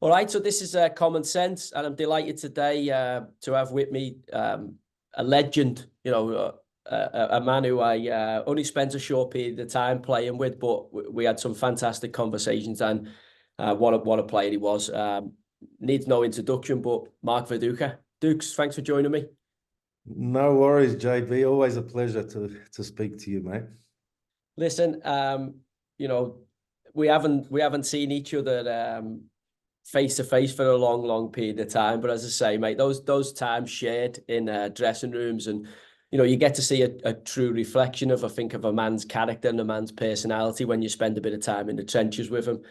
All right, so this is Common Sense, and I'm delighted today to have with me a legend, a man who I only spent a short period of time playing with, but we had some fantastic conversations, and what a player he was. Needs no introduction, but Mark Viduka. Dukes, thanks for joining me. No worries, JB. Always a pleasure to speak to you, mate. Listen, we haven't seen each other face to face for a long period of time, but as I say, mate, those times shared in dressing rooms, and you get to see a true reflection of, I think, of a man's character and a man's personality when you spend a bit of time in the trenches with him.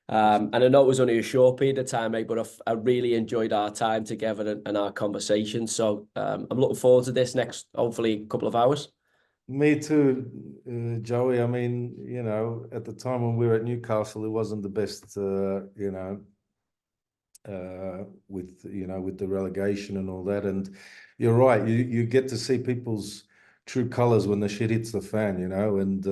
And I know it was only a short period of time, mate, but I really enjoyed our time together and our conversation. So I'm looking forward to this next, hopefully, couple of hours. Me too, Joey. I mean, at the time when we were at Newcastle, it wasn't the best, with the relegation and all that. And you're right, you get to see people's true colors when the shit hits the fan, and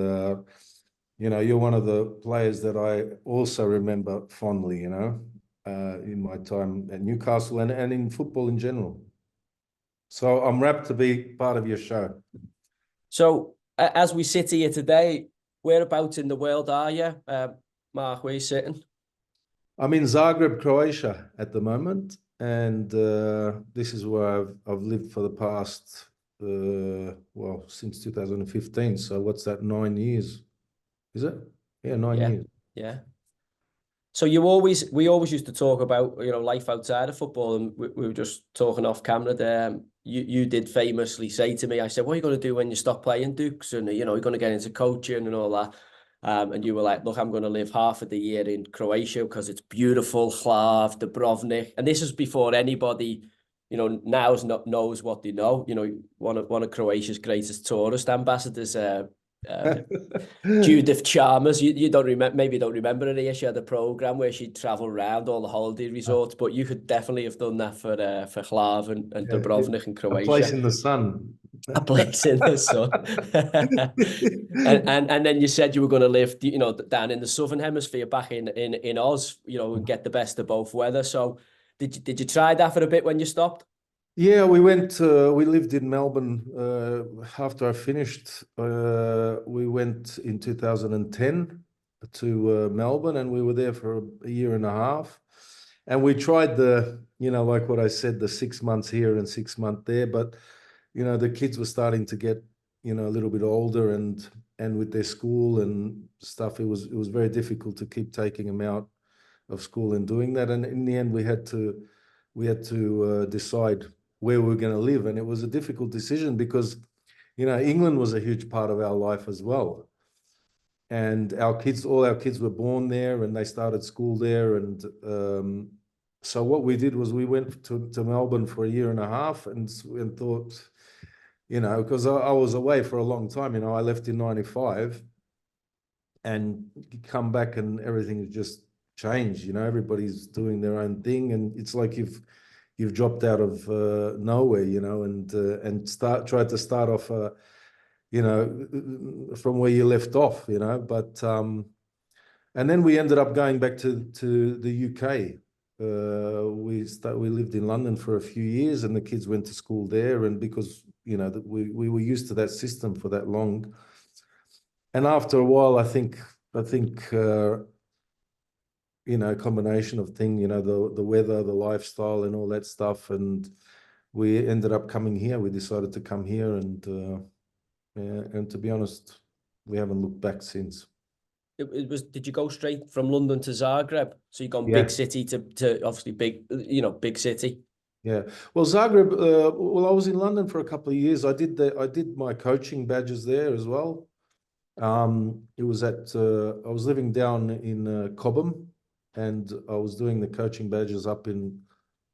you're one of the players that I also remember fondly, in my time at Newcastle and in football in general. So I'm rapt to be part of your show. So as we sit here today, whereabouts in the world are you, Mark? Where are you sitting? I'm in Zagreb, Croatia at the moment, and this is where I've lived for the past, since 2015. So what's that, 9 years? Is it? Yeah, 9 years. Yeah. So we always used to talk about, life outside of football, and we were just talking off camera there. You did famously say to me, I said, what are you going to do when you stop playing, Dukes? And, you're going to get into coaching and all that. And you were like, look, I'm going to live half of the year in Croatia because it's beautiful, Hlav, Dubrovnik. And this is before anybody, knows what they know. One of Croatia's greatest tourist ambassadors, Judith Chalmers. You don't remember, maybe you don't remember her here. She had a program where she'd travel around all the holiday resorts, but you could definitely have done that for Hlav and Dubrovnik and Croatia. A place in the sun. A place in the sun. and then you said you were going to live, down in the southern hemisphere, back in Oz, and get the best of both weather. So did you try that for a bit when you stopped? Yeah, we lived in Melbourne after I finished. We went in 2010 to Melbourne, and we were there for a year and a half. And we tried like what I said, the 6 months here and 6 months there. But, the kids were starting to get, a little bit older, and with their school and stuff, it was very difficult to keep taking them out of school and doing that. And in the end, we had to decide where we were going to live. And it was a difficult decision because, England was a huge part of our life as well. And all our kids were born there, and they started school there. And so what we did was we went to Melbourne for a year and a half and thought, because I was away for a long time, I left in 95 and come back and everything has just changed. Everybody's doing their own thing, and it's like you've dropped out of nowhere, and tried to start off, from where you left off, but and then we ended up going back to the UK. We lived in London for a few years, and the kids went to school there, and because we were used to that system for that long, and after a while, I think combination of things, the weather, the lifestyle, and all that stuff, and we ended up coming here. We decided to come here, and to be honest, we haven't looked back since. Did you go straight from London to Zagreb? So you gone big city to obviously big city. Yeah. Well, Zagreb. I was in London for a couple of years. I did my coaching badges there as well. It was I was living down in Cobham, and I was doing the coaching badges up in,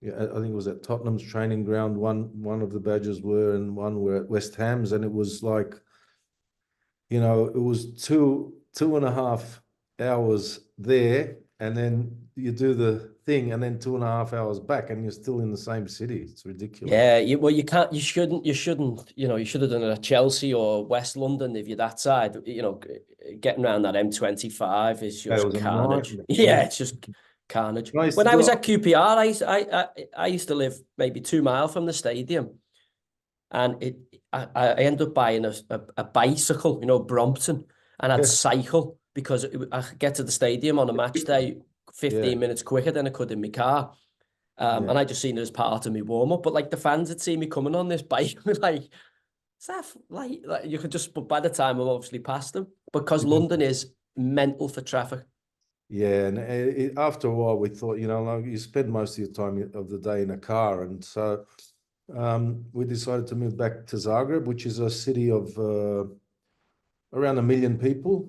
I think it was at Tottenham's training ground. One of the badges were, and one were at West Ham's, and it was like, it was 2.5 hours there, and then you do the thing, and then 2.5 hours back, and you're still in the same city. It's ridiculous. Yeah, you shouldn't, you should have done it at Chelsea or West London if you're that side. Getting around that M25 is just carnage. Yeah, it's just carnage. I used When to I was do at QPR, I used to live maybe 2 miles from the stadium, and I ended up buying a bicycle, you know, Brompton, and I'd yeah, cycle because I could get to the stadium on a match day 15 minutes quicker than I could in my car. yeah, And I just seen it as part of my warm up. But like the fans had seen me coming on this bike, like, is that like you could just, but by the time I'm obviously past them, because yeah. London is mental for traffic. Yeah, and after a while, we thought, you know, like you spend most of your time of the day in a car, and so we decided to move back to Zagreb, which is a city of around 1 million people,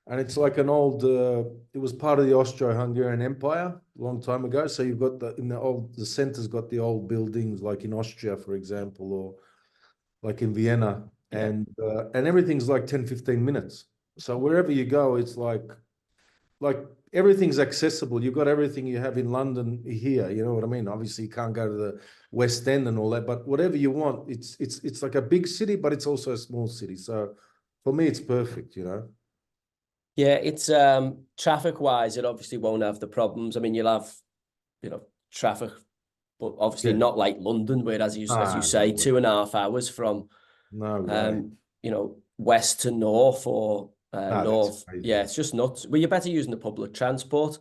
and it's like an old. It was part of the Austro-Hungarian Empire a long time ago. So you've got the center's got the old buildings, like in Austria, for example, or like in Vienna, Yeah. and everything's like 10, 15 minutes. So wherever you go, it's like everything's accessible. You've got everything you have in London here. You know what I mean? Obviously, you can't go to the West End and all that, but whatever you want, it's like a big city, but it's also a small city. So for me, it's perfect. You know. Yeah, it's traffic wise, it obviously won't have the problems. I mean, you'll have, you know, traffic, but obviously Yeah. not like London, where as you Ah, say, no way. 2.5 hours from No way. you know, west to north or Ah, that's north. Yeah, crazy. it's just nuts. Well, you're better using the public transport.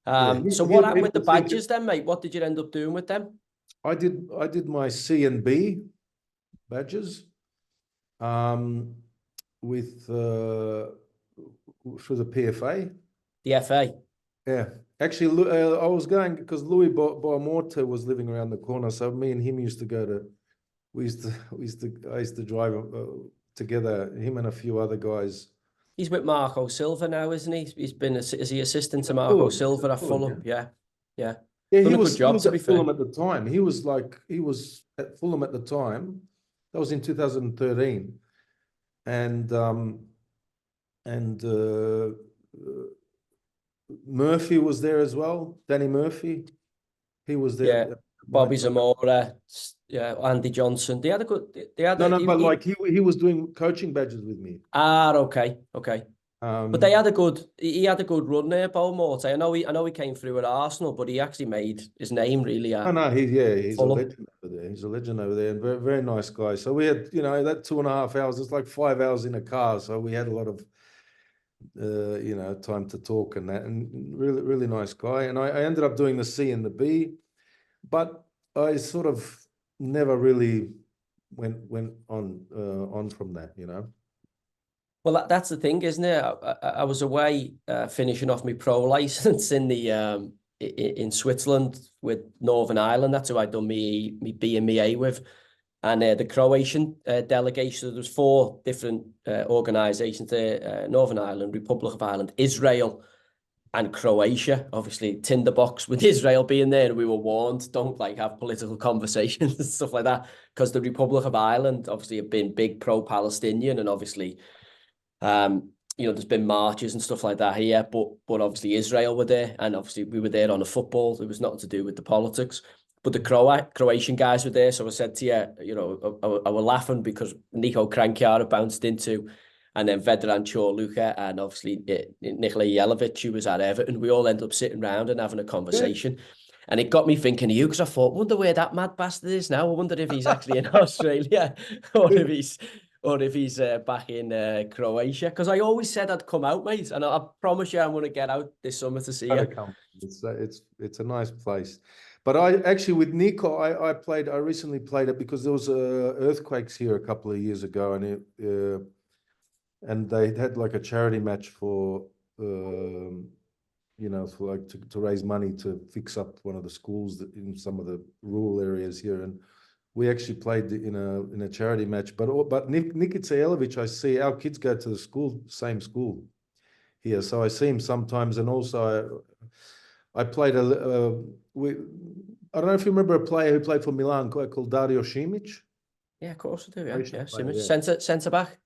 Yeah. So what happened with the People think badges then, mate? What did you end up doing with them? I did my C and B badges um, with through the PFA. The FA. Yeah, actually, I was going because Louis Morte was living around the corner, so me and him used to go to. I used to drive together. Him and a few other guys. He's with Marco Silva now, isn't he? He's been, is he assistant to At Marco Fulham, he's Silva at at Fulham, Fulham? yeah. Yeah, yeah. Yeah, Done a good he job, was to be at Fulham fair. at the time. He was at Fulham at the time. That was in 2013, and Murphy was there as well. Danny Murphy, he was there Yeah. at my Bobby time. Zamora, yeah, Andy Johnson. They had a good, they had No, a, no, but like he was doing coaching badges with me. okay, okay. But they Um, had a good, he had a good run there, Paul Morte. I know he came through at Arsenal, but he actually made his name really no, at no, he's a Fulham. legend over there. He's a legend over there, and very, very nice guy. So we had, you know, that 2.5 hours. It's like 5 hours in a car. So we had a lot of, you know, time to talk and that, and really, really nice guy. And I ended up doing the C and the B, but I sort of never really went on from that, you know. Well, that's the thing, isn't it? I was away finishing off my pro license in the in Switzerland with Northern Ireland. That's who I'd done me B and me A with. And the Croatian delegation, there was 4 different organisations there, Northern Ireland, Republic of Ireland, Israel, and Croatia. Obviously, tinderbox with Israel being there, and we were warned, don't like have political conversations and stuff like that, because the Republic of Ireland obviously have been big pro-Palestinian, and obviously you know, there's been marches and stuff like that here, but obviously Israel were there, and obviously we were there on a football. There was nothing to do with the politics. But the Croatian guys were there, so I said to you, you know, I were laughing because Nico Kranjčar bounced into, and then Vedran Čorluka, and obviously Nikola Jelavic, who was at Everton. We all ended up sitting around and having a conversation. And it got me thinking of you, because I thought, wonder where that mad bastard is now. I wonder if he's actually in Australia or if he's back in Croatia. Because I always said I'd come out, mate. And I promise you I'm going to get out this summer to see you. Come. It's a nice place. But I actually with Nico, I recently played it because there was earthquakes here a couple of years ago, and they had like a charity match for you know, for like to raise money to fix up one of the schools in some of the rural areas here, and we actually played in a charity match. But Nikica Jelavic, I see our kids go to the same school here, so I see him sometimes, and also I played I don't know if you remember a player who played for Milan called Dario Simic. Yeah, of course I do. Yeah, Croatian yeah. player, Simic. yeah. Centre back.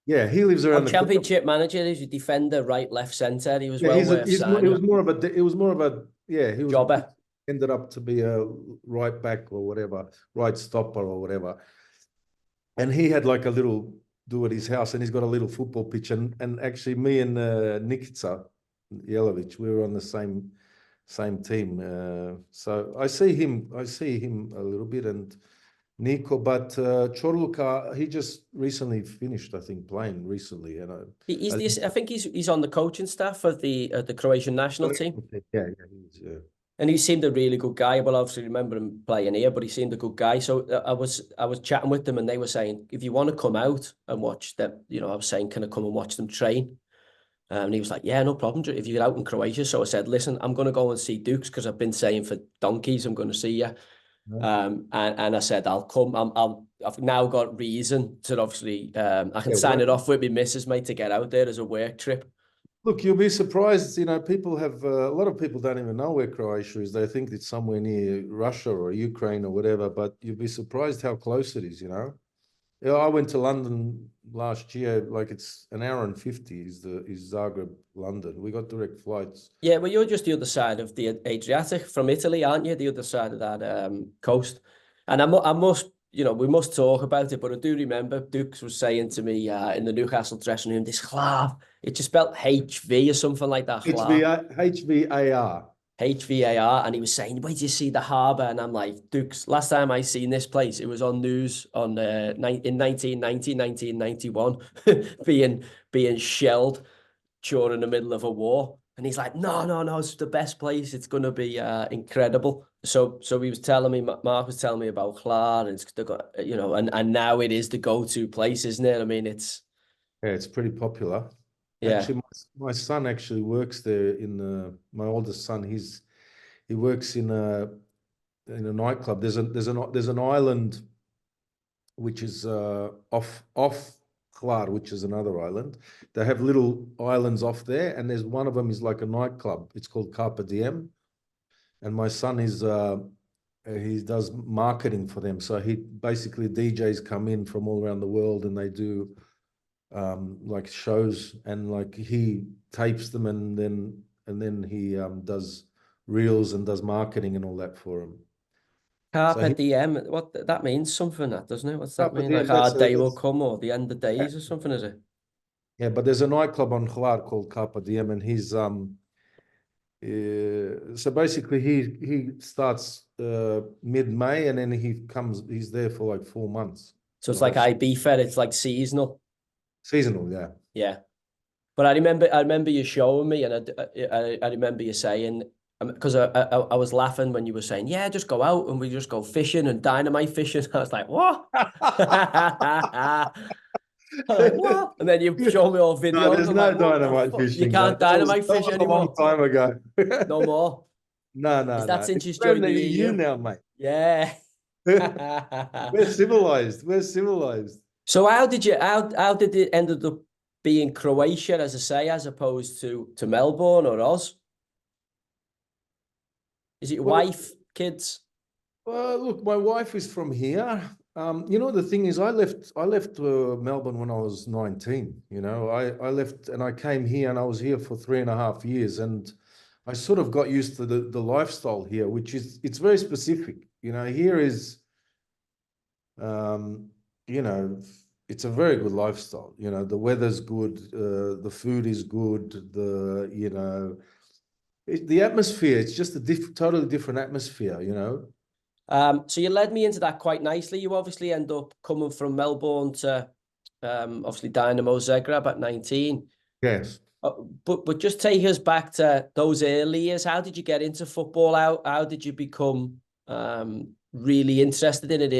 Yeah, he lives Oh, around the corner. Championship manager. He's a defender, right, left, centre. He was Yeah, well worth it was signing. more of a yeah, he Jobber. ended up to be a right back or whatever, right stopper or whatever. And he had like a little do at his house, and he's got a little football pitch. And actually, me and Nikica Jelavic, we were on the same same team. So I see him a little bit, and Nico, but Chorluka, he just recently finished, I think, playing recently, and I think he's on the coaching staff of the Croatian national team. Yeah, he is, yeah. And he seemed a really good guy. Well, obviously remember him playing here, but he seemed a good guy. So I was chatting with them, and they were saying, if you want to come out and watch them, I was saying, can I come and watch them train? And he was like, yeah, no problem, if you get out in Croatia. So I said, listen, I'm going to go and see Dukes, because I've been saying for donkeys I'm going to see you. And I said, I'll come. I've now got reason to, obviously, I can sign it off with my missus, mate, to get out there as a work trip. Look, you'll be surprised. People have a lot of people don't even know where Croatia is. They think it's somewhere near Russia or Ukraine or whatever. But you'll be surprised how close it is. I went to London last year. Like, it's an hour and 50 is Zagreb, London. We got direct flights. Yeah, well, you're just the other side of the Adriatic from Italy, aren't you? The other side of that coast. And I must, we must talk about it, but I do remember Dukes was saying to me in the Newcastle dressing room, this Hlav, it just spelled HV or something like that. HVAR. HVAR, and he was saying, wait till you see the harbour. And I'm like, Dukes, last time I seen this place, it was on news in 1990, 1991, being shelled during the middle of a war. And he's like, no, it's the best place. It's going to be incredible. So he was telling me, Mark was telling me about Hlar, and it's and now it is the go-to place, isn't it? I mean, it's pretty popular. Yeah. Actually, my son actually works there my oldest son. He works in a nightclub. There's an island which is off Hvar, which is another island. They have little islands off there, and there's one of them is like a nightclub. It's called Carpe Diem, and my son he does marketing for them. So he basically DJs come in from all around the world, and they do like shows, and like he tapes them, and then he does reels and does marketing and all that for them. Carpe diem, what that means something, that doesn't it? What's that mean? Diem, like our day will come, or the end of days or something, is it? Yeah, but there's a nightclub on Hvar called Carpe Diem, and he's so basically he starts mid-May, and then he's there for like 4 months. So it's like Ibiza, it's like seasonal. Seasonal, yeah. Yeah. But I remember you showing me, and I remember you saying, because I was laughing when you were saying, yeah, just go out and we just go fishing and dynamite fishing. I was like, what? What? And then you show me all videos. No, there's no dynamite fishing. You can't dynamite fish anymore. A long time ago. No more. No. Is that since you joined the EU now, mate? Yeah. We're civilized. So how did it end up being Croatia, as I say, as opposed to Melbourne or Oz? Is it your wife, kids? Look, my wife is from here. The thing is, I left Melbourne when I was 19. I left and I came here, and I was here for 3.5 years, and I sort of got used to the lifestyle here, which it's very specific. Here is, it's a very good lifestyle. The weather's good, the food is good, the atmosphere, it's just a totally different atmosphere, So you led me into that quite nicely. You obviously end up coming from Melbourne to obviously Dinamo Zagreb at 19. Yes. But just take us back to those early years. How did you get into football? How did you become really interested in it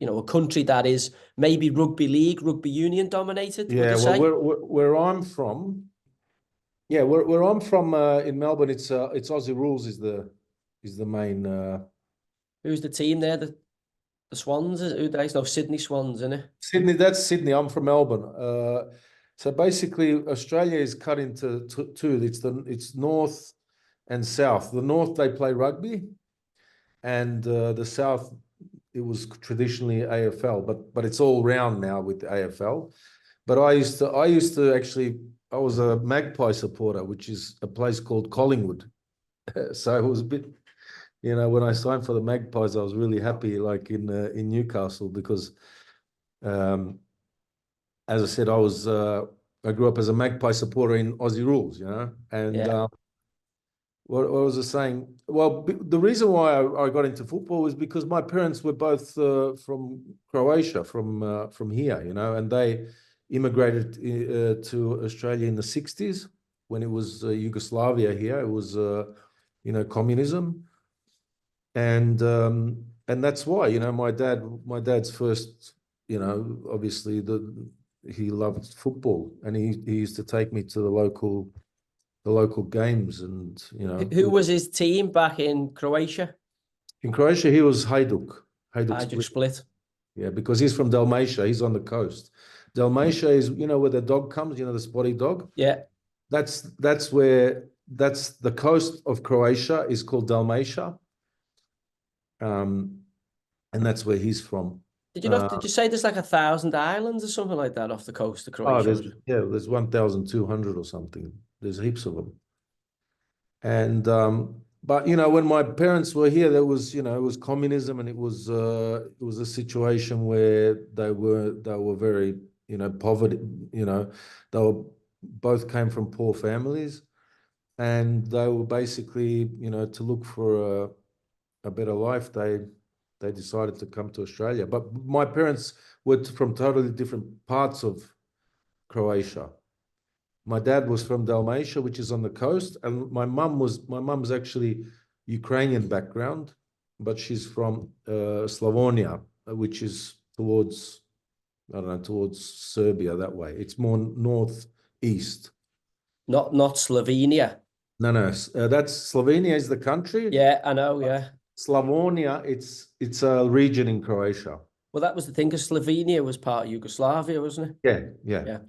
a country that is maybe rugby league, rugby union dominated? Yeah, where I'm from. Yeah, where I'm from in Melbourne, it's Aussie Rules is the main. Who's the team there? The Swans? Who they? No, Sydney Swans, isn't it? Sydney. That's Sydney. I'm from Melbourne. So basically, Australia is cut into two. It's north and south. The north, they play rugby, and the south, it was traditionally AFL, but it's all round now with the AFL. But I used to actually, I was a Magpie supporter, which is a place called Collingwood. So it was a bit, when I signed for the Magpies, I was really happy, like in Newcastle, because, as I said, I grew up as a Magpie supporter in Aussie Rules, and what was I saying? Well, the reason why I got into football was because my parents were both from Croatia, from here, you know, and they immigrated to Australia in the 60s when it was Yugoslavia here. It was, you know, communism, and that's why, you know, my dad's first, you know, obviously he loved football, and he used to take me to the local games, and you know, Who was his team back in Croatia? in Croatia he was Hajduk Hajduk Split. Split. Yeah, because he's from Dalmatia. He's on the coast. Dalmatia is, you know, where the dog comes, you know, the spotty dog. Yeah. That's the coast of Croatia is called Dalmatia. And that's where he's from. Did you say there's like 1,000 islands or something like that off the coast of Oh, Croatia? there's 1,200 or something. There's heaps of them. And but you know, when my parents were here, there was, you know, it was communism, and it was a situation where they were very, you know, poverty, you know, they were both came from poor families, and they were basically, you know, to look for a better life, they decided to come to Australia. But my parents were from totally different parts of Croatia. My dad was from Dalmatia, which is on the coast, and my mum's actually Ukrainian background, but she's from Slavonia, which is towards, I don't know, towards Serbia that way. It's more northeast. Not Slovenia. No, that's Slovenia is the country. Yeah, I know. Yeah. Slavonia, it's a region in Croatia. Well, that was the thing, because Slovenia was part of Yugoslavia, wasn't it? Yeah, yeah. Yeah.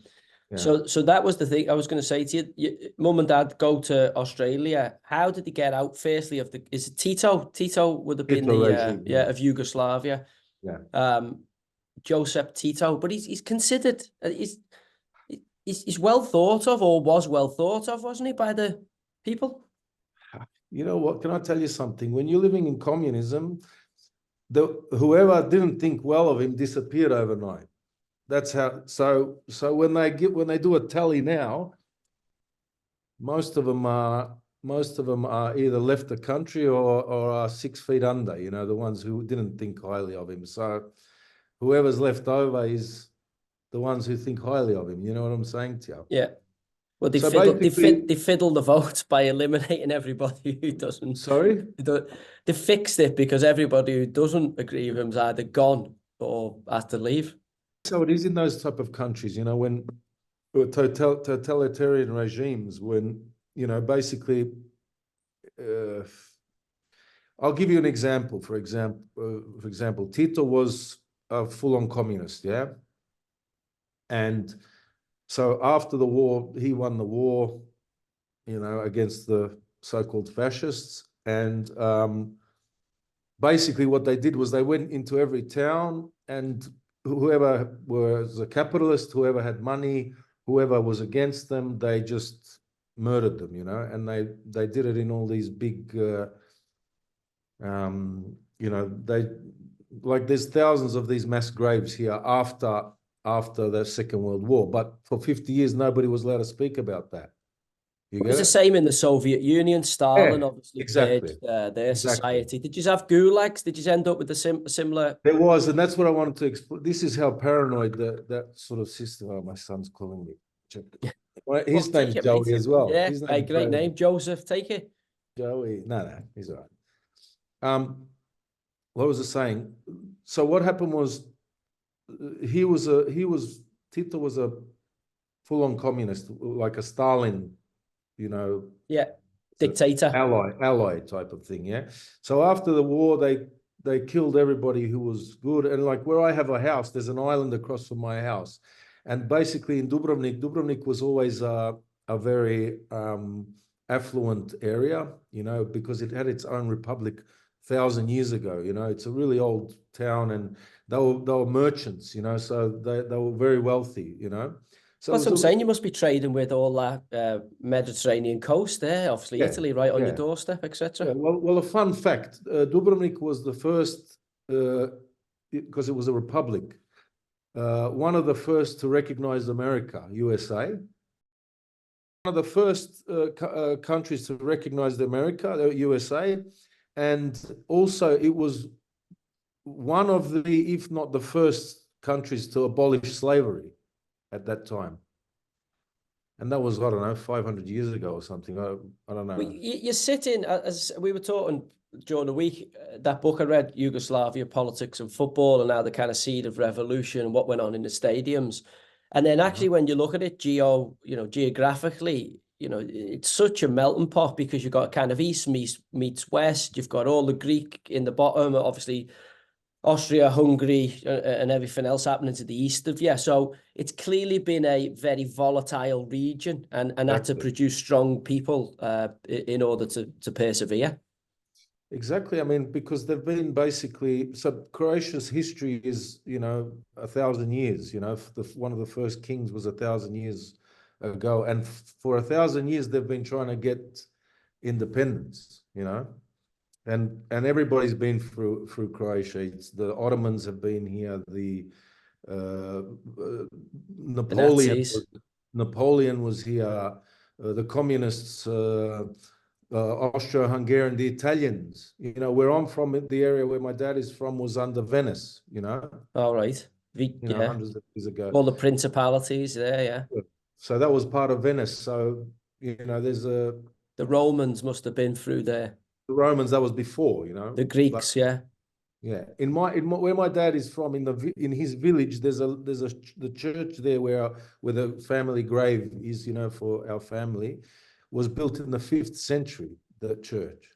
Yeah. So that was the thing I was going to say to you. Mum and dad go to Australia. How did he get out? Firstly, is it Tito? Tito would have been Tito the regime, yeah. of Yugoslavia. Yeah. Joseph Tito, but he's considered he's well thought of, or was well thought of, wasn't he, by the people? You know what? Can I tell you something? When you're living in communism, whoever didn't think well of him disappeared overnight. That's how. So when they do a tally now, most of them are either left the country or are 6 feet under. You know, the ones who didn't think highly of him. So whoever's left over is the ones who think highly of him. You know what I'm saying to you? Yeah. Well, they So fiddle the votes by eliminating everybody who doesn't. Sorry? They fixed it because everybody who doesn't agree with him's either gone or has to leave. So it is in those type of countries, you know, when totalitarian regimes, when, you know, basically, I'll give you an example. For example, Tito was a full-on communist, yeah? And so after the war, he won the war, you know, against the so-called fascists. And basically what they did was they went into every town, and whoever was a capitalist, whoever had money, whoever was against them, they just murdered them, you know, and they did it in all these big, you know, there's thousands of these mass graves here after the Second World War, but for 50 years, nobody was allowed to speak about that. It was the same in the Soviet Union. Stalin obviously purged their society. Did you have gulags? Did you end up with a similar? There was, and that's what I wanted to explain. This is how paranoid that sort of system. Oh, my son's calling me. Check. His name's Joey as well. Yeah, great name, Joseph. Take it. Joey. No, he's all right. What was I saying? So what happened was, Tito was a full-on communist, like a Stalin, you know. Yeah, dictator. Ally type of thing, yeah. So after the war, they killed everybody who was good. And like where I have a house, there's an island across from my house. And basically in Dubrovnik was always a very affluent area, you know, because it had its own republic 1,000 years ago. You know, it's a really old town, and they were merchants, you know, so they were very wealthy, you know. So that's what I'm saying. You must be trading with all that Mediterranean coast there, obviously, yeah, Italy right on your doorstep, etc. Yeah, well, a fun fact: Dubrovnik was the first, because it was a republic, one of the first to recognize America, USA. of the first countries to recognize America, the USA, and also it was one of the, if not the first countries to abolish slavery at that time. And that was, I don't know, 500 years ago or something. I don't know. Well, you're sitting, as we were talking during the week, that book I read, Yugoslavia, Politics and Football, and now the kind of seed of revolution and what went on in the stadiums. And then actually when you look at it geographically, it's such a melting pot because you've got kind of East meets West. You've got all the Greek in the bottom, obviously Austria, Hungary, and everything else happening to the east of you. So it's clearly been a very volatile region, and had to produce strong people in order to persevere. Exactly. I mean, because they've been basically, so Croatia's history is, 1,000 years, one of the first kings was 1,000 years ago. And for 1,000 years, they've been trying to get independence, and everybody's been through Croatia. It's the Ottomans have been here, the Napoleon was here, the communists, Austro-Hungarian, the Italians. Where I'm from, the area where my dad is from was under Venice. All right. Hundreds of years ago. All the principalities there, yeah. So that was part of Venice. So there's the Romans must have been through there. The Romans, that was before, The Greeks, yeah. Yeah. In where my dad is from, in his village, there's the church there where the family grave is, for our family, was built in the 5th century, the church.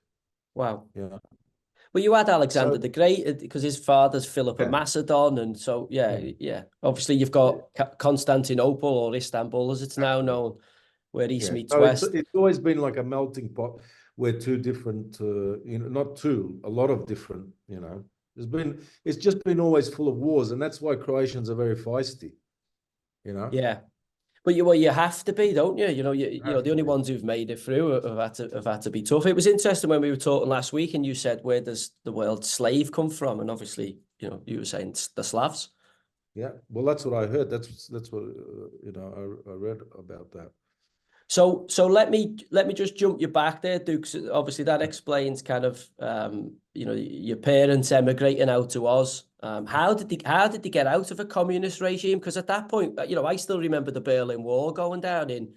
Wow. Yeah. Well, you had Alexander the Great because his father's Philip of Macedon, and so yeah. Obviously, you've got Constantinople, or Istanbul as it's now known, where East meets West. It's always been like a melting pot where two different, not two, a lot of different, it's just been always full of wars, and that's why Croatians are very feisty, Yeah. But you have to be, don't you? The only ones who've made it through have had to be tough. It was interesting when we were talking last week, and you said, where does the word slave come from? And obviously, you were saying the Slavs. Yeah, well, that's what I heard. That's what I read about that. So let me just jump you back there, Duke. Obviously, that explains kind of your parents emigrating out to Oz. How did they get out of a communist regime? Because at that point, I still remember the Berlin Wall going down in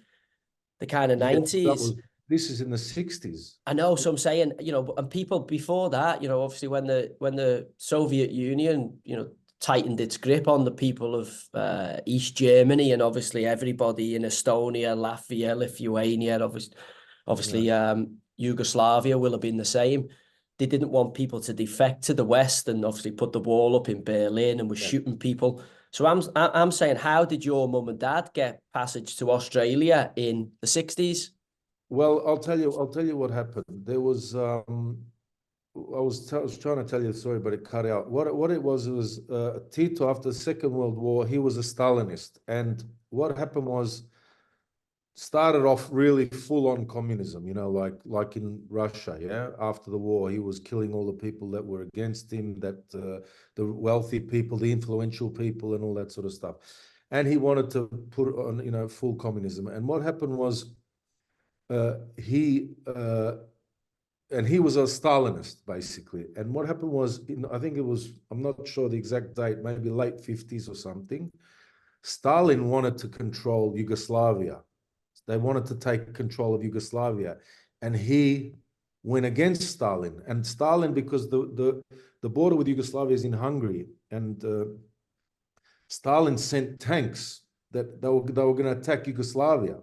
the kind of 90s. This is in the 60s. I know. So I'm saying, and people before that, obviously when the Soviet Union, tightened its grip on the people of East Germany, and obviously everybody in Estonia, Latvia, Lithuania, obviously Yugoslavia will have been the same. They didn't want people to defect to the West, and obviously put the wall up in Berlin and was shooting people. So I'm saying, how did your mum and dad get passage to Australia in the 60s? Well, I'll tell you what happened. There was I was trying to tell you the story, but it cut out. What it was Tito, after the Second World War, he was a Stalinist. And what happened was, started off really full-on communism, like in Russia, yeah? After the war, he was killing all the people that were against him, the wealthy people, the influential people, and all that sort of stuff. And he wanted to put on, full communism. And what happened was, he was a Stalinist, basically. And what happened was, I think it was, I'm not sure the exact date, maybe late 50s or something, Stalin wanted to control Yugoslavia. They wanted to take control of Yugoslavia. And he went against Stalin. And Stalin, because the border with Yugoslavia is in Hungary, and Stalin sent tanks that they were going to attack Yugoslavia.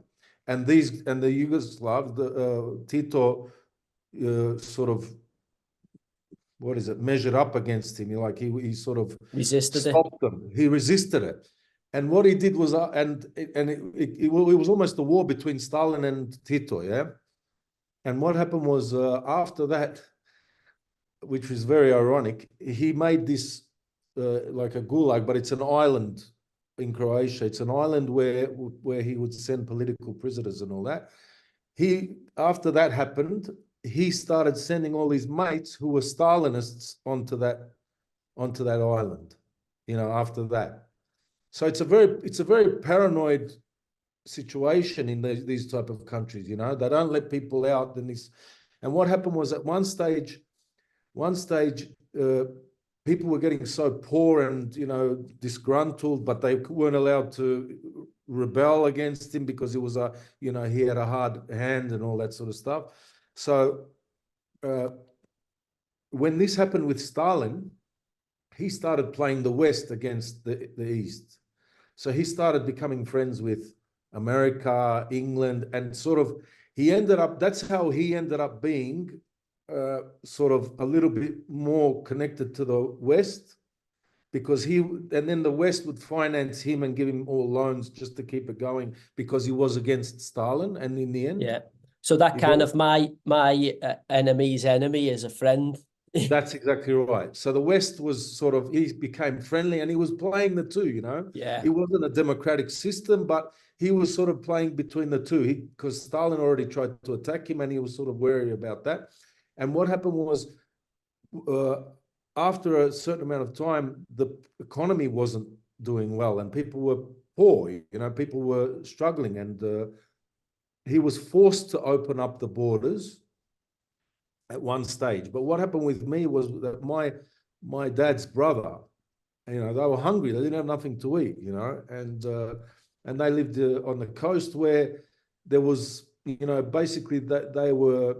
And the Yugoslavs, Tito, sort of, measured up against him. He sort of stopped them. He resisted it. And what he did was, it was almost a war between Stalin and Tito, yeah? And what happened was, after that, which was very ironic, he made this like a gulag, but it's an island in Croatia. It's an island where he would send political prisoners and all that. After that happened, he started sending all his mates who were Stalinists onto that island, after that. So it's a very paranoid situation in these type of countries. You know, they don't let people out. And what happened was at one stage, people were getting so poor and, you know, disgruntled, but they weren't allowed to rebel against him because he was you know, he had a hard hand and all that sort of stuff. So when this happened with Stalin, he started playing the West against the East. So he started becoming friends with America, England, and sort of that's how he ended up being sort of a little bit more connected to the West, because and then the West would finance him and give him all loans just to keep it going because he was against Stalin. And in the end, yeah. So that kind of my enemy's enemy is a friend. That's exactly right. So the West was sort of, he became friendly and he was playing the two, you know. Yeah. It wasn't a democratic system, but he was sort of playing between the two because Stalin already tried to attack him and he was sort of wary about that. And what happened was after a certain amount of time, the economy wasn't doing well and people were poor, you know, people were struggling, and he was forced to open up the borders at one stage. But what happened with me was that my dad's brother, you know, they were hungry. They didn't have nothing to eat, you know, and they lived on the coast where there was, you know, basically that they were,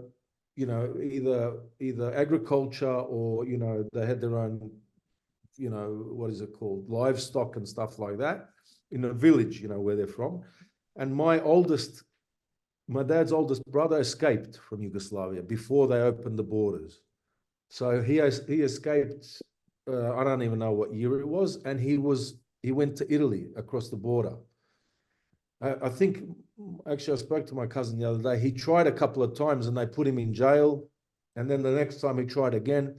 you know, either agriculture or, you know, they had their own, you know, what is it called, livestock and stuff like that in a village, you know, where they're from. And my dad's oldest brother escaped from Yugoslavia before they opened the borders. So he escaped, I don't even know what year it was, and he went to Italy across the border. I think, actually, I spoke to my cousin the other day. He tried a couple of times and they put him in jail. And then the next time he tried again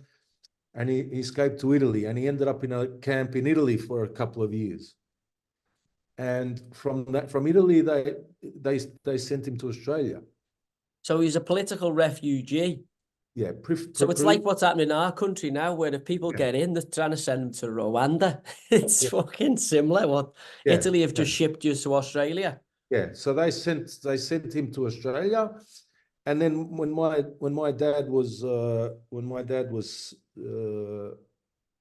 and he escaped to Italy, and he ended up in a camp in Italy for a couple of years. And from Italy, they sent him to Australia. So he's a political refugee. Yeah. So it's like what's happening in our country now, where if people get in, they're trying to send them to Rwanda. It's fucking similar. What Italy have just shipped you to Australia. Yeah. So they sent him to Australia, and then when my dad was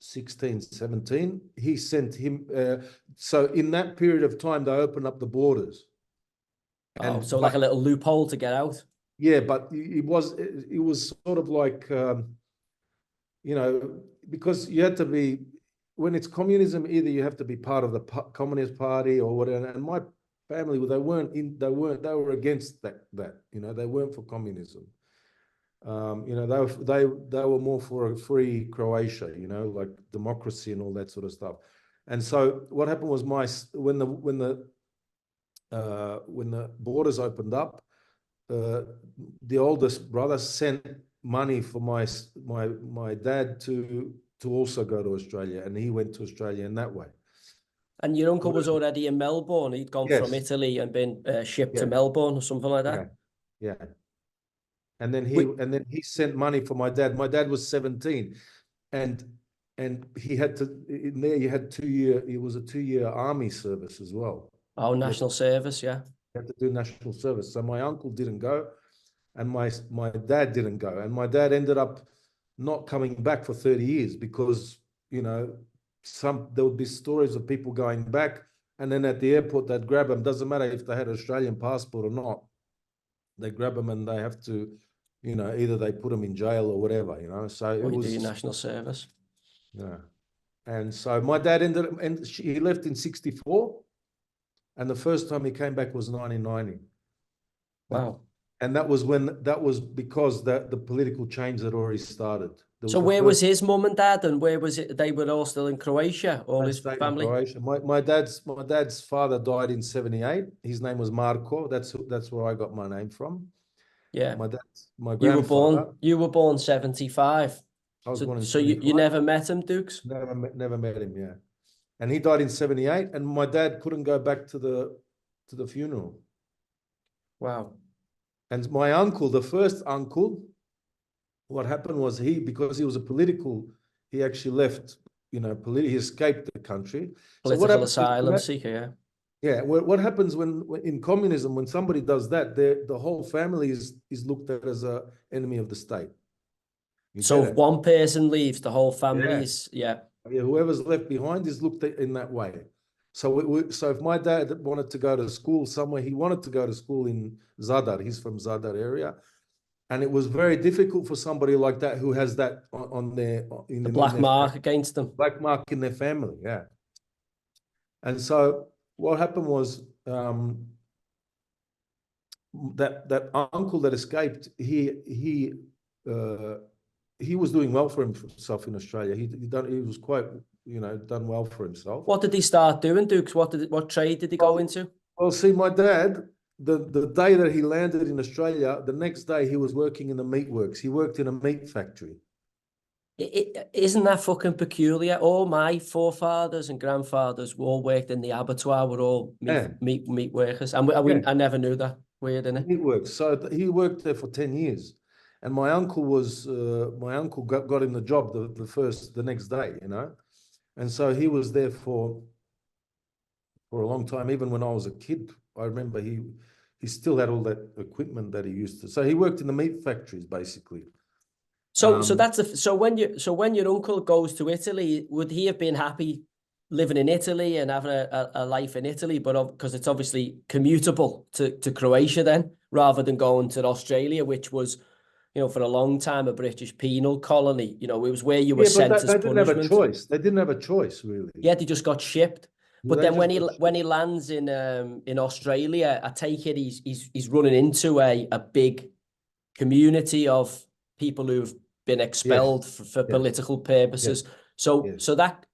16, 17, he sent him. So in that period of time, they opened up the borders. Oh, so like a little loophole to get out. Yeah, but it was sort of like, you know, because you had to be, when it's communism, either you have to be part of the Communist Party or whatever. And my family, they were against that, you know, they weren't for communism. You know, they were more for a free Croatia, you know, like democracy and all that sort of stuff. And so what happened was when the borders opened up, the oldest brother sent money for my dad to also go to Australia, and he went to Australia in that way. And your uncle was already in Melbourne. He'd gone from Italy and been shipped to Melbourne or something like that. Yeah. And then he sent money for my dad. My dad was 17, and he had to, in there, it was a 2-year army service as well. Oh, national service, yeah. He had to do national service. So my uncle didn't go, and my dad didn't go. And my dad ended up not coming back for 30 years because, you know, there would be stories of people going back, and then at the airport they'd grab them. Doesn't matter if they had an Australian passport or not. They grab them and they have to, you know, either they put them in jail or whatever, you know. So it was national service. Yeah. And so my dad he left in 64, and the first time he came back was 1990. Wow. And that was because the political change had already started. So where was his mum and dad, and where was it? They were all still in Croatia, all his family? In Croatia. My dad's father died in 78. His name was Marko. That's where I got my name from. Yeah. My grandfather. You were born 75. I was born in 75. You never met him, Dukes? Never met him, yeah. And he died in 78, and my dad couldn't go back to the funeral. Wow. And my uncle, the first uncle, what happened was because he was he actually left, you know, he escaped the country. Political asylum seeker, yeah. Yeah, what happens when in communism, when somebody does that, the whole family is looked at as a enemy of the state. You So get if it? one person leaves, the whole family Yeah. is, yeah. Yeah, whoever's left behind is looked at in that way. So if my dad wanted to go to school somewhere, he wanted to go to school in Zadar. He's from Zadar area, and it was very difficult for somebody like that who has that on their The black mark against them. black mark in their family. Yeah. And so what happened was that uncle that escaped, he was doing well for himself in Australia. He was quite, done well for himself. What did he start doing, Dukes? What trade did he go into? Well, see, my dad, the day that he landed in Australia, the next day he was working in the meatworks. He worked in a meat factory. Isn't that fucking peculiar? All my forefathers and grandfathers all worked in the abattoir. We're all meat workers, and I never knew that. Weird, isn't it? Meatworks. So he worked there for 10 years, and my uncle got him the job the next day, and so he was there for a long time. Even when I was a kid, I remember he still had all that equipment that he used to. So he worked in the meat factories basically. So when your uncle goes to Italy, would he have been happy living in Italy and having a life in Italy? But because it's obviously commutable to Croatia then, rather than going to Australia, which was, for a long time a British penal colony. It was where you were sent as punishment. They didn't have a choice. They didn't have a choice, really. Yeah, they just got shipped. But then when he lands in Australia, I take it he's running into a big community of people who've been expelled for political purposes. So that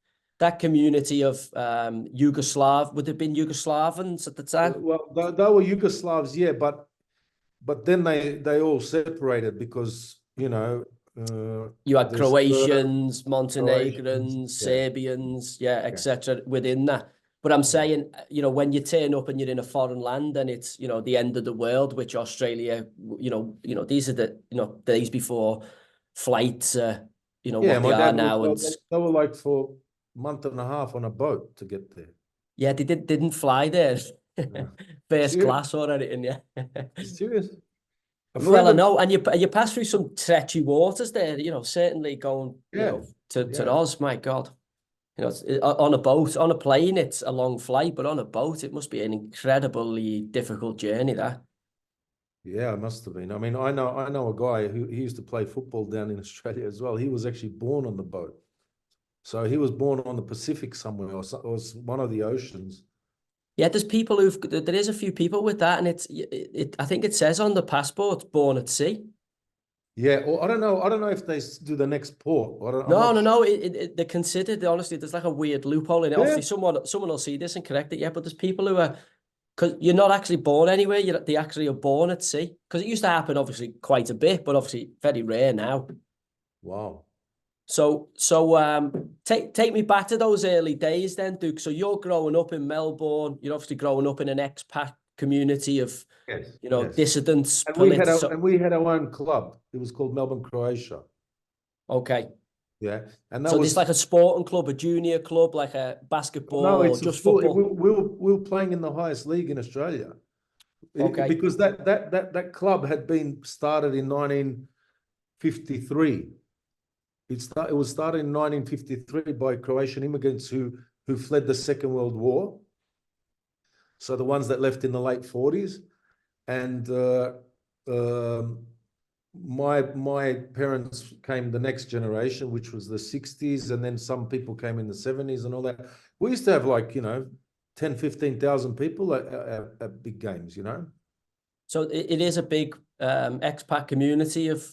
community of Yugoslav, would have been Yugoslavans at the time? Well, they were Yugoslavs, yeah, but then they all separated because you had Croatians, Montenegrins, Serbians, etc. within that. But I'm saying, when you turn up and you're in a foreign land and it's, the end of the world, which Australia, these are the, days before flights, what they are now. They were like for a month and a half on a boat to get there. Yeah, they didn't fly there. First class or anything, yeah. Serious? Well, I know, and you pass through some treacherous waters there, certainly going, to Oz, my God. On a boat, on a plane, it's a long flight, but on a boat, it must be an incredibly difficult journey, that. Yeah, it must have been. I mean, I know a guy who he used to play football down in Australia as well. He was actually born on the boat. So he was born on the Pacific somewhere or one of the oceans. Yeah, there is a few people with that, and I think it says on the passport, born at sea. Yeah, or I don't know if they do the next port. No. They're considered, honestly, there's like a weird loophole in it. Obviously, someone will see this and correct it. Yeah, but there's people who are, because you're not actually born anywhere. They actually are born at sea. Because it used to happen, obviously, quite a bit, but obviously very rare now. Wow. So take me back to those early days then, Duke. So you're growing up in Melbourne. You're obviously growing up in an expat community of, dissidents. And we had our own club. It was called Melbourne, Croatia. Okay. Yeah. And it's like a sporting club, a junior club, like a basketball, no, it's just football. football. We were playing in the highest league in Australia. Okay. Because that club had been started in 1953. It was started in 1953 by Croatian immigrants who fled the Second World War. So the ones that left in the late 40s. And my parents came the next generation, which was the 60s, and then some people came in the 70s and all that. We used to have 10, 15,000 people at big games, So it is a big expat community of...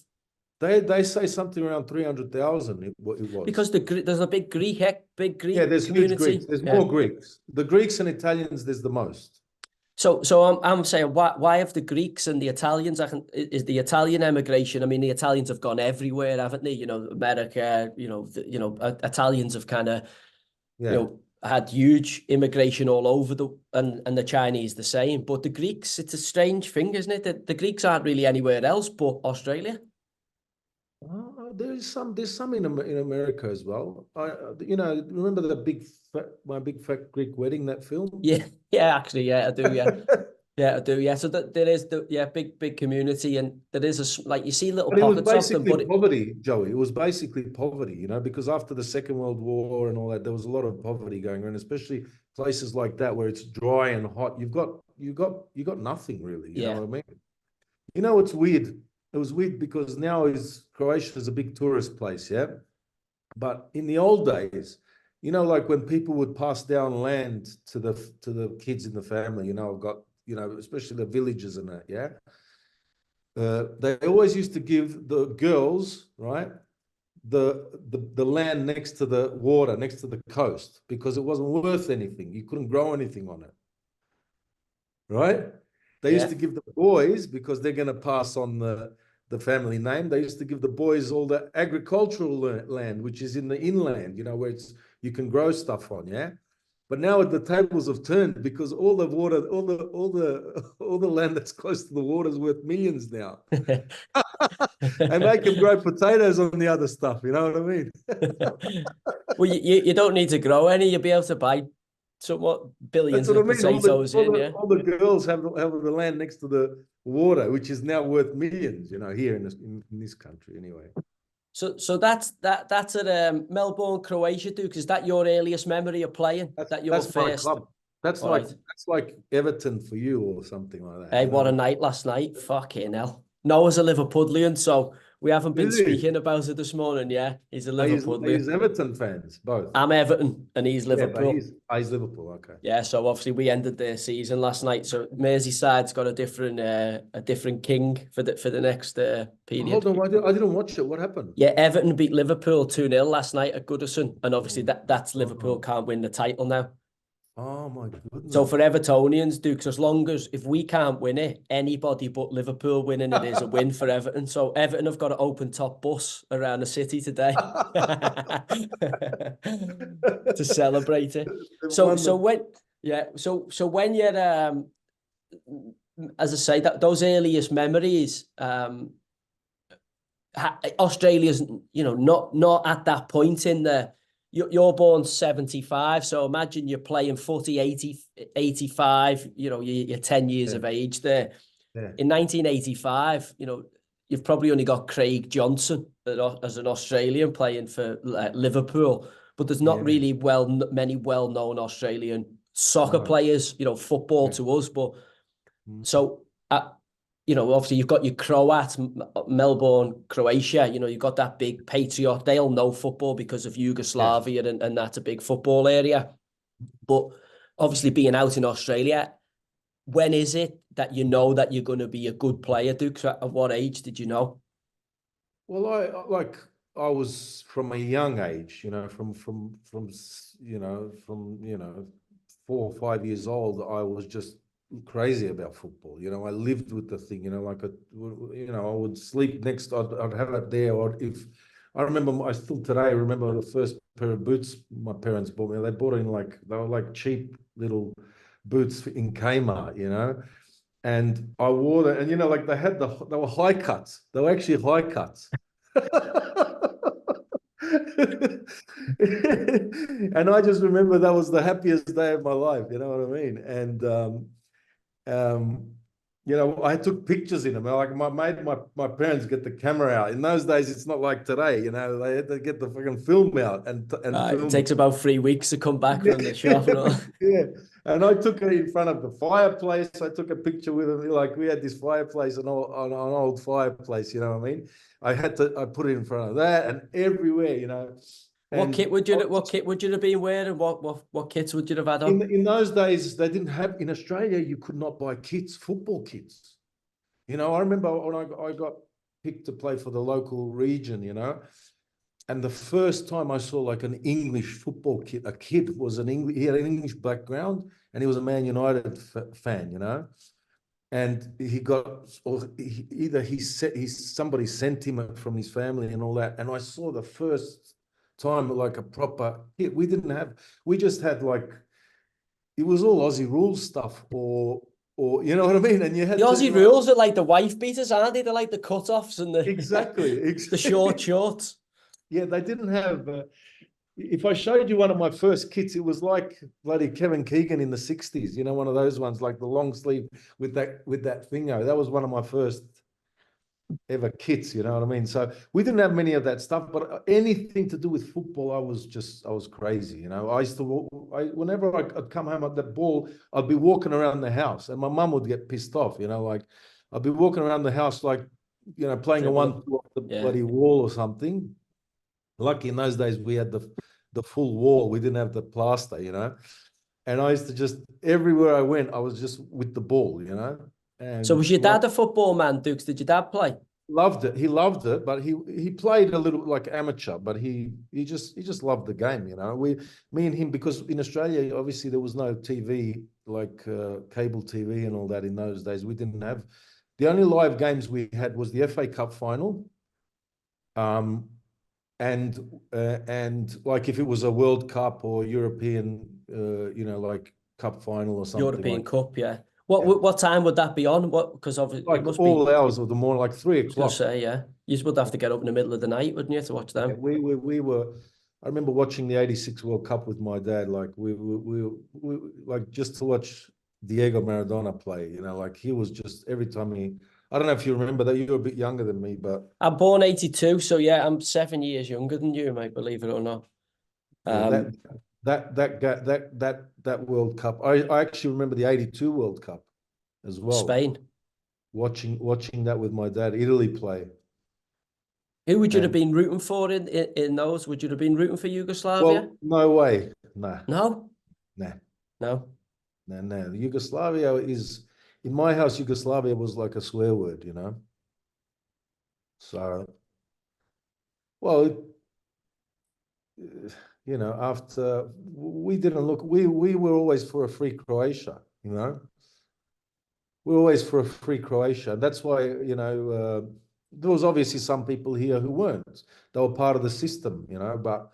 They say something around 300,000 it was. Because there's a big Greek community. Yeah, there's huge Greeks. There's more Greeks. The Greeks and Italians, there's the most. So I'm saying, why have the Greeks and the Italians? Is the Italian emigration? I mean, the Italians have gone everywhere, haven't they? America. Italians have kind of, had huge immigration all over and the Chinese the same. But the Greeks, it's a strange thing, isn't it? The Greeks aren't really anywhere else but Australia. There's some in America as well. Remember the my big fat Greek wedding, that film? Yeah, yeah, actually, yeah, I do, yeah. Yeah, I do. Yeah, so there is big community, and there is like you see little But it was pockets of them, basically but poverty, Joey. It was basically poverty, because after the Second World War and all that, there was a lot of poverty going on, especially places like that where it's dry and hot. You got nothing really. You know yeah, what I mean? It's weird. It was weird because now Croatia is a big tourist place, yeah. But in the old days, like when people would pass down land to the kids in the family, got especially the villages and that, yeah. They always used to give the girls, right, the land next to the water, next to the coast, because it wasn't worth anything. You couldn't grow anything on it, right? They used yeah. to give the boys, because they're going to pass on the family name. They used to give the boys all the agricultural land, which is in the inland, where you can grow stuff on, yeah. But now the tables have turned because all the water, all the land that's close to the water is worth millions now. And they can grow potatoes on the other stuff. You know what I mean? Well, you don't need to grow any. You'll be able to buy somewhat That's billions what I of mean. All the potatoes all in, the yeah. all the girls have the land next to the water, which is now worth millions. Here in this country, anyway. So that's at Melbourne, Croatia, Duke. Is that your earliest memory of playing? That your That's my first? club. That's All like right. that's like Everton for you or something like that. Hey, what a night last night. Fucking hell. Noah's a Liverpudlian, so we haven't been Is he? speaking about it this morning, yeah. He's a He's Liverpudlian. Everton fans, both. I'm Everton and he's Yeah, but Liverpool. he's Liverpool. Okay. Yeah, so obviously we ended their season last night. So Merseyside's got a different king for the next period. Hold on, I didn't watch it. What happened? Yeah, Everton beat Liverpool 2-0 last night at Goodison. And obviously that's Liverpool Oh, can't win the title now. oh my So for goodness. Evertonians, Dukes, as long as if we can't win it, anybody but Liverpool winning it is a win for Everton. So Everton have got an open top bus around the city today to celebrate it. So when when you're as I say, that those earliest memories, Australia's not at that point in the. You're born 75, so imagine you're playing footy 85, you're 10 years of age there. Yeah. In 1985, you've probably only got Craig Johnson as an Australian playing for Liverpool, but there's not really many well-known Australian soccer players, football to us, but so obviously you've got your Croat, Melbourne, Croatia, you've got that big patriot. They'll know football because of Yugoslavia and that's a big football area. But obviously being out in Australia, when is it that you know that you're going to be a good player, Duke? At what age did you know? Well, I was from a young age, from 4 or 5 years old. I was just crazy about football. I lived with the thing. I would sleep next. I'd have it there. Or if I remember, I still today remember the first pair of boots my parents bought me. They bought in they were like cheap little boots in Kmart, and I wore them. And they were high cuts. They were actually high cuts. And I just remember that was the happiest day of my life. You know what I mean? And I took pictures in them. Like my parents get the camera out. In those days, it's not like today. They had to get the fucking film out and film. It takes about 3 weeks to come back from the shop and all. Yeah, and I took it in front of the fireplace. I took a picture with them. Like we had this fireplace, an old fireplace. You know what I mean? I put it in front of that and everywhere. What kit would you have been wearing? What kits would you have had on? In those days, they didn't have in Australia. You could not buy kits, football kits. I remember when I got picked to play for the local region. And the first time I saw like an English football kit, a kid was he had an English background and he was a Man United fan. And he got, or somebody sent him from his family and all that. And I saw the first time like a proper hit. We just had it was all Aussie rules stuff or or you know what I mean? And you had The to Aussie rules are like the wife beaters, aren't they? They're like the cut-offs and the the short shorts. Yeah, they didn't have. If I showed you one of my first kits, it was like bloody Kevin Keegan in the '60s. You know, one of those ones, like the long sleeve with that thingo. That was one of my first ever kits. You know what I mean? So we didn't have many of that stuff, but anything to do with football, I was crazy. You know, I used to. Whenever I'd come home at that ball, I'd be walking around the house, and my mum would get pissed off. You know, like I'd be walking around the house like, you know, playing a 1-2 off the bloody wall or something. Lucky in those days we had the full wall. We didn't have the plaster, you know. And I used to just everywhere I went, I was just with the ball, you know. And so was your dad a football man, Dukes? Did your dad play? Loved it. He loved it, but he played a little like amateur, but he just loved the game, you know. Me and him, because in Australia, obviously there was no TV like cable TV and all that in those days. We didn't have the only live games we had was the FA Cup final. And like if it was a World Cup or European, you know, like cup final or something. European Cup, yeah. What time would that be on? What, because obviously like it must all be, hours of the morning, like 3 I was gonna o'clock. say, yeah. You would have to get up in the middle of the night, wouldn't you, to watch them? Yeah, we were. I remember watching the '86 World Cup with my dad. Like we like just to watch Diego Maradona play. You know, like he was just every time he. I don't know if you remember that. You're a bit younger than me, but I'm born 82, so yeah, I'm 7 years younger than you, mate, believe it or not. yeah, that World Cup. I actually remember the '82 World Cup as well. Spain. Watching that with my dad, Italy play. Who would you have been rooting for in those? Would you have been rooting for Yugoslavia? Well, no way. Nah. No? Nah. No? No. Yugoslavia is, in my house, Yugoslavia was like a swear word, you know? So, well, you know, after we didn't look, we were always for a free Croatia, you know? We're always for a free Croatia. That's why, you know, there was obviously some people here who weren't. They were part of the system, you know, but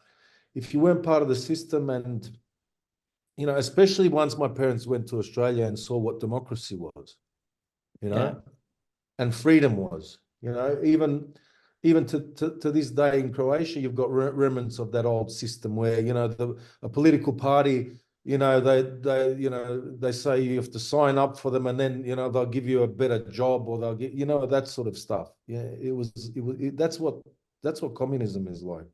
if you weren't part of the system and, you know, especially once my parents went to Australia and saw what democracy was, you know, and freedom was, you know, even to this day in Croatia, you've got remnants of that old system where, you know, a political party, you know, they say you have to sign up for them and then, you know, they'll give you a better job or they'll get, you know, that sort of stuff. Yeah, that's what communism is like.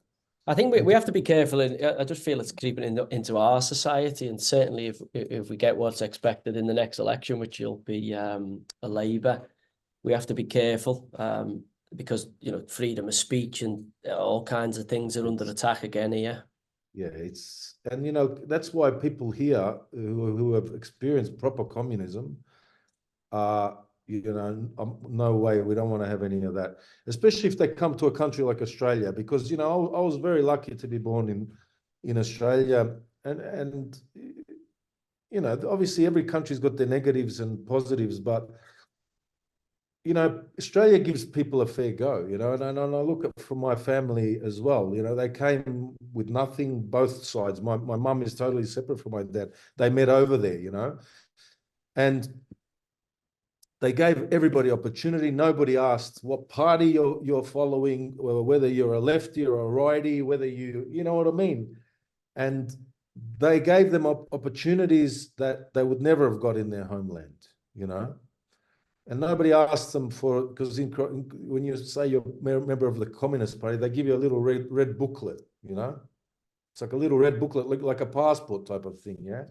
I think we have to be careful. I just feel it's creeping into our society, and certainly if we get what's expected in the next election, which will be a Labour, we have to be careful because, you know, freedom of speech and all kinds of things are under attack again here. Yeah, and you know, that's why people here who have experienced proper communism you know, no way, we don't want to have any of that, especially if they come to a country like Australia, because, you know, I was very lucky to be born in Australia, and you know, obviously every country's got their negatives and positives, but you know, Australia gives people a fair go, you know, and I look at from my family as well, you know, they came with nothing, both sides. My mum is totally separate from my dad. They met over there, you know, and they gave everybody opportunity. Nobody asked what party you're following, or whether you're a lefty or a righty, whether you know what I mean. And they gave them opportunities that they would never have got in their homeland, you know. And nobody asked them for, because when you say you're a member of the Communist Party, they give you a little red booklet, you know. It's like a little red booklet, like a passport type of thing, yeah.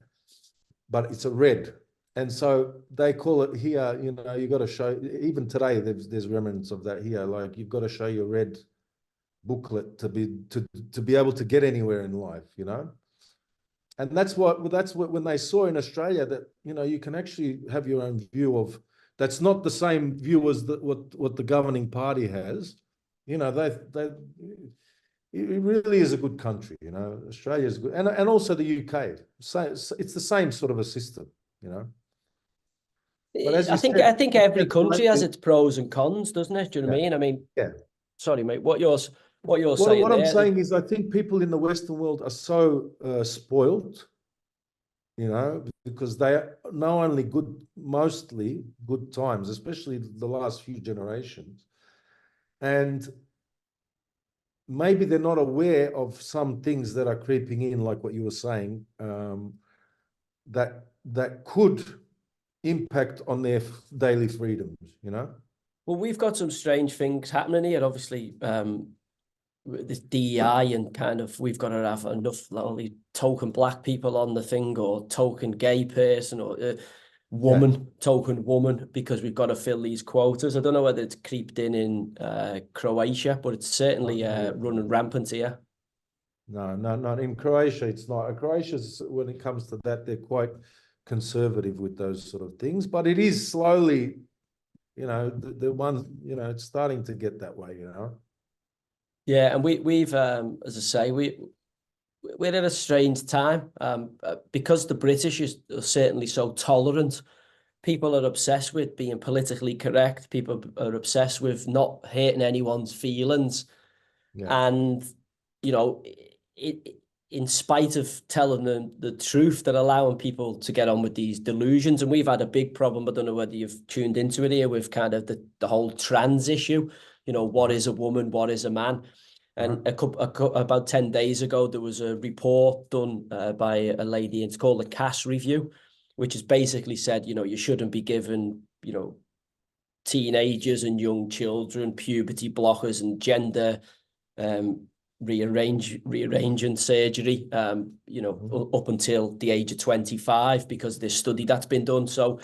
But it's a red. And so they call it here, you know, you got to show, even today, there's remnants of that here. Like you've got to show your red booklet to be able to get anywhere in life, you know. And that's what when they saw in Australia that, you know, you can actually have your own view of, that's not the same view as what the governing party has. You know, it really is a good country, you know. Australia is good, and also the UK. So it's the same sort of a system, you know. But as I think every country has its pros and cons, doesn't it? Do you know what I mean? I mean, yeah. Sorry, mate. What you're saying? What I'm saying is, I think people in the Western world are so spoiled you know, because they are not only good, mostly good times, especially the last few generations. And maybe they're not aware of some things that are creeping in, like what you were saying, that could impact on their daily freedoms, you know? Well, we've got some strange things happening here. Obviously, this DEI and kind of we've got to have enough only token black people on the thing or token gay person or woman, token woman, because we've got to fill these quotas. I don't know whether it's creeped in Croatia, but it's certainly running rampant here. No, not in Croatia. It's not. Croatia's, when it comes to that, they're quite conservative with those sort of things. But it is slowly, you know, the one, you know, it's starting to get that way, you know. Yeah, and we've as I say, we're at a strange time because the British are certainly so tolerant. People are obsessed with being politically correct. People are obsessed with not hurting anyone's feelings. Yeah. And, you know, it in spite of telling them the truth, they're allowing people to get on with these delusions. And we've had a big problem. I don't know whether you've tuned into it here with kind of the whole trans issue. You know, what is a woman? What is a man? And about 10 days ago, there was a report done by a lady. It's called the Cass Review, which has basically said, you know, you shouldn't be given, you know, teenagers and young children puberty blockers and gender rearranging surgery, you know, up until the age of 25 because this study that's been done. So,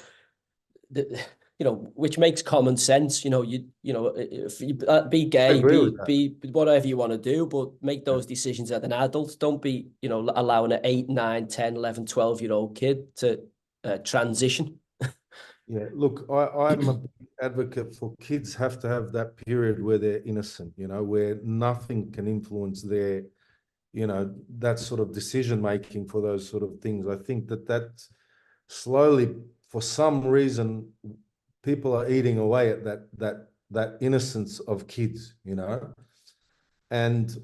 you know, which makes common sense. You know, if you be gay, be whatever you want to do, but make those decisions as an adult. Don't be, you know, allowing an 8, 9, 10, 11, 12-year-old kid to transition. Yeah, look, I'm a big advocate for kids have to have that period where they're innocent, you know, where nothing can influence their, you know, that sort of decision making for those sort of things. I think that slowly, for some reason, people are eating away at that innocence of kids, you know, and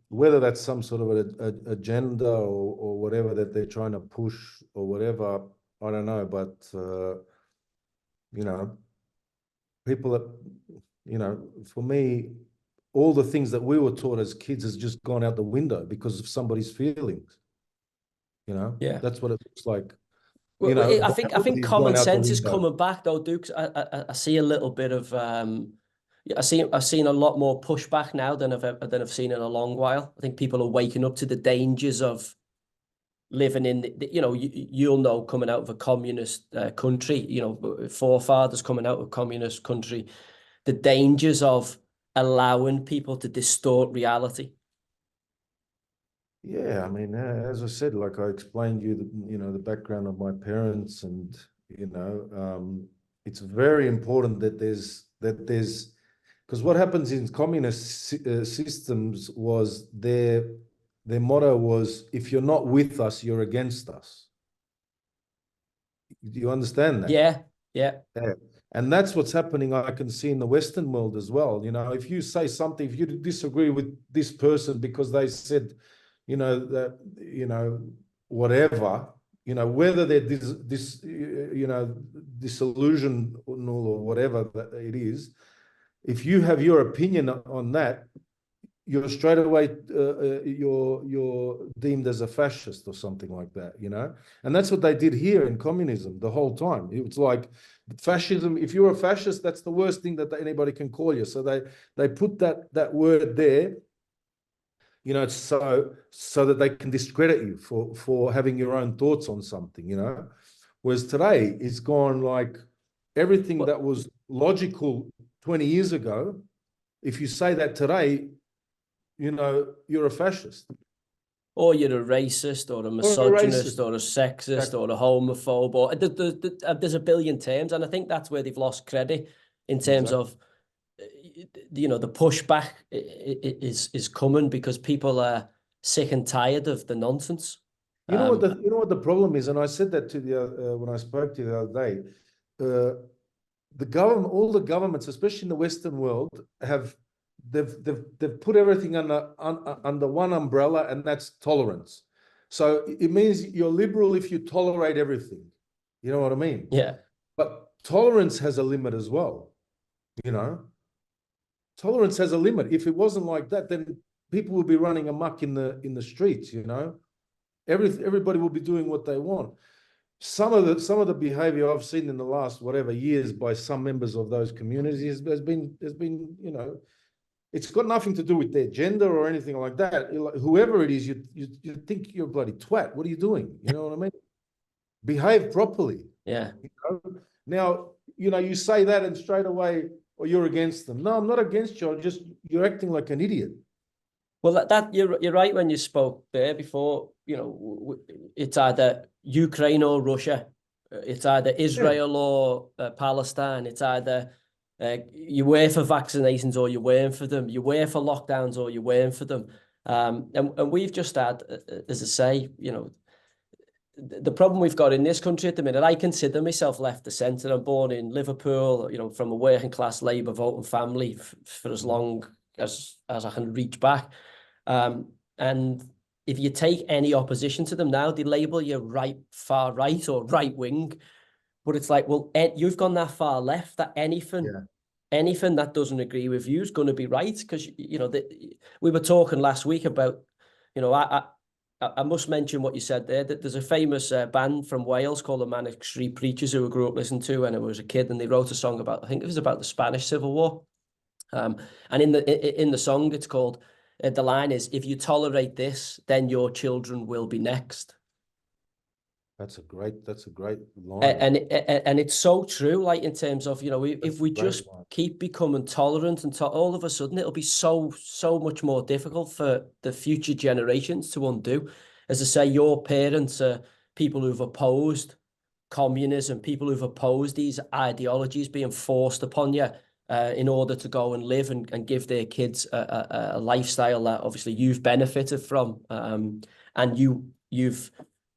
whether that's some sort of an agenda or whatever that they're trying to push or whatever, I don't know, but you know, people that, you know, for me, all the things that we were taught as kids has just gone out the window because of somebody's feelings. You know, Yeah, that's what it looks like. Well, You know, I think common sense is coming back though, Duke. I see a little bit of I've seen a lot more pushback now than I've seen in a long while. I think people are waking up to the dangers of living in you know, you'll know, coming out of a communist country, you know, forefathers coming out of a communist country, the dangers of allowing people to distort reality. Yeah, I mean, as I said, like I explained you, you know, the background of my parents, and you know, it's very important that there's because what happens in communist systems was their motto was, if you're not with us, you're against us. Do you understand that? Yeah, yeah. Yeah. And that's what's happening, I can see in the Western world as well. You know, if you say something, if you disagree with this person because they said, you know, that, you know, whatever, you know, whether they're you know, disillusional or whatever that it is, if you have your opinion on that, you're straight away you're deemed as a fascist or something like that, you know. And that's what they did here in communism the whole time. It was like fascism. If you're a fascist, that's the worst thing that anybody can call you. So they put that word there, you know, so that they can discredit you for having your own thoughts on something, you know. Whereas today it's gone like everything that was logical 20 years ago. If you say that today, you know, you're a fascist. Or you're a racist, or a misogynist, or a sexist, or a homophobe, or there's a billion terms, and I think that's where they've lost credit in terms of, you know, the pushback is coming because people are sick and tired of the nonsense. You know what the problem is, and I said that to the when I spoke to you the other day. The government, all the governments, especially in the Western world, they've put everything under one umbrella, and that's tolerance. So it means you're liberal if you tolerate everything. You know what I mean? Yeah. But tolerance has a limit as well, you know? Tolerance has a limit. If it wasn't like that, then people would be running amok in the streets, you know? Everybody will be doing what they want. Some of the behavior I've seen in the last whatever years by some members of those communities has been, you know, it's got nothing to do with their gender or anything like that. Whoever it is, you think you're a bloody twat. What are you doing? You know what I mean? Behave properly. Yeah. You know? Now, you know, you say that and straight away, or you're against them. No, I'm not against you. You're acting like an idiot. Well, that you're right when you spoke there before. You know, it's either Ukraine or Russia. It's either Israel or Palestine. It's either you were for vaccinations or you weren't for them. You were for lockdowns or you weren't for them. And we've just had, as I say, you know, the problem we've got in this country at the minute, I consider myself left of centre. I'm born in Liverpool, you know, from a working class Labour voting family for as long as I can reach back. And if you take any opposition to them now, they label you far right or right wing. But it's like, well, you've gone that far left that anything that doesn't agree with you is going to be right. Because, you know, we were talking last week about, you know, I must mention what you said there, that there's a famous band from Wales called the Manic Street Preachers who I grew up listening to when I was a kid, and they wrote a song about, I think it was about the Spanish Civil War. And in the song, it's called, the line is, if you tolerate this, then your children will be next. That's a great line. And it's so true, like in terms of, you know, if we just keep becoming tolerant and all of a sudden it'll be so much more difficult for the future generations to undo. As I say, your parents are people who've opposed communism, people who've opposed these ideologies being forced upon you in order to go and live and give their kids a lifestyle that obviously you've benefited from. And you've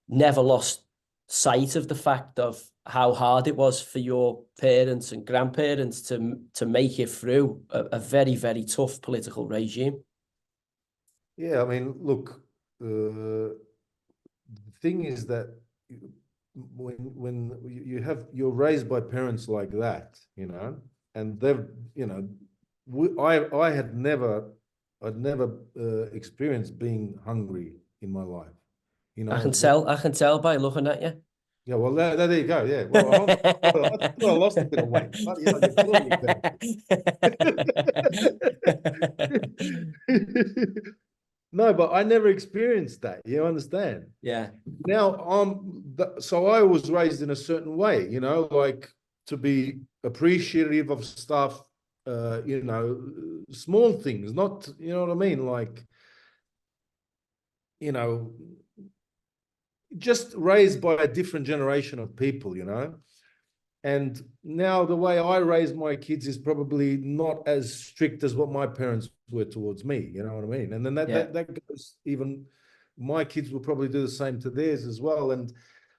never lost sight of the fact of how hard it was for your parents and grandparents to make it through a very, very tough political regime. Yeah, I mean, look, the thing is that when you're raised by parents like that, you know, and they've, you know, I'd never experienced being hungry in my life. You know, I can tell by looking at you. Yeah, well, there you go. Yeah, well, I thought I lost a bit of weight, but you know, you're killing me. No, but I never experienced that. You understand? Yeah. Now, so I was raised in a certain way, you know, like to be appreciative of stuff, you know, small things, not, you know what I mean? Like, you know, just raised by a different generation of people, you know. And now the way I raise my kids is probably not as strict as what my parents were towards me, you know what I mean? And then that goes, even my kids will probably do the same to theirs as well. And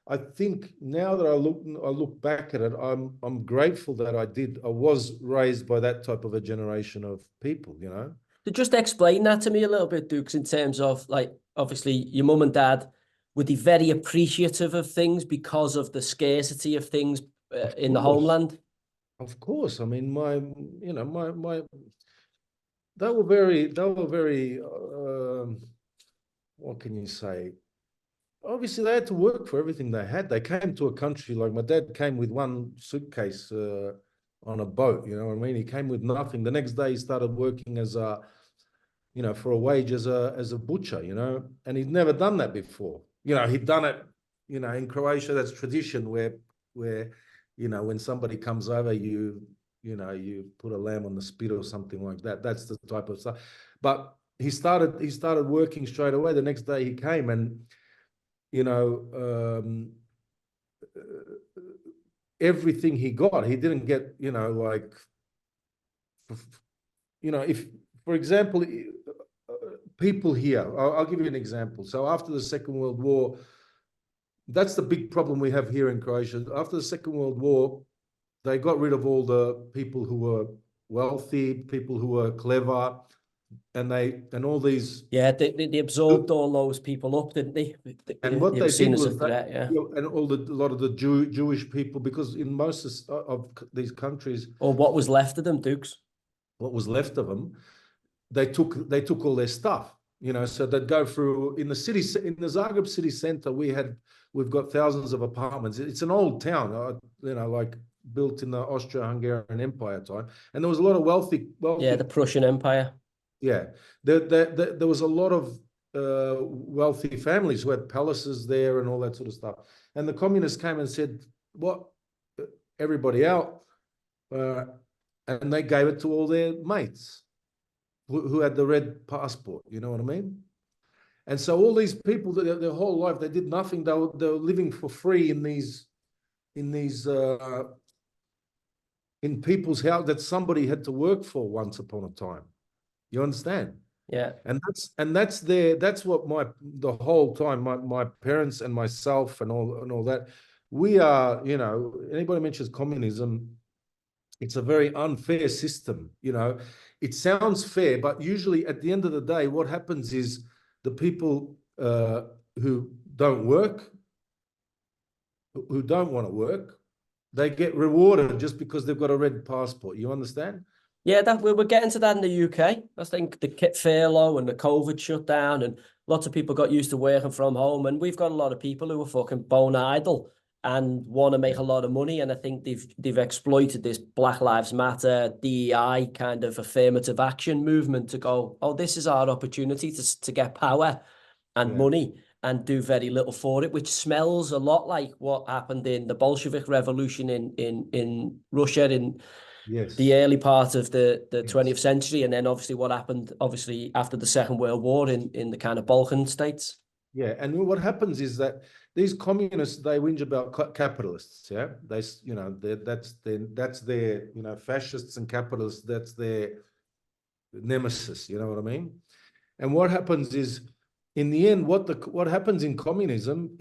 I think now that I look back at it, I'm grateful that I was raised by that type of a generation of people, you know. So just explain that to me a little bit, Dukes, in terms of, like, obviously your mum and dad, were they very appreciative of things because of the scarcity of things in the homeland? Of course. I mean, they were very, what can you say? Obviously, they had to work for everything they had. They came to a country, like my dad came with one suitcase on a boat, you know what I mean? He came with nothing. The next day he started working as a, you know, for a wage as a butcher, you know, and he'd never done that before. You know, he'd done it, you know, in Croatia, that's tradition where, you know, when somebody comes over, you put a lamb on the spit or something like that. That's the type of stuff. But he started working straight away. The next day he came, and, you know, everything he got, he didn't get, you know, like, you know, if, for example, people here, I'll give you an example. So after the Second World War, that's the big problem we have here in Croatia. After the Second World War, they got rid of all the people who were wealthy, people who were clever. and all these. Yeah, they absorbed all those people up, didn't they? And what They they were seen did as a was threat, yeah. and a lot of the Jewish people, because in most of these countries, Or what was left of them, Dukes. what was left of them, they took all their stuff, so they'd go through in the Zagreb city center. We've got thousands of apartments. It's an old town, like built in the Austro-Hungarian Empire time, and there was a lot of wealthy. Yeah, the Prussian Empire. Yeah, there was a lot of wealthy families who had palaces there and all that sort of stuff. And the communists came and said, "What? Everybody out," and they gave it to all their mates who had the red passport. You know what I mean? And so all these people, their whole life, they did nothing. They were living for free in people's house that somebody had to work for once upon a time. You understand? Yeah. And that's what the whole time my parents and myself and all that, we are, anybody mentions communism, it's a very unfair system. It sounds fair, but usually at the end of the day, what happens is the people who don't work, who don't want to work, they get rewarded just because they've got a red passport. You understand? Yeah, we're getting to that in the UK. I think the kit furlough and the COVID shutdown, and lots of people got used to working from home, and we've got a lot of people who are fucking bone idle and want to make a lot of money. And I think they've exploited this Black Lives Matter, DEI kind of affirmative action movement to go, oh, this is our opportunity to get power and money, and do very little for it, which smells a lot like what happened in the Bolshevik Revolution in Russia in the early part of the 20th century, and then obviously what happened after the Second World War in the kind of Balkan states. Yeah, and what happens is that these communists, they whinge about capitalists. Yeah, that's their fascists and capitalists. That's their nemesis. You know what I mean? And what happens is, in the end, what happens in communism,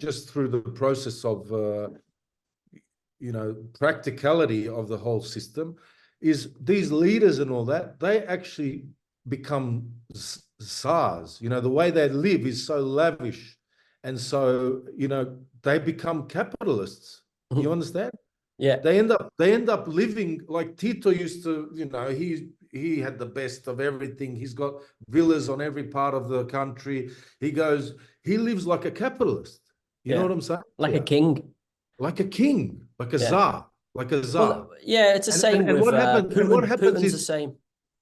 just through the process of practicality of the whole system, is these leaders and all that, they actually become czars. The way they live is so lavish, and so they become capitalists. You understand? Yeah. They end up living like Tito used to. He had the best of everything. He's got villas on every part of the country. He lives like a capitalist. You know what I'm saying? Like a king. Like a king, like a czar, like a czar. Well, yeah, it's the same with what happens, Putin. what happens Putin's is the same.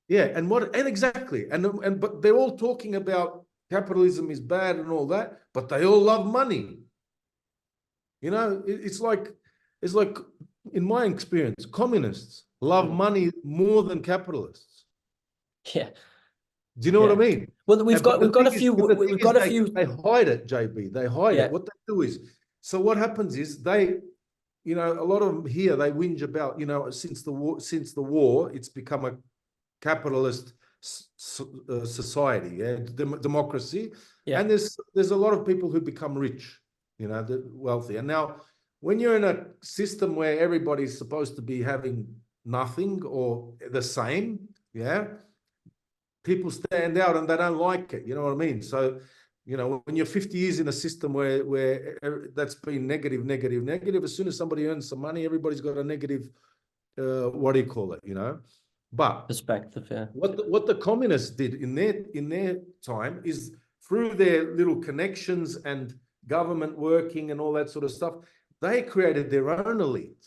Yeah, and exactly. But they're all talking about capitalism is bad and all that, but they all love money. It's like in my experience, communists love money more than capitalists. Yeah. Do you know what I mean? Well, we've got a few. They hide it, JB. They hide it. What they do is, so what happens is they, a lot of them here, they whinge about, since the war, it's become a capitalist society, democracy, and there's a lot of people who become rich, wealthy, and now when you're in a system where everybody's supposed to be having nothing or the same, people stand out and they don't like it. You know what I mean? So, when you're 50 years in a system where that's been negative, as soon as somebody earns some money, everybody's got a negative, what do you call it? But perspective, yeah. What the communists did in their time is, through their little connections and government working and all that sort of stuff, they created their own elite.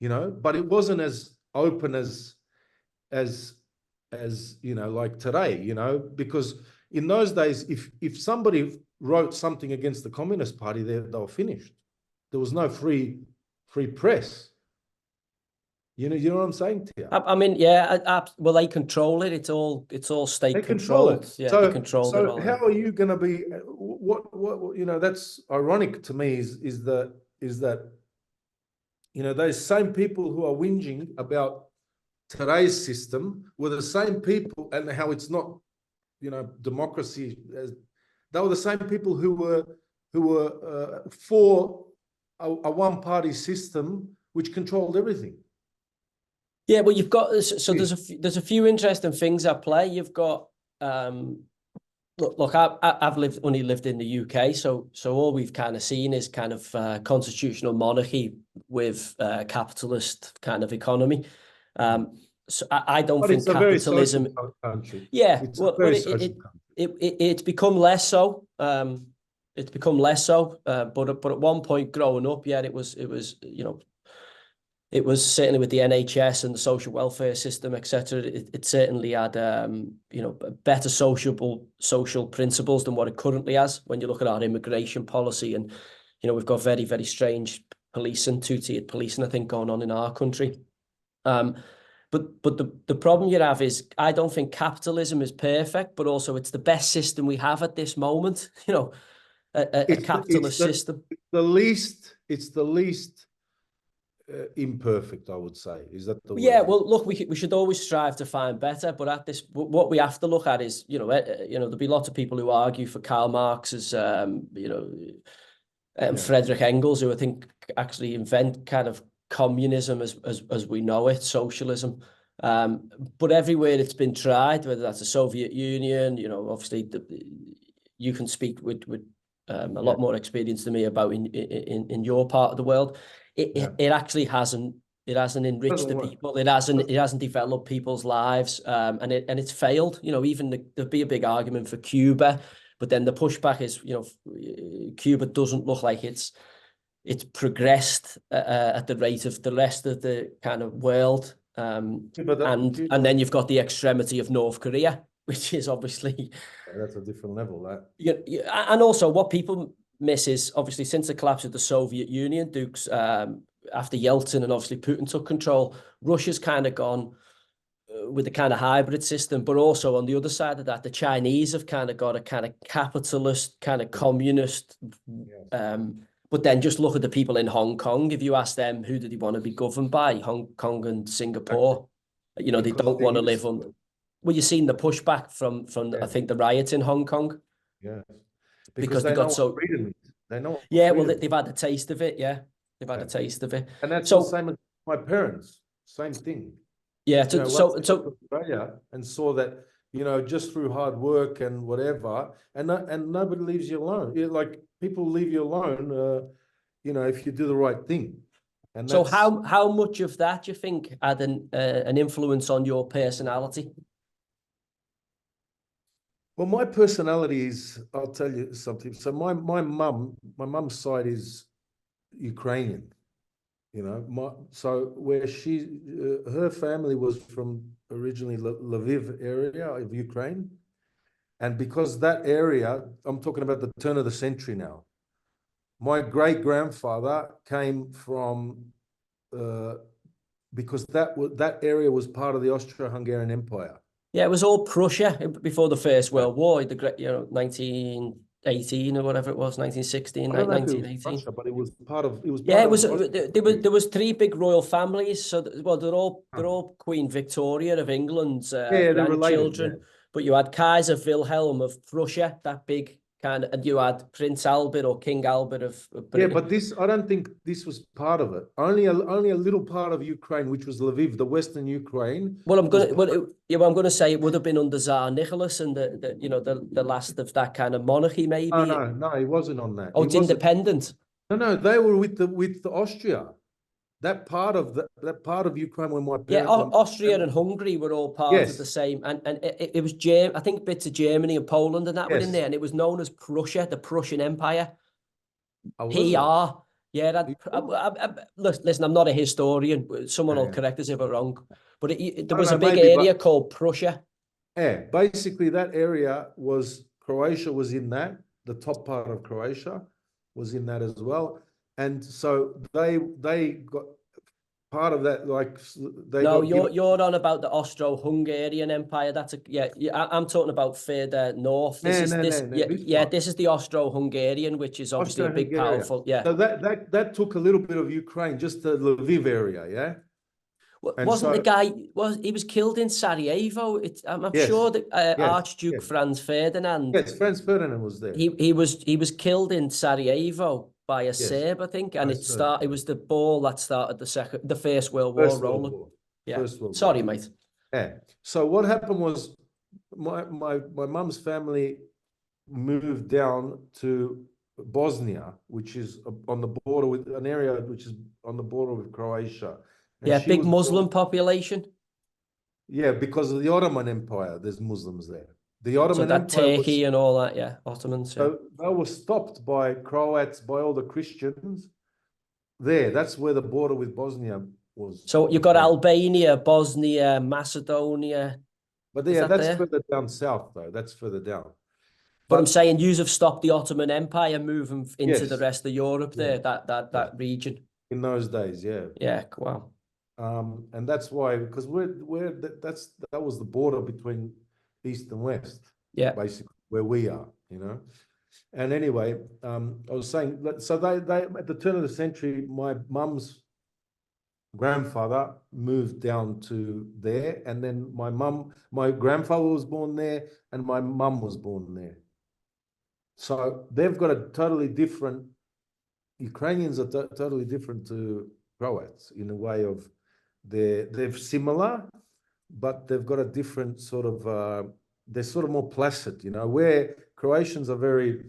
But it wasn't as open as like today. Because in those days, if somebody wrote something against the Communist Party, they were finished. There was no free press. You know what I'm saying to you? I mean, yeah. Well, they control it. It's all state controlled. Yeah, so, they control it all. How are you going to be? What that's ironic to me is that those same people who are whinging about today's system were the same people, and how it's not, democracy. They were the same people who were for a one-party system which controlled everything. Yeah, well, you've got so there's a few interesting things at play. You've got look, I've only lived in the UK, so all we've kind of seen is kind of constitutional monarchy with capitalist kind of economy. So I don't But think it's a very capitalism. social country. Yeah, It's well, a very social country. It's become less so. It's become less so. But at one point growing up, yeah, it was you know. It was certainly with the NHS and the social welfare system, etc. It certainly had, you know, better social principles than what it currently has. When you look at our immigration policy, and you know, we've got very, very strange policing, two-tiered policing, I think, going on in our country. But the problem you have is I don't think capitalism is perfect, but also it's the best system we have at this moment. You know, a capitalist system. It's the least imperfect, I would say. Is that the word? Yeah, well, look, we should always strive to find better, but at this, what we have to look at is, you know, there'll be lots of people who argue for Karl Marx's, you know, and Friedrich Engels, who I think actually invent kind of communism as we know it, socialism. But everywhere it's been tried, whether that's the Soviet Union, you know, obviously you can speak with a lot more experience than me about in your part of the world. It actually hasn't enriched the people. It hasn't developed people's lives, and it's failed. You know, even there'd be a big argument for Cuba, but then the pushback is, you know, Cuba doesn't look like it's progressed at the rate of the rest of the kind of world. And then you've got the extremity of North Korea, which is obviously that's a different level. That and also what people miss is obviously since the collapse of the Soviet Union, Dukes, after Yeltsin and obviously Putin took control, Russia's kind of gone with a kind of hybrid system, but also on the other side of that, the Chinese have kind of got a kind of capitalist, kind of communist. But then just look at the people in Hong Kong. If you ask them who do they want to be governed by, Hong Kong and Singapore, you know, they don't want to live on. Well, you've seen the pushback from I think the riots in Hong Kong. Yeah. Because they got so freedom. They know. Yeah, well, they've had a taste of it. Yeah, they've had a taste of it. And that's the same as my parents. Same thing. Yeah. So Australia and saw that, you know, just through hard work and whatever, and nobody leaves you alone. Like people leave you alone, you know, if you do the right thing. And so how much of that do you think had an influence on your personality? Well, my personality is, I'll tell you something. So my mum's side is Ukrainian, you know. So where her family was from originally Lviv area of Ukraine, and because that area, I'm talking about the turn of the century now. My great grandfather came from because that area was part of the Austro-Hungarian Empire. Yeah, it was all Prussia before the First World War, the great, you know, 1918 or whatever it was, 1916, 1918. Prussia, but it was part of. There was three big royal families. So they're all Queen Victoria of England's grandchildren. But you had Kaiser Wilhelm of Prussia, that big kind of, and you had Prince Albert or King Albert of Britain. Yeah, but I don't think this was part of it. Only a little part of Ukraine, which was Lviv, the Western Ukraine. Well, I'm going to say it would have been under Tsar Nicholas and the last of that kind of monarchy, maybe. No, he wasn't on that. Oh, it's independent. No, they were with Austria. That part of Ukraine when my parents, Austria and Hungary were all part of the same, and it was I think bits of Germany and Poland and that were in there, and it was known as Prussia, the Prussian Empire. PR. Yeah, listen, I'm not a historian. Someone will correct us if I'm wrong, but there was a big area called Prussia. Yeah, basically that area Croatia was in that. The top part of Croatia was in that as well. And so they got part of that, like they. No, you're on about the Austro-Hungarian Empire. I'm talking about further north. This is the Austro-Hungarian, which is obviously a big, powerful. Yeah. So that took a little bit of Ukraine, just the Lviv area, yeah. The guy he was killed in Sarajevo? I'm sure that Archduke Franz Ferdinand. Yes, Franz Ferdinand was there. He was killed in Sarajevo. by a Yes, Serb, I think, and by it Serb. It was the ball that started the First World War First World rolling. War. Yeah. First World Sorry, War. mate. Yeah. So what happened was my mum's family moved down to Bosnia, which is on the border with an area which is on the border with Croatia. And Yeah, she big was Muslim population. Yeah, because of the Ottoman Empire, there's Muslims there. The So Ottoman that Empire was, Turkey and all that, yeah, Ottomans. Yeah. so they were stopped by Croats, by all the Christians there. That's where the border with Bosnia was. So you've got Albania, Bosnia, Macedonia. But Is yeah, that that's there? further down south, though. That's further down. But I'm saying you have stopped the Ottoman Empire moving into the Yes, rest of Europe there, yeah, that region. in those days, yeah. Yeah, wow. And that's why, because that was the border between East and West, Yeah. basically, where we are, you know. And anyway, I was saying, so they at the turn of the century, my mum's grandfather moved down to there, and then my grandfather was born there, and my mum was born there. So they've got a totally different. Ukrainians are totally different to Croats in a way of they're similar, but they've got a different sort of. They're sort of more placid, you know, where Croatians are very,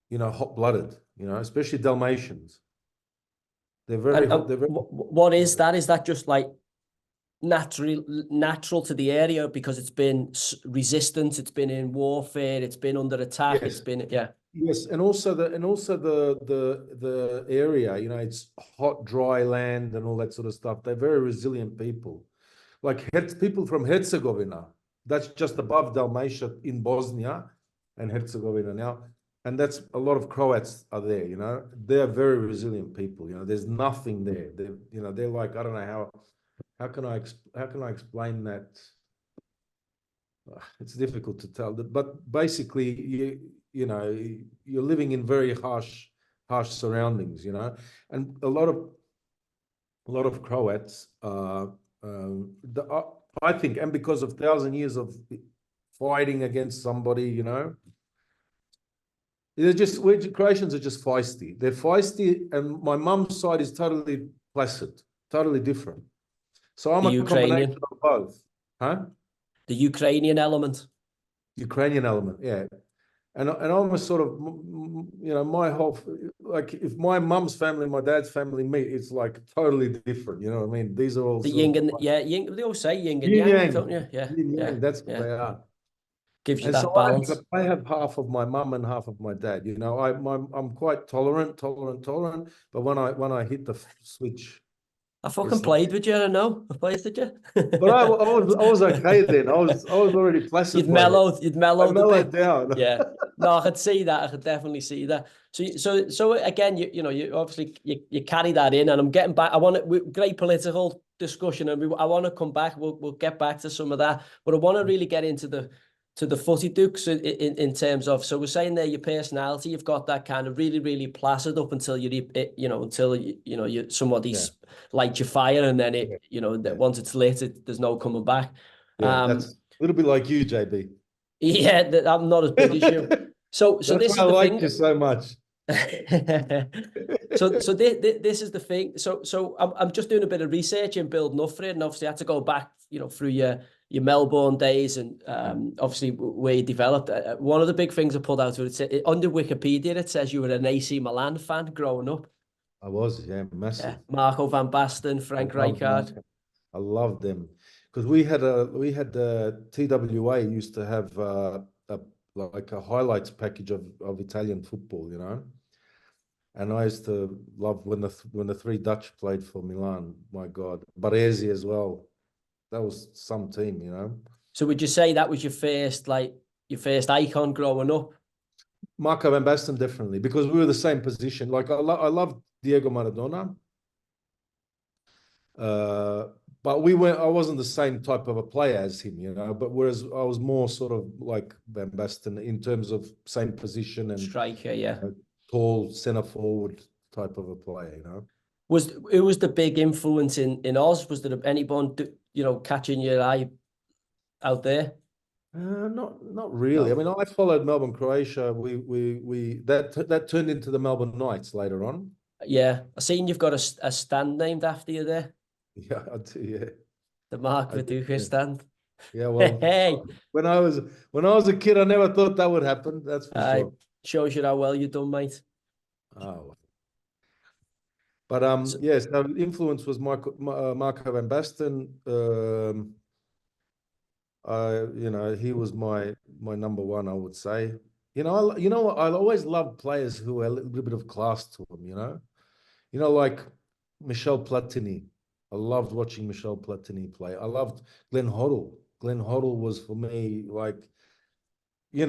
you know, hot-blooded, you know, especially Dalmatians. They're very hot. They're very, what is that? Is that just like natural to the area because it's been resistant, it's been in warfare, it's been under attack, yes. it's been, yeah. Yes, and also the area, you know, it's hot, dry land and all that sort of stuff. They're very resilient people. Like people from Herzegovina, that's just above Dalmatia in Bosnia and Herzegovina now. And that's a lot of Croats are there, you know. They're very resilient people, you know. There's nothing there. They're like, I don't know how can I explain that? It's difficult to tell, but basically you know, you're living in very harsh surroundings, you know, and a lot of Croats, I think, and because of 1,000 years of fighting against somebody, you know, Croatians are just feisty. They're feisty, and my mum's side is totally placid, totally different. So I'm a combination of both, huh? The Ukrainian element. Ukrainian element, yeah. And I'm a sort of, you know, my whole, like, if my mum's family and my dad's family meet, it's like totally different. You know what I mean? These are all the yin and they always say yin and yang, don't you? Yeah, yang, that's what they are. Gives you and that so balance. I have half of my mum and half of my dad. You know, I'm quite tolerant. But when I hit the switch, I fucking played with you. I don't know. I played with you. But I was okay then. I was already placid. You'd mellowed a bit down. Yeah. No, I could see that. I could definitely see that. So again, you know, you obviously you carry that in, and I'm getting back. Great political discussion, and I want to come back. We'll get back to some of that, but I want to really get into the footy dukes in terms of, so we're saying there your personality, you've got that kind of really, really placid up until you somebody's light your fire, and then once it's lit, there's no coming back. Yeah, that's a little bit like you, JB. Yeah, I'm not as big as you. So that's this is why I the like thing. You so much. so this is the thing. So I'm just doing a bit of research and building up for it, and obviously I had to go back, through your Melbourne days, and obviously where you developed. One of the big things I pulled out of it, under Wikipedia, it says you were an AC Milan fan growing up. I was, massive. Yeah. Marco van Basten, Frank Rijkaard. I love them because we had TWA used to have like a highlights package of Italian football, and I used to love when the three Dutch played for Milan. My God, Baresi as well. That was some team, So would you say that was your first icon growing up? Marco van Basten, definitely, because we were the same position. Like I loved Diego Maradona, but I wasn't the same type of a player as him, But whereas I was more sort of like Van Basten in terms of same position and striker, tall centre forward type of a player, Who was the big influence in Oz? Was there anyone catching your eye out there? Not really. I mean, I followed Melbourne, Croatia. That turned into the Melbourne Knights later on. Yeah, I seen you've got a stand named after you there, Yeah, I do. Yeah, the Mark I do. Viduka Yeah. stand. Yeah, well, Hey, when I was a kid, I never thought that would happen. That's for sure. shows you how well you done, mate. Oh, but So, yes, no, influence was Marco van Basten. He was my number one, I would say. I always loved players who had a little bit of class to them. Like Michel Platini. I loved watching Michel Platini play. I loved Glenn Hoddle. Glenn Hoddle was for me like, he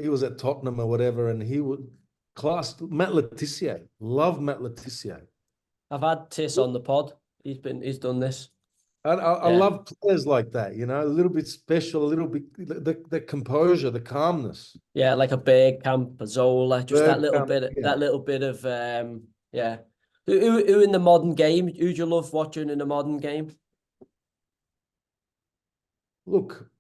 was at Tottenham or whatever, and he would class. Matt Letizia. Love Matt Letizia. I've had Tiss on the pod. He's done this. And I Yeah. love players like that, a little bit special, a little bit the composure, the calmness. Yeah, like a Bergkamp, a Zola, just that little Bergkamp, bit, yeah. that little bit of yeah. Who in the modern game? Who do you love watching in the modern game? Look,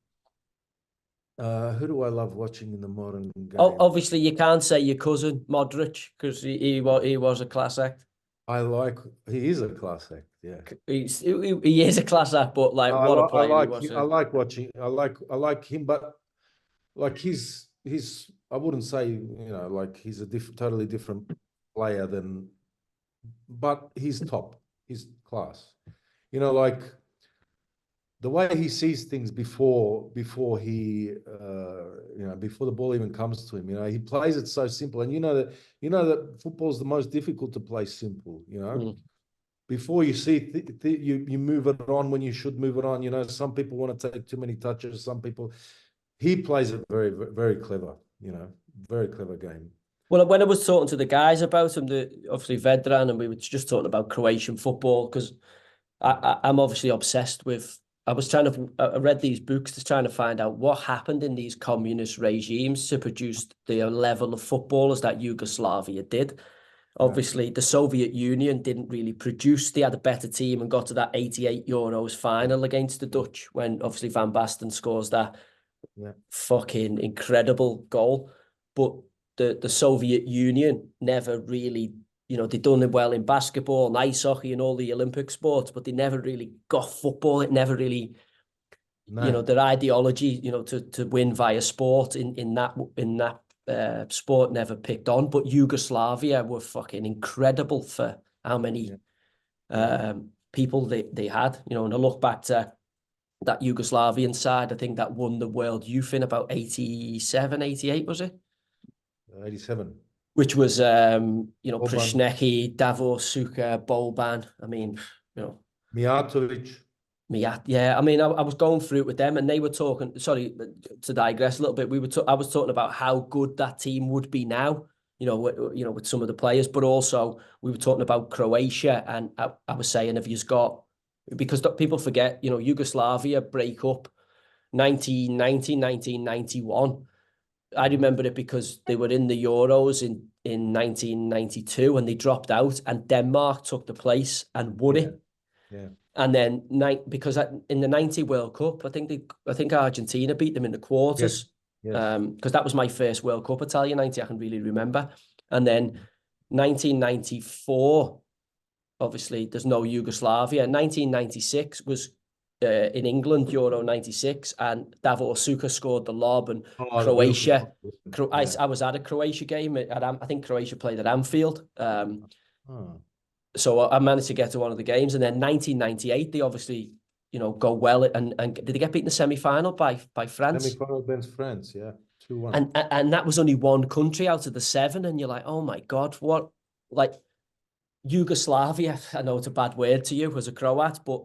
who do I love watching in the modern game? Oh, obviously you can't say your cousin Modric because he was a class act. He is a class act, yeah. He is a class act, but like what a player he was. I like watching. I like him, but like he's I wouldn't say like he's a totally different player but he's top. He's class. Like the way he sees things before he before the ball even comes to him. He plays it so simple, and that football's the most difficult to play simple. Before you see you move it on when you should move it on. Some people want to take too many touches. Some people. He plays it very, very clever. Very clever game. Well, when I was talking to the guys about him, obviously Vedran, and we were just talking about Croatian football because I'm obviously obsessed with. I read these books to trying to find out what happened in these communist regimes to produce the level of footballers that Yugoslavia did. Obviously, the Soviet Union didn't really produce. They had a better team and got to that 88 Euros final against the Dutch when obviously Van Basten scores that fucking incredible goal. But the Soviet Union never really, they done it well in basketball and ice hockey and all the Olympic sports, but they never really got football. It never really, their ideology, to win via sport in that sport never picked on. But Yugoslavia were fucking incredible for how many people they had, and I look back to that Yugoslavian side, I think that won the World Youth in about 87, 88, was it? 87. Which was, Boban. Prishnecki, Davor Suker, Boban. I mean, Mijatovic. Yeah, I mean, I was going through it with them and they were talking, sorry to digress a little bit, I was talking about how good that team would be now, with some of the players, but also we were talking about Croatia and I was saying, because people forget, Yugoslavia break up 1990, 1991. I remember it because they were in the Euros in 1992 and they dropped out and Denmark took the place and won it. Yeah. And then because in the 90 World Cup, I think Argentina beat them in the quarters. Yes. Because that was my first World Cup, Italia 90, I can really remember. And then 1994, obviously there's no Yugoslavia. 1996 was in England, Euro 96, and Davor Suker scored the lob and Croatia. I was at a Croatia game. I think Croatia played at Anfield. So I managed to get to one of the games. And then 1998, they obviously, go well. And did they get beaten in the semi-final by France? Semi-final against France, yeah. 2-1. And that was only one country out of the 7. And you're like, oh my God, what? Like Yugoslavia, I know it's a bad word to you as a Croat, but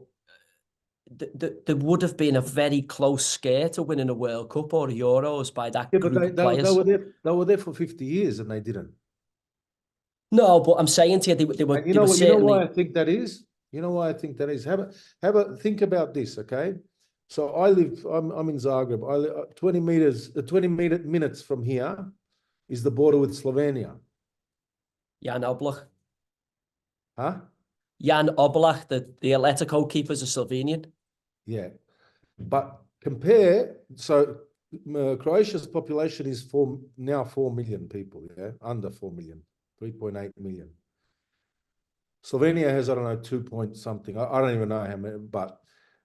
there would have been a very close scare to winning a World Cup or Euros by that group of players. They were there for 50 years and they didn't. No, but I'm saying to you, they were. You know why I think that is? You know why I think that is? Think about this, okay? So I'm in Zagreb. 20 minutes from here is the border with Slovenia. Jan Oblak. Huh? Jan Oblak, the Atletico keeper's a Slovenian. Yeah. But compare, so Croatia's population is now 4 million people, yeah, under 4 million, 3.8 million. Slovenia has, I don't know, 2 point something. I don't even know how many, but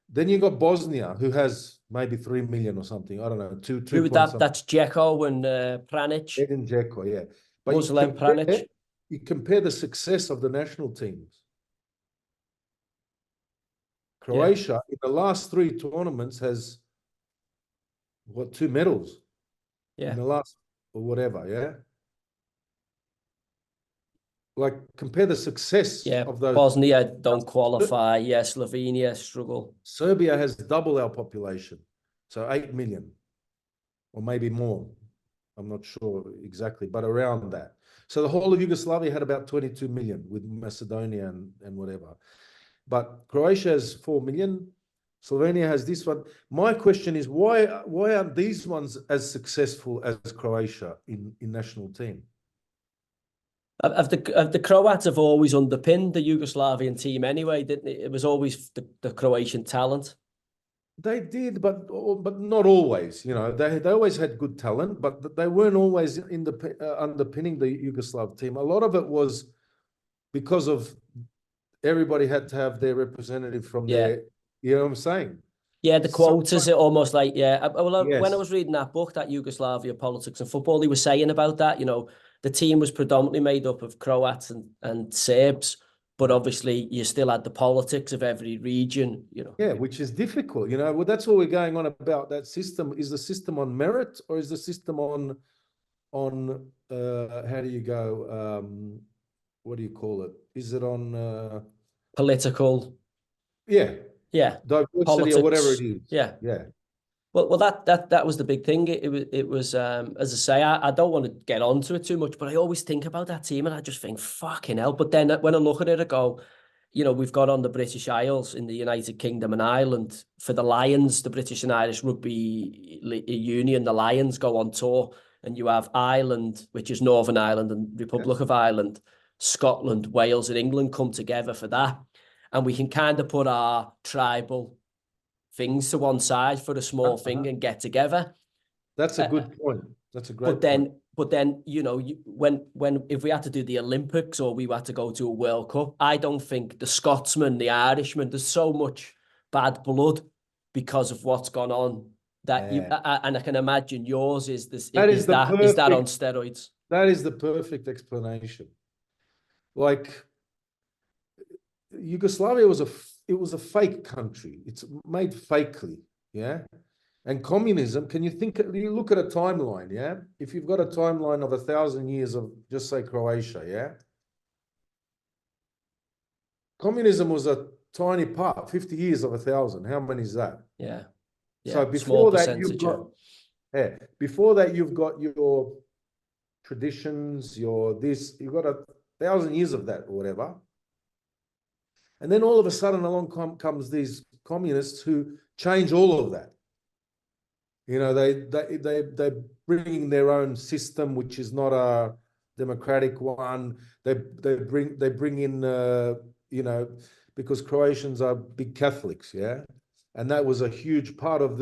then you got Bosnia, who has maybe 3 million or something. I don't know, two Who point something. that's Dzeko and Pranic. Edin Dzeko, yeah. But Muslim Pranic. you compare the success of the national teams. Croatia, in the last 3 tournaments, has what, 2 medals? Yeah. In the last, or whatever, yeah? Like, compare the success of those. Bosnia don't qualify. Yeah, Slovenia struggle. Serbia has double our population, so 8 million, or maybe more. I'm not sure exactly, but around that. So the whole of Yugoslavia had about 22 million with Macedonia and whatever. But Croatia has 4 million. Slovenia has this one. My question is, why aren't these ones as successful as Croatia in national team? The Croats have always underpinned the Yugoslavian team anyway, didn't it? It was always the Croatian talent. They did, but not always. You know, they always had good talent, but they weren't always underpinning the Yugoslav team. A lot of it was because of everybody had to have their representative from there. You know what I'm saying? Yeah, the quotas are almost like, Well, yes. When I was reading that book, that Yugoslavia, Politics and Football, he was saying about that, you know, the team was predominantly made up of Croats and Serbs, but obviously you still had the politics of every region, you know. Yeah, which is difficult, you know. Well, that's what we're going on about. That system, is the system on merit, or is the system on how do you go, what do you call it? Is it on political? Yeah. Diversity, politics, or whatever it is. Yeah. Yeah. Well, that was the big thing. It was as I say, I don't want to get onto it too much, but I always think about that team and I just think, fucking hell. But then when I look at it, I go, you know, we've got on the British Isles in the United Kingdom and Ireland for the Lions, the British and Irish Rugby Union, the Lions go on tour, and you have Ireland, which is Northern Ireland and Republic of Ireland, Scotland, Wales and England come together for that. And we can kind of put our tribal things to one side for a small thing and get together. That's a good point. That's a great point. But then, you know, if we had to do the Olympics or we had to go to a World Cup, I don't think the Scotsman, the Irishman, there's so much bad blood because of what's gone on that and I can imagine yours is that on steroids. That is the perfect explanation. Like, Yugoslavia was a fake country. It's made fakely, yeah. And communism, you look at a timeline, yeah? If you've got a timeline of 1,000 years of, just say, Croatia, yeah? Communism was a tiny part, 50 years of 1,000. How many is that? Yeah. So before that, you've got your traditions, you've got 1,000 years of that or whatever. And then all of a sudden along comes these communists who change all of that. You know, they bring their own system, which is not a democratic one. They bring in you know, because Croatians are big Catholics, yeah, and that was a huge part of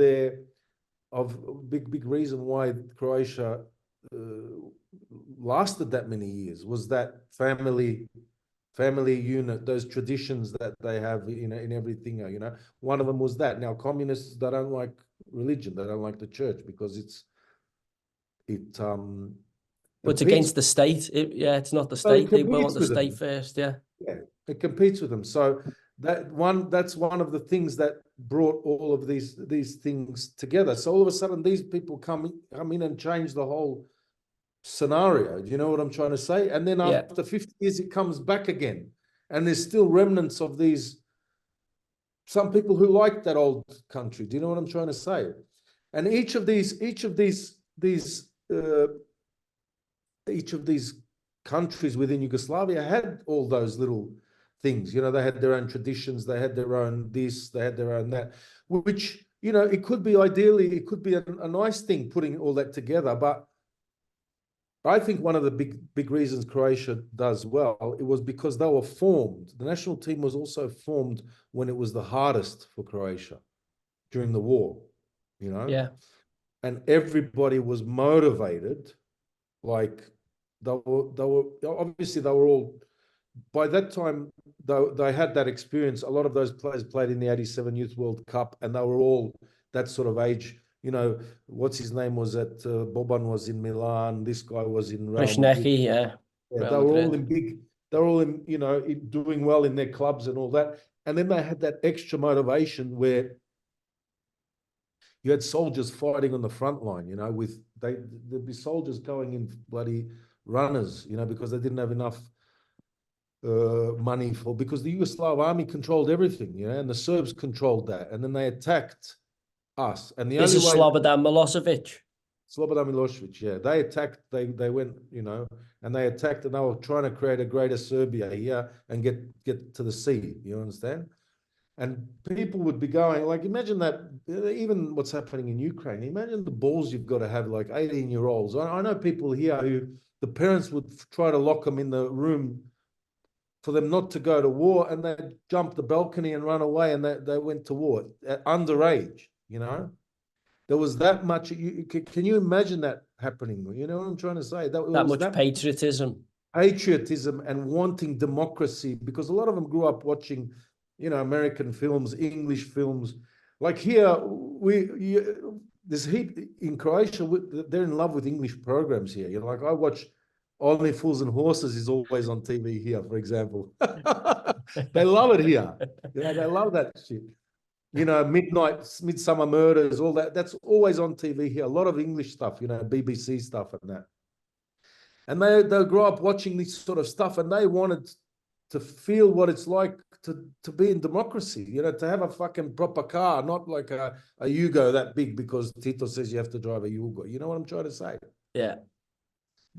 big reason why Croatia lasted that many years, was that family unit, those traditions that they have, you know, in everything, you know. One of them was that. Now, communists, they don't like religion, they don't like the church because but it's against the state. It's not the state. They want the state first. Yeah, it competes with them. So that's one of the things that brought all of these things together. So all of a sudden, these people come in and change the whole scenario. Do you know what I'm trying to say? And then after 50 years, it comes back again, and there's still remnants of some people who like that old country. Do you know what I'm trying to say? And each of these countries within Yugoslavia had all those little things. You know, they had their own traditions, they had their own this, they had their own that, which, you know, it could be a nice thing putting all that together. But I think one of the big reasons Croatia does well, it was because they were formed. The national team was also formed when it was the hardest for Croatia during the war, you know? Yeah. and everybody was motivated. Like they were obviously, they were all, by that time, they had that experience. A lot of those players played in the '87 Youth World Cup, and they were all that sort of age. You know, what's his name was at Boban was in Milan. This guy was in Real Madrid. Yeah. Yeah, they Real were all Madrid. in big. They were all in, doing well in their clubs and all that. And then they had that extra motivation where you had soldiers fighting on the front line. There'd be soldiers going in bloody runners. Because they didn't have enough money because the Yugoslav army controlled everything, and the Serbs controlled that, and then they attacked us. And the This only is way Slobodan Milosevic. Slobodan Milosevic, yeah, they attacked. They went, and they attacked, and they were trying to create a greater Serbia here and get to the sea. You understand? And people would be going like, imagine that. Even what's happening in Ukraine. Imagine the balls you've got to have, like 18-year-olds. I know people here who the parents would try to lock them in the room for them not to go to war, and they jumped the balcony and run away, and they went to war at underage. There was that much. Can you imagine that happening? You know what I'm trying to say? That much patriotism. Patriotism and wanting democracy, because a lot of them grew up watching, American films, English films. Like here, there's heap in Croatia. They're in love with English programs here. Like I watch Only Fools and Horses is always on TV here, for example. They love it here. They love that shit. Midsummer Murders, all that. That's always on TV here. A lot of English stuff, BBC stuff and that. And they grew up watching this sort of stuff, and they wanted to feel what it's like to be in democracy, to have a fucking proper car, not like a Yugo that big because Tito says you have to drive a Yugo. You know what I'm trying to say? Yeah.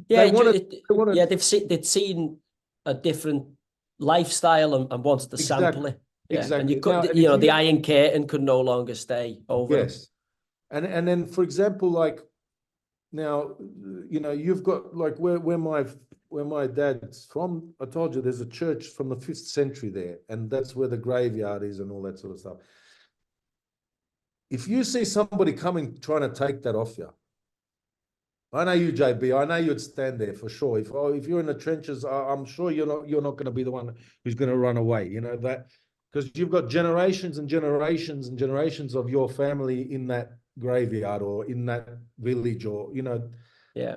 Yeah, they'd seen a different lifestyle and wanted to sample it. Yeah. Exactly. And you could, the Iron Curtain could no longer stay over. Yes. And then, for example, like now, you've got like where my dad's from. I told you there's a church from the 5th century there, and that's where the graveyard is and all that sort of stuff. If you see somebody coming trying to take that off you, I know you, JB. I know you'd stand there for sure. If you're in the trenches, I'm sure you're not going to be the one who's going to run away. That, because you've got generations and generations and generations of your family in that graveyard or in that village, or Yeah.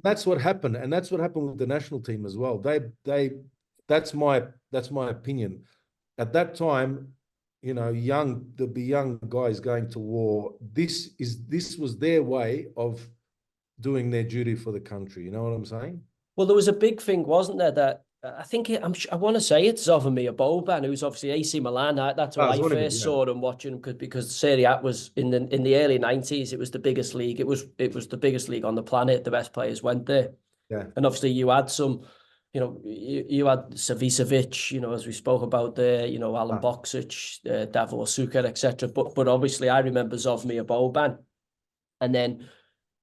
That's what happened, and that's what happened with the national team as well. That's my opinion. At that time, there'd be young guys going to war. This was their way of doing their duty for the country. You know what I'm saying? Well, there was a big thing, wasn't there, that I think I want to say it's Zofimir Boban, who's obviously AC Milan. That's how I first saw him watching him, because Serie A was in the early 90s. It was the biggest league. It was the biggest league on the planet. The best players went there. Yeah. And obviously you had some, you had Savicevic, as we spoke about there, Alan Boksic, Davor Suker, etc. But obviously I remember Zofimir Boban. And then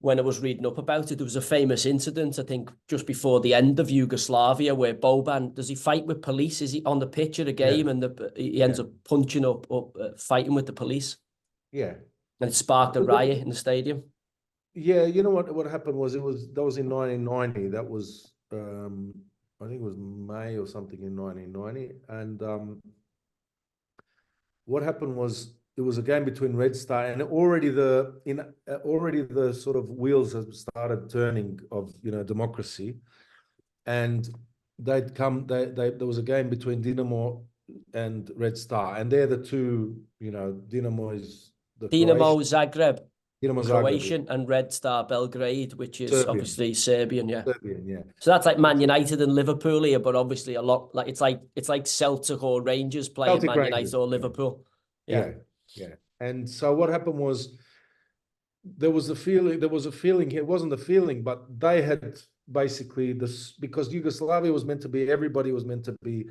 when I was reading up about it, there was a famous incident, I think, just before the end of Yugoslavia, where Boban, does he fight with police? Is he on the pitch at a game, and he ends up punching up fighting with the police? Yeah. And it sparked a riot in the stadium. Yeah, you know what happened was that was in 1990. That was I think it was May or something in 1990. And what happened was, it was a game between Red Star, and already the sort of wheels have started turning of democracy, and there was a game between Dinamo and Red Star, and they're the two. Dinamo is the Dinamo Zagreb, Dinamo Croatian, and Red Star Belgrade, which is Serbian. Obviously Serbian. Yeah. Serbian, yeah. So that's like Man United and Liverpool here, but obviously a lot like it's like Celtic or Rangers playing Man United or Liverpool. Yeah. Yeah. And so what happened was, there was a feeling here. It wasn't a feeling, but they had basically this, because Yugoslavia was meant to be, everybody was meant to be,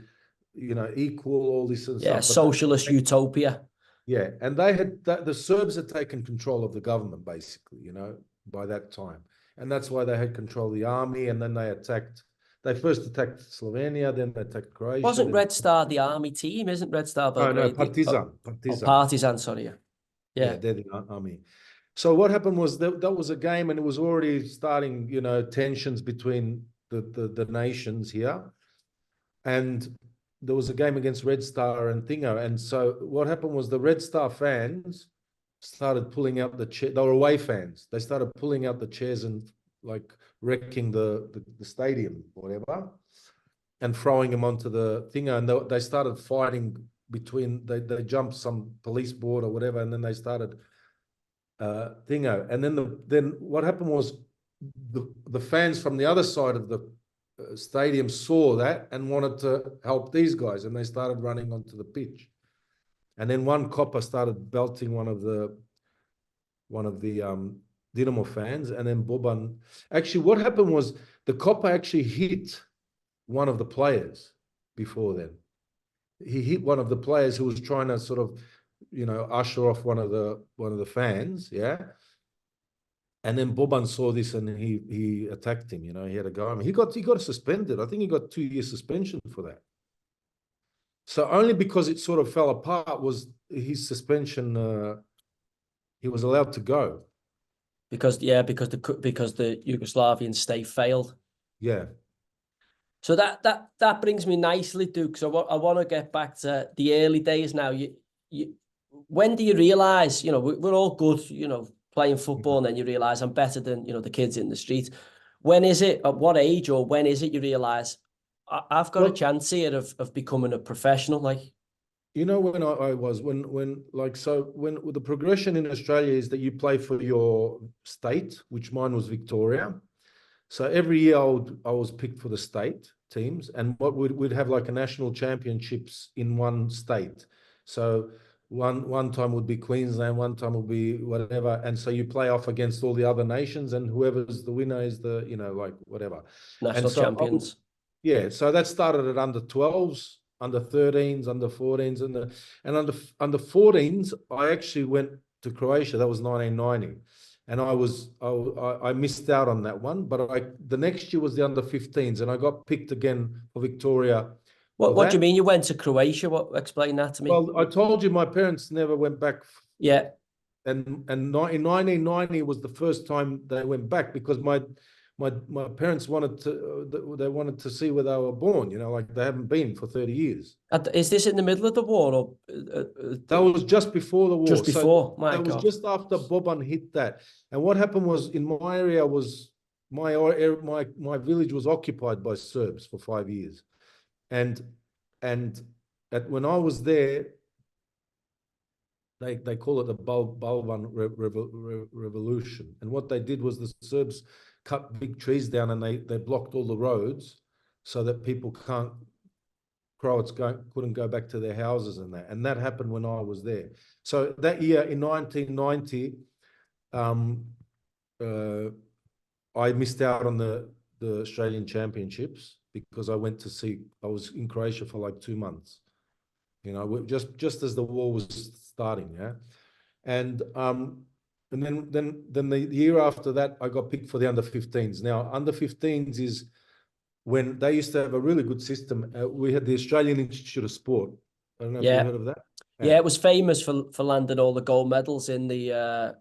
equal, all this and stuff. Yeah, socialist utopia. Yeah. And they had, the Serbs had taken control of the government, basically, by that time. And that's why they had control of the army. And then they first attacked Slovenia, then they attacked Croatia. Wasn't Red Star the army team? Isn't Red Star Belgrade? No, Partizan. Partizan, sorry. Yeah, they're the army. So what happened was that was a game, and it was already starting, you know, tensions between the nations here. And there was a game against Red Star and Thingo. And so what happened was the Red Star fans started pulling out the chair. They were away fans. They started pulling out the chairs and like wrecking the stadium, whatever, and throwing them onto the Thingo. And they started fighting between, they jumped some police board or whatever, and then they started Thingo. And then what happened was the fans from the other side of the stadium saw that and wanted to help these guys, and they started running onto the pitch. And then one copper started belting one of the Dinamo fans, and then Boban. Actually, what happened was the copper actually hit one of the players before then. He hit one of the players who was trying to sort of, you know, usher off one of the fans, yeah. And then Boban saw this and he attacked him. You know, he had a go. I mean, he got suspended. I think he got 2 year suspension for that. So only because it sort of fell apart was his suspension. He was allowed to go because the Yugoslavian state failed. Yeah. So that brings me nicely, Duke. So I want to get back to the early days now. When do you realize, you know, we're all good, you know, playing football, and then you realize I'm better than, you know, the kids in the street? When is it, at what age, or when is it you realize I've got a chance here of becoming a professional? Like, you know, when when the progression in Australia is that you play for your state, which mine was Victoria. So every year I was picked for the state teams, and we'd have like a national championships in one state. So one time would be Queensland, one time would be whatever, and so you play off against all the other nations, and whoever's the winner is the, you know, like whatever national champions. Yeah, so that started at under 12s, under 13s, under 14s, and under 14s I actually went to Croatia. That was 1990. And I missed out on that one, but the next year was the under 15s, and I got picked again for Victoria. What do you mean you went to Croatia? Explain that to me. Well, I told you my parents never went back. Yeah. And in 1990 was the first time they went back, because my parents wanted to see where they were born. You know, like they haven't been for 30 years. Is this in the middle of the war, or that was just before the war? Just before. So that was just after Boban hit that. And what happened was, in my area was my village was occupied by Serbs for 5 years, and when I was there, they call it the Balvan Revolution. And what they did was the Serbs cut big trees down, and they blocked all the roads so that Croats couldn't go back to their houses and that happened when I was there. So that year in 1990, I missed out on the Australian Championships because I was in Croatia for like 2 months, you know, just as the war was starting, yeah. And then the year after that, I got picked for the under 15s. Now, under 15s is when they used to have a really good system. We had the Australian Institute of Sport. I don't know if you heard of that. Yeah, it was famous for landing all the gold medals in the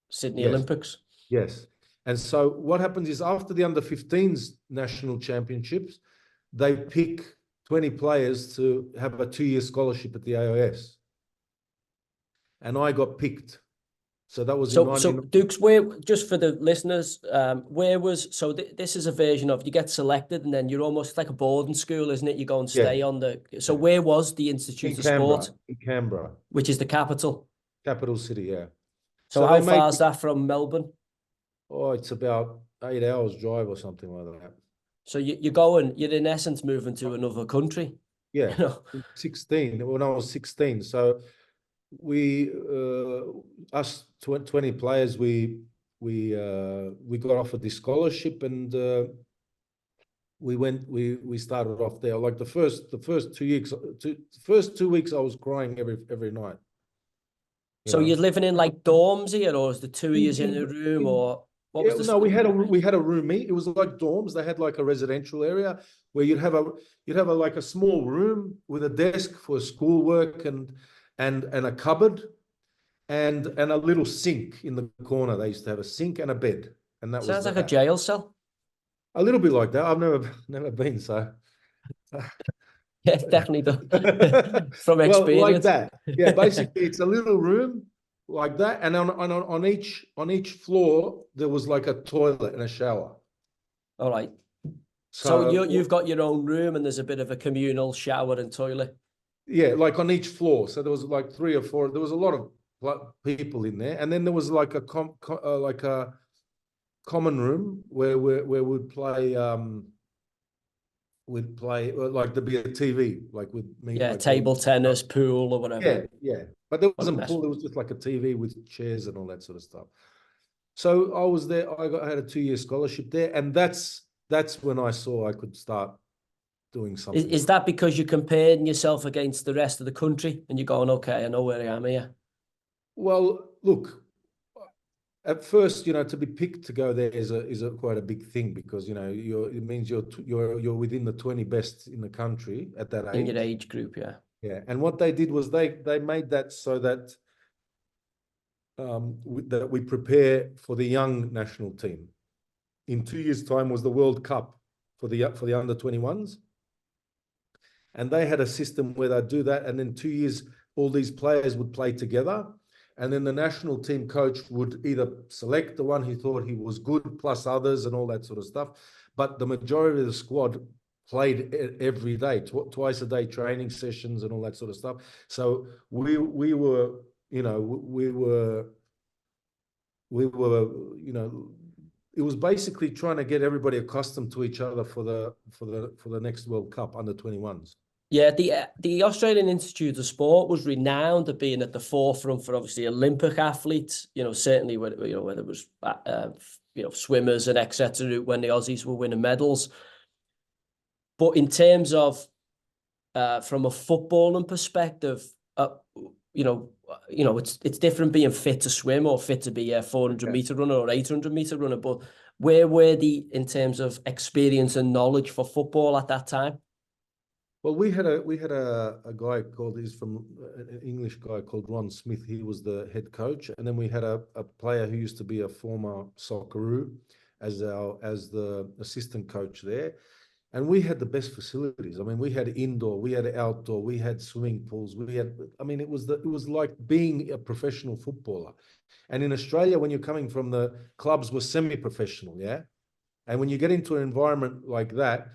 Sydney Olympics. Yes. And so what happens is, after the under 15s national championships, they pick 20 players to have a 2-year scholarship at the AIS. And I got picked. So that was so Dukes, just for the listeners, this is a version of, you get selected and then you're almost like a boarding school, isn't it? You go and stay on the. So where was the Institute of Sport? In Canberra, which is the capital city, yeah. So how far is that from Melbourne? Oh, it's about 8 hours drive or something like that. So you're in essence moving to another country. Yeah, you know? 16 when I was 16. So we us 20 players, we got offered this scholarship, and we started off there. Like the first 2 weeks I was crying every night. So you're living in like dorms here, or is the 2 years in a room, or what was the? No, we had a roomie. It was like dorms. They had like a residential area where you'd have like a small room with a desk for schoolwork and a cupboard, and a little sink in the corner. They used to have a sink and a bed, and that Sounds was like a jail cell. a little bit like that. I've never been, so. Yeah, definitely from Well, like experience. that. Yeah, basically it's a little room like that, and on each floor there was like a toilet and a shower. All right. So So you've got your own room, and there's a bit of a communal shower and toilet. yeah, like on each floor. So there was like 3 or 4. There was a lot of people in there, and then there was like like a common room where we'd play like there'd be a TV, like with me, Yeah, like table tennis, pool, or whatever. yeah. But there What a wasn't mess. pool. There was just like a TV with chairs and all that sort of stuff. So I was there. I had a 2-year scholarship there, and that's when I saw I could start doing something. Is that because you're comparing yourself against the rest of the country, and you're going, okay, I know where I am here? Well, look, at first, to be picked to go there is a quite a big thing, because it means you're within the 20 best in the country at that age. In your age group, yeah. Yeah, and what they did was they made that so that that we prepare for the young national team. In 2 years' time was the World Cup for the under 21s, and they had a system where they'd do that, and then 2 years all these players would play together. And then the national team coach would either select the one he thought he was good, plus others and all that sort of stuff. But the majority of the squad played every day, twice a day training sessions and all that sort of stuff. So we were, it was basically trying to get everybody accustomed to each other for the next World Cup under 21s. Yeah, the Australian Institute of Sport was renowned at being at the forefront for obviously Olympic athletes. Certainly whether it was swimmers and etc. when the Aussies were winning medals. But in terms of from a footballing perspective, it's different being fit to swim or fit to be a 400-meter runner or 800-meter runner. But where were in terms of experience and knowledge for football at that time? Well, we had a guy he's from an English guy called Ron Smith. He was the head coach, and then we had a player who used to be a former Socceroo as the assistant coach there, and we had the best facilities. I mean, we had indoor, we had outdoor, we had swimming pools. It was like being a professional footballer. And in Australia, when you're coming from, the clubs were semi-professional, yeah, and when you get into an environment like that,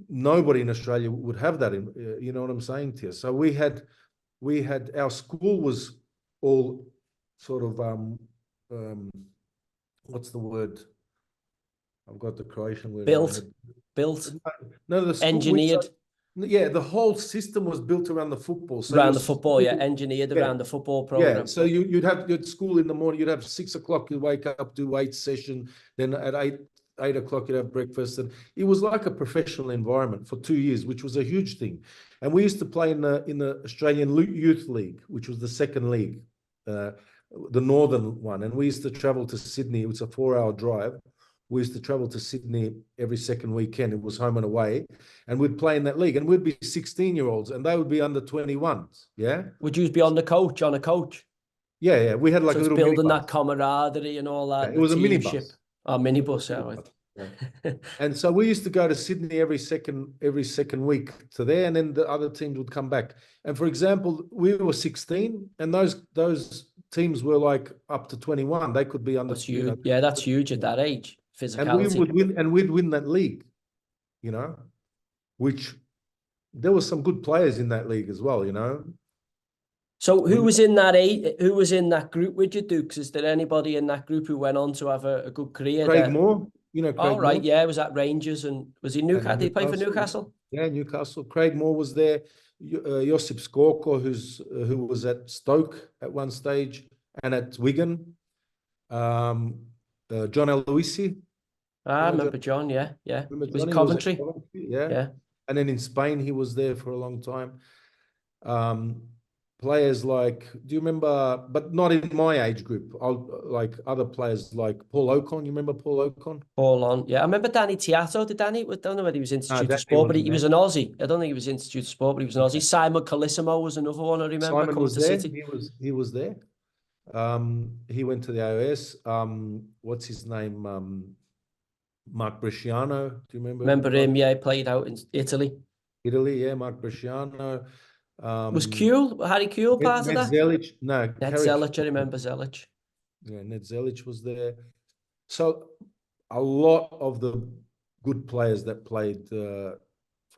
nobody in Australia would have that. You know what I'm saying to you? So we had our school was all sort of what's the word? I've got the Croatian word. Built. No, the school, engineered. The whole system was built around the football. So around the football, engineered around the football program. Yeah, so you'd have your school in the morning. You'd have 6 o'clock. You wake up, do weight session. Then at 8 o'clock, you'd have breakfast. And it was like a professional environment for 2 years, which was a huge thing. And we used to play in the Australian Youth League, which was the second league, the northern one. And we used to travel to Sydney. It was a 4-hour drive. We used to travel to Sydney every second weekend. It was home and away. And we'd play in that league. And we'd be 16-year-olds, and they would be under 21s. Yeah. Would you be on a coach? Yeah. We had like a little building that camaraderie and all that. Yeah, it was a minibus. Oh, minibus, yeah, right. Yeah. And so we used to go to Sydney every second week to there, and then the other teams would come back. And for example, we were 16, and those teams were like up to 21. They could be under. That's huge. Yeah, that's huge at that age. Physicality. And we'd win that league, which there were some good players in that league as well, So who was in that group with you, Dukes? Is there anybody in that group who went on to have a good career? Craig Moore, Craig right, Moore. yeah, was at Rangers, and was he Newcastle? Did he play for Newcastle? Yeah, Newcastle. Craig Moore was there. Josip Skorko, who was at Stoke at one stage and at Wigan. John Aloisi. I remember John, yeah. Was it Coventry? Yeah. And then in Spain, he was there for a long time. Players like, do you remember, but not in my age group, like other players like Paul Ocon. You remember Paul Ocon? Yeah. I remember Danny Tiato. I don't know whether he was Institute of Sport, but he was an Aussie. I don't think he was Institute of Sport, but he was an Aussie. Simon Colissimo was another one I remember. Simon was there. He was there. He went to the AOS. What's his name? Mark Bresciano. Do you remember? Remember him? Yeah, he played out in Italy. Italy, yeah, Mark Bresciano. Was Harry Kuehl part of Ned that? Zelic, no, Ned Harry, Zelic, I remember Zelic. yeah, Ned Zelic was there. So a lot of the good players that played for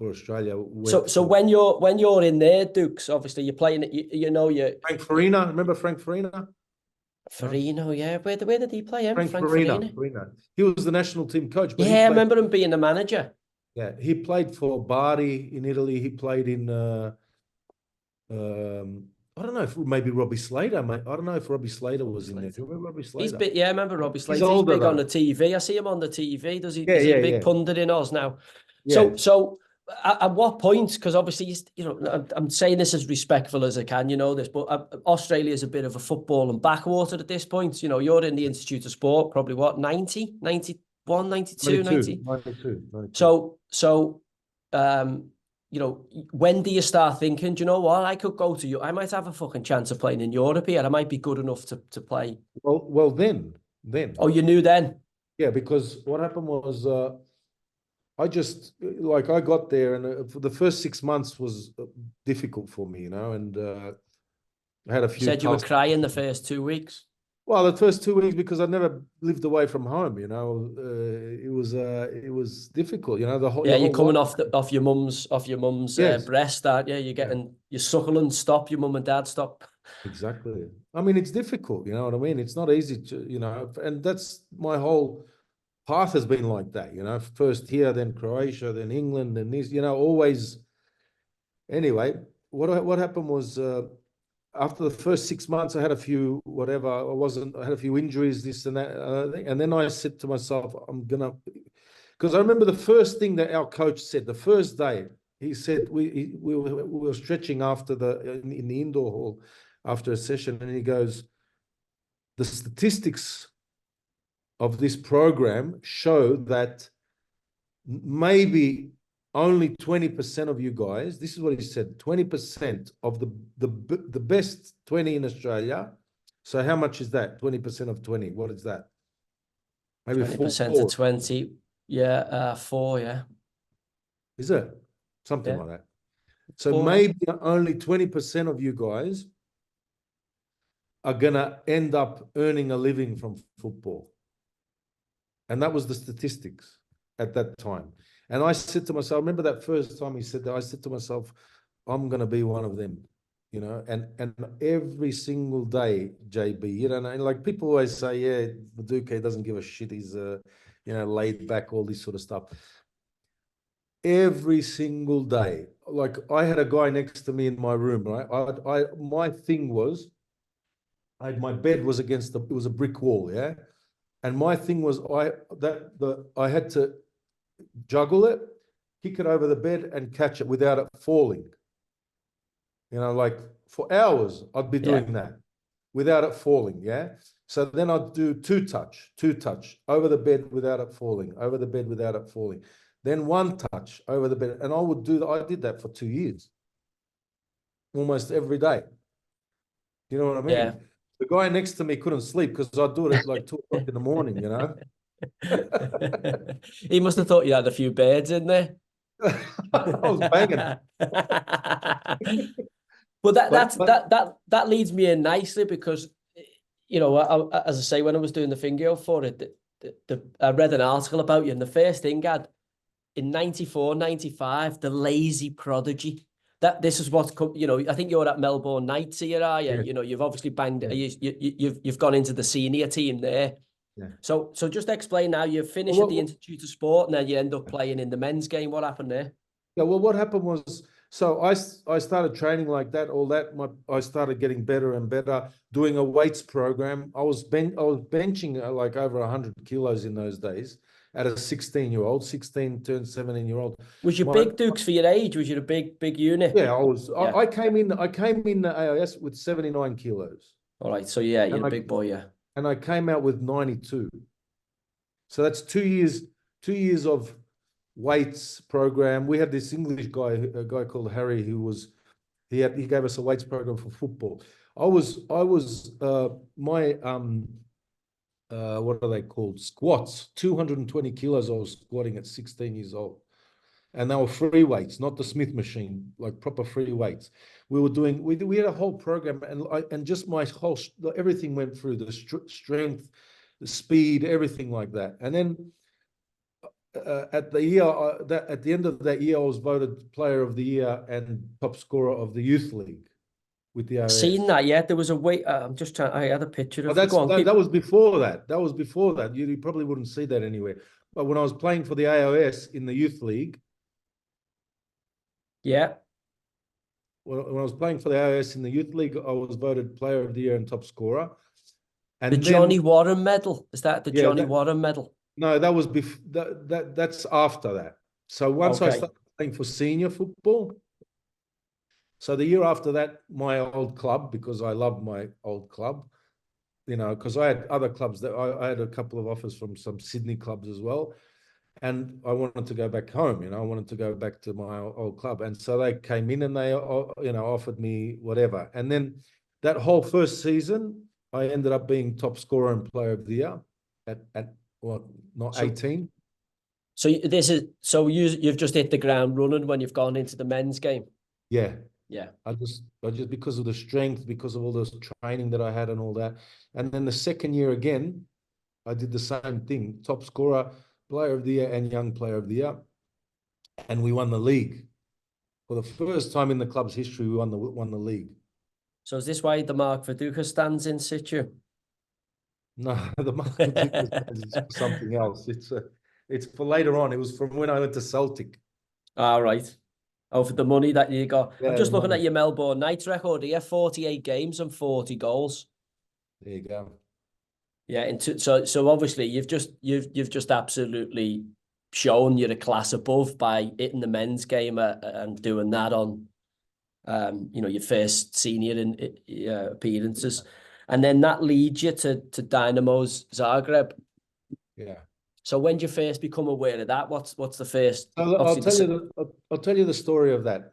Australia went. So when you're in there, Dukes, obviously you're playing it. You Frank Farina, remember Frank Farina? Farina, yeah. Where did he play him? Frank Farina. Farina. He was the national team coach, but Yeah, I remember him being the manager. Yeah, he played for Bari in Italy. He played in I don't know if maybe Robbie Slater, mate. I don't know if Robbie Slater was in there. Do you remember Robbie Slater? He's big, yeah, I remember Robbie Slater. He's older, big on though. the TV. I see him on the TV. Is he Yeah, a big pundit in Oz now? Yeah. So at what point? Because obviously, I'm saying this as respectful as I can. You know this, but Australia is a bit of a football and backwater at this point. You know, you're in the Institute of Sport, probably what, 90, 91, 92, 90? 92. So, when do you start thinking, do you know what, I could go to you, I might have a fucking chance of playing in Europe here. I might be good enough to play. Well, then. Oh, you knew then? Yeah, because what happened was I got there, and for the first 6 months was difficult for me, and I had a few. You said you were crying the first 2 weeks. Well, the first 2 weeks because I never lived away from home. It was difficult. You're coming off your mum's Yes. breast, aren't you? You're getting your suckling stop. Your mum and dad stop. Exactly. I mean, it's difficult. You know what I mean? It's not easy to, and that's my whole path has been like that. First here, then Croatia, then England, and this. Always. Anyway, what happened was. After the first 6 months, I had a few I had a few injuries, this and that, and then I said to myself, because I remember the first thing that our coach said the first day. He said we were stretching in the indoor hall after a session, and he goes, the statistics of this program show that maybe only 20% of you guys, this is what he said, 20% of the best 20 in Australia. So how much is that? 20% of 20. What is that? Maybe 20% of 20. Yeah, 4, yeah. Is it? Something like that. So maybe only 20% of you guys are going to end up earning a living from football. And that was the statistics at that time. And I said to myself, I remember that first time he said that, I said to myself, I'm going to be one of them, and every single day, JB, and like people always say, yeah, Viduka doesn't give a shit. He's, laid back, all this sort of stuff. Every single day, like I had a guy next to me in my room, right? My thing was, my bed was against it was a brick wall, yeah? And my thing was, I had to juggle it, kick it over the bed and catch it without it falling. Like for hours, I'd be doing that without it falling. Yeah. So then I'd do two touch over the bed without it falling, over the bed without it falling. Then one touch over the bed. And I did that for 2 years, almost every day. You know what I mean? Yeah. The guy next to me couldn't sleep because I'd do it at like 2 o'clock in the morning, He must have thought you had a few birds in there. I was banging. But that leads me in nicely because, as I say, when I was doing the finger for it, I read an article about you, and the first thing in 94, 95, the lazy prodigy. This is what's come. I think you're at Melbourne Knights here, are you? Yeah. You've obviously banged. Yeah. You've gone into the senior team there. Yeah. So just explain now. You finish at the Institute of Sport, and then you end up playing in the men's game. What happened there? Yeah, well, what happened was, so I started training like that, I started getting better and better, doing a weights program. I was benching like over 100 kilos in those days at a 16-year-old, 16 turned 17-year-old. Was you big, Dukes, for your age? Was you a big unit? Yeah, I was. Yeah. I came in the AIS with 79 kilos. All right, so yeah, you're a big boy, yeah. And I came out with 92. So that's 2 years of weights program. We had this English guy, a guy called Harry, he gave us a weights program for football. My what are they called? Squats, 220 kilos I was squatting at 16 years old. And they were free weights, not the Smith machine, like proper free weights. We had a whole program, and just my whole, everything went through the strength, the speed, everything like that. And then at the end of that year, I was voted Player of the Year and top scorer of the youth league with the AOS. Seen that yet? There was a way. I'm just trying. I had a picture of. That was before that. That was before that. You probably wouldn't see that anywhere. But when I was playing for the AOS in the youth league. Yeah. When I was playing for the AOS in the youth league, I was voted Player of the Year and top scorer. And the Johnny Warren medal, is that the Johnny Warren medal? No, that was that's after that. So once I started playing for senior football, so the year after that, my old club, because I love my old club, you know, because I had other clubs that I had a couple of offers from some Sydney clubs as well. And I wanted to go back home, you know, I wanted to go back to my old club. And so they came in and they, you know, offered me whatever. And then that whole first season, I ended up being top scorer and Player of the Year at what, not 18. So you've just hit the ground running when you've gone into the men's game. Yeah. Yeah. I just because of the strength, because of all this training that I had and all that. And then the second year again, I did the same thing, top scorer, Player of the Year and Young Player of the Year. And we won the league. For the first time in the club's history, we won the league. So is this why the Mark Viduka stands in situ? No, the Mark Viduka stands is for something else. It's for later on. It was from when I went to Celtic. All right. Oh, for the money that you got. Yeah, I'm just looking at your Melbourne Knights record here, 48 games and 40 goals. There you go. Yeah, and so obviously you've just absolutely shown you're a class above by hitting the men's game and doing that on, you know, your first senior appearances, and then that leads you to Dynamo's Zagreb. Yeah. So when did you first become aware of that? What's the first? I'll tell you the story of that.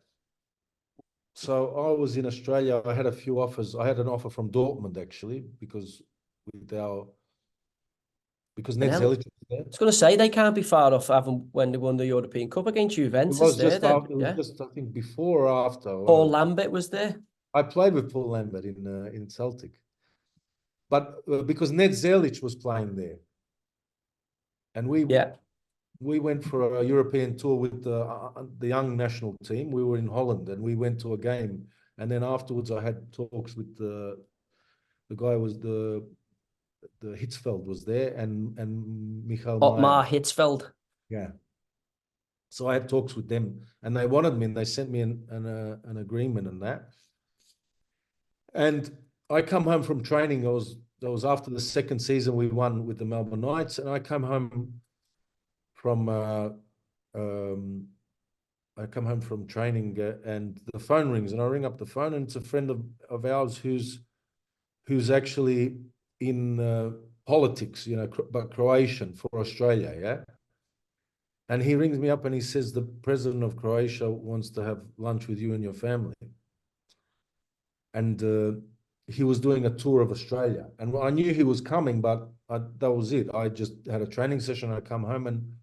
So I was in Australia. I had a few offers. I had an offer from Dortmund actually because Ned Zelic was there. I was going to say they can't be far off having when they won the European Cup against Juventus. It was just I think before or after. Paul Lambert was there. I played with Paul Lambert in Celtic, but because Ned Zelic was playing there, and we went for a European tour with the young national team. We were in Holland, and we went to a game, and then afterwards I had talks with the guy was the Hitzfeld was there and Michael Otmar Hitzfeld. Yeah. So I had talks with them, and they wanted me, and they sent me an agreement and that. And I come home from training. That was after the second season we won with the Melbourne Knights, and I come home from training, and the phone rings, and I ring up the phone, and it's a friend of ours who's actually in politics, you know, but Croatian for Australia, yeah. And he rings me up and he says the president of Croatia wants to have lunch with you and your family. And he was doing a tour of Australia, and I knew he was coming, but that was it. I just had a training session. I come home and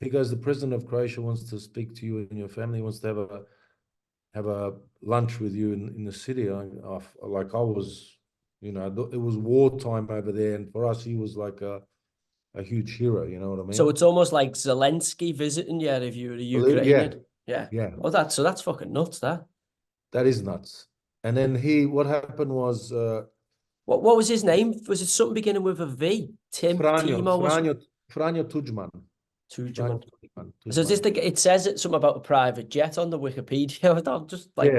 he goes, the president of Croatia wants to speak to you and your family. He wants to have a lunch with you in the city. I was, you know, it was wartime over there, and for us, he was like a huge hero. You know what I mean? So it's almost like Zelensky visiting you if you were a Ukrainian. Yeah. Oh, that's fucking nuts. That is nuts. And then what happened was, what was his name? Was it something beginning with a V? Franjo Tudjman. Tudjman. So is this it says it something about a private jet on the Wikipedia. I'm just like,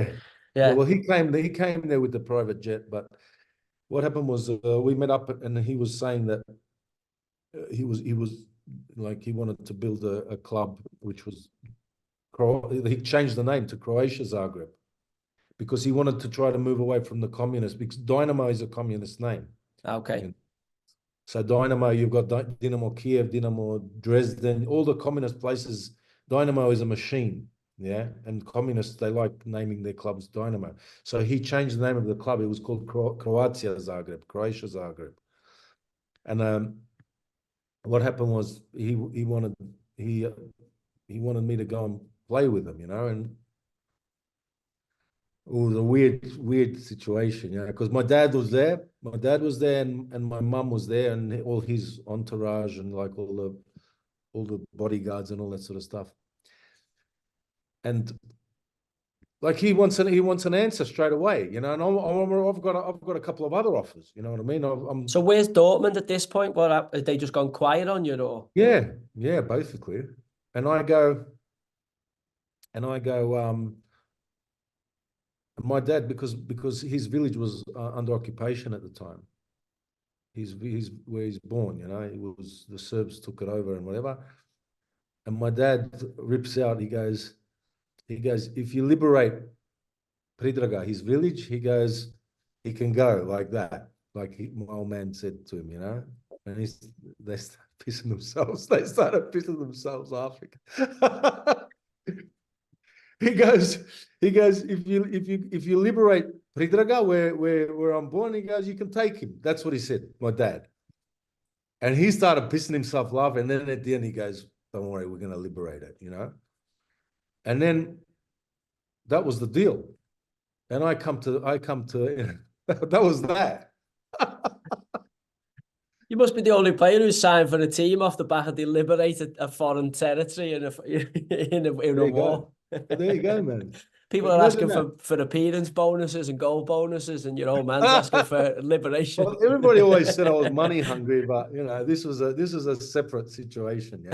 yeah. Well, he came there with the private jet, but what happened was we met up, and he was saying that he was like he wanted to build a club which was he changed the name to Croatia Zagreb because he wanted to try to move away from the communists, because Dinamo is a communist name. Okay. So Dinamo, you've got Dinamo Kiev, Dinamo Dresden, all the communist places. Dinamo is a machine. Yeah, and communists, they like naming their clubs Dinamo. So he changed the name of the club. It was called Croatia Zagreb, Croatia Zagreb. And what happened was he wanted me to go and play with him, and it was a weird situation, because my dad was there. My dad was there, and my mum was there, and all his entourage, and like all the bodyguards and all that sort of stuff. And like he wants an answer straight away, and I've got a couple of other offers. You know what I mean? So where's Dortmund at this point? What have they just gone quiet on you, or? Yeah, basically. And I go, my dad, because his village was under occupation at the time. He's where he's born, It was the Serbs took it over and whatever. And my dad rips out. He goes, if you liberate Predraga, his village, he goes, he can go like that, like my old man said to him, And they started pissing themselves. They started pissing themselves laughing. He goes. If you liberate Predraga, where I'm born, he goes, you can take him. That's what he said, my dad. And he started pissing himself laughing. And then at the end, he goes, "Don't worry, we're going to liberate it," And then that was the deal. And I come to that was that. You must be the only player who's signed for a team off the back of they liberated a foreign territory in a war. There you go, man. People are asking for appearance bonuses and goal bonuses, and your old man's asking for liberation. Well, everybody always said I was money hungry, but this was a separate situation.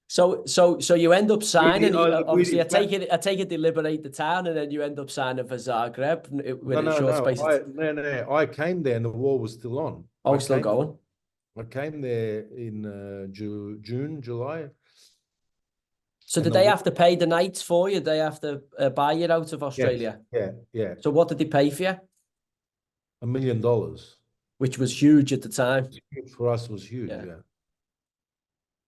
So you end up signing. Obviously, I take it they liberate the town, and then you end up signing for Zagreb within a short space. I came there, and the war was still on. Oh, still going. I came there in June, July. So did they have to pay the nights for you? They have to buy you out of Australia? Yes. Yeah. So what did they pay for you? $1 million. Which was huge at the time. For us, it was huge, yeah.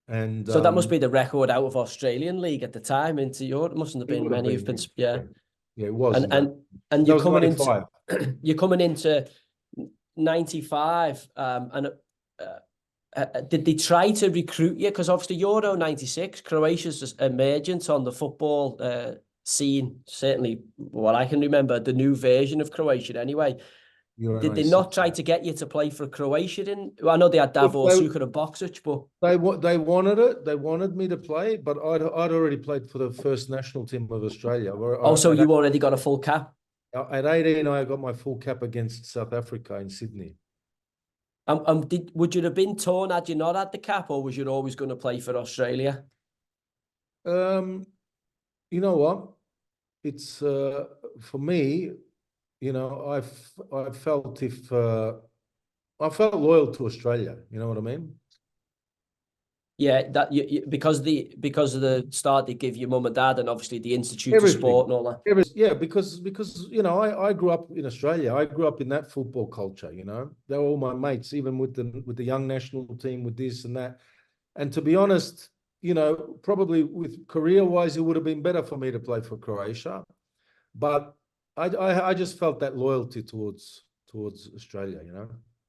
And so that must be the record out of Australian league at the time into Europe. Mustn't have been many who've been, Yeah, it was. And you're coming into you're coming into 95, did they try to recruit you? Because obviously Euro 96, Croatia's emergence on the football scene, certainly what I can remember, the new version of Croatia anyway. Euro did 96, they not try to get you to play for Croatia? I know they had Davor Suker and Boksic, but they wanted it. They wanted me to play, but I'd already played for the first national team of Australia. Also, you already got a full cap? At 18, I got my full cap against South Africa in Sydney. Would you have been torn had you not had the cap, or was you always going to play for Australia? You know what? It's for me. I felt I felt loyal to Australia. You know what I mean? Yeah, that because of the start they give your mum and dad, and obviously the Institute of Sport and all that. Yeah, because I grew up in Australia. I grew up in that football culture. They were all my mates, even with the young national team, with this and that. And to be honest, probably with career-wise, it would have been better for me to play for Croatia, but I just felt that loyalty towards Australia.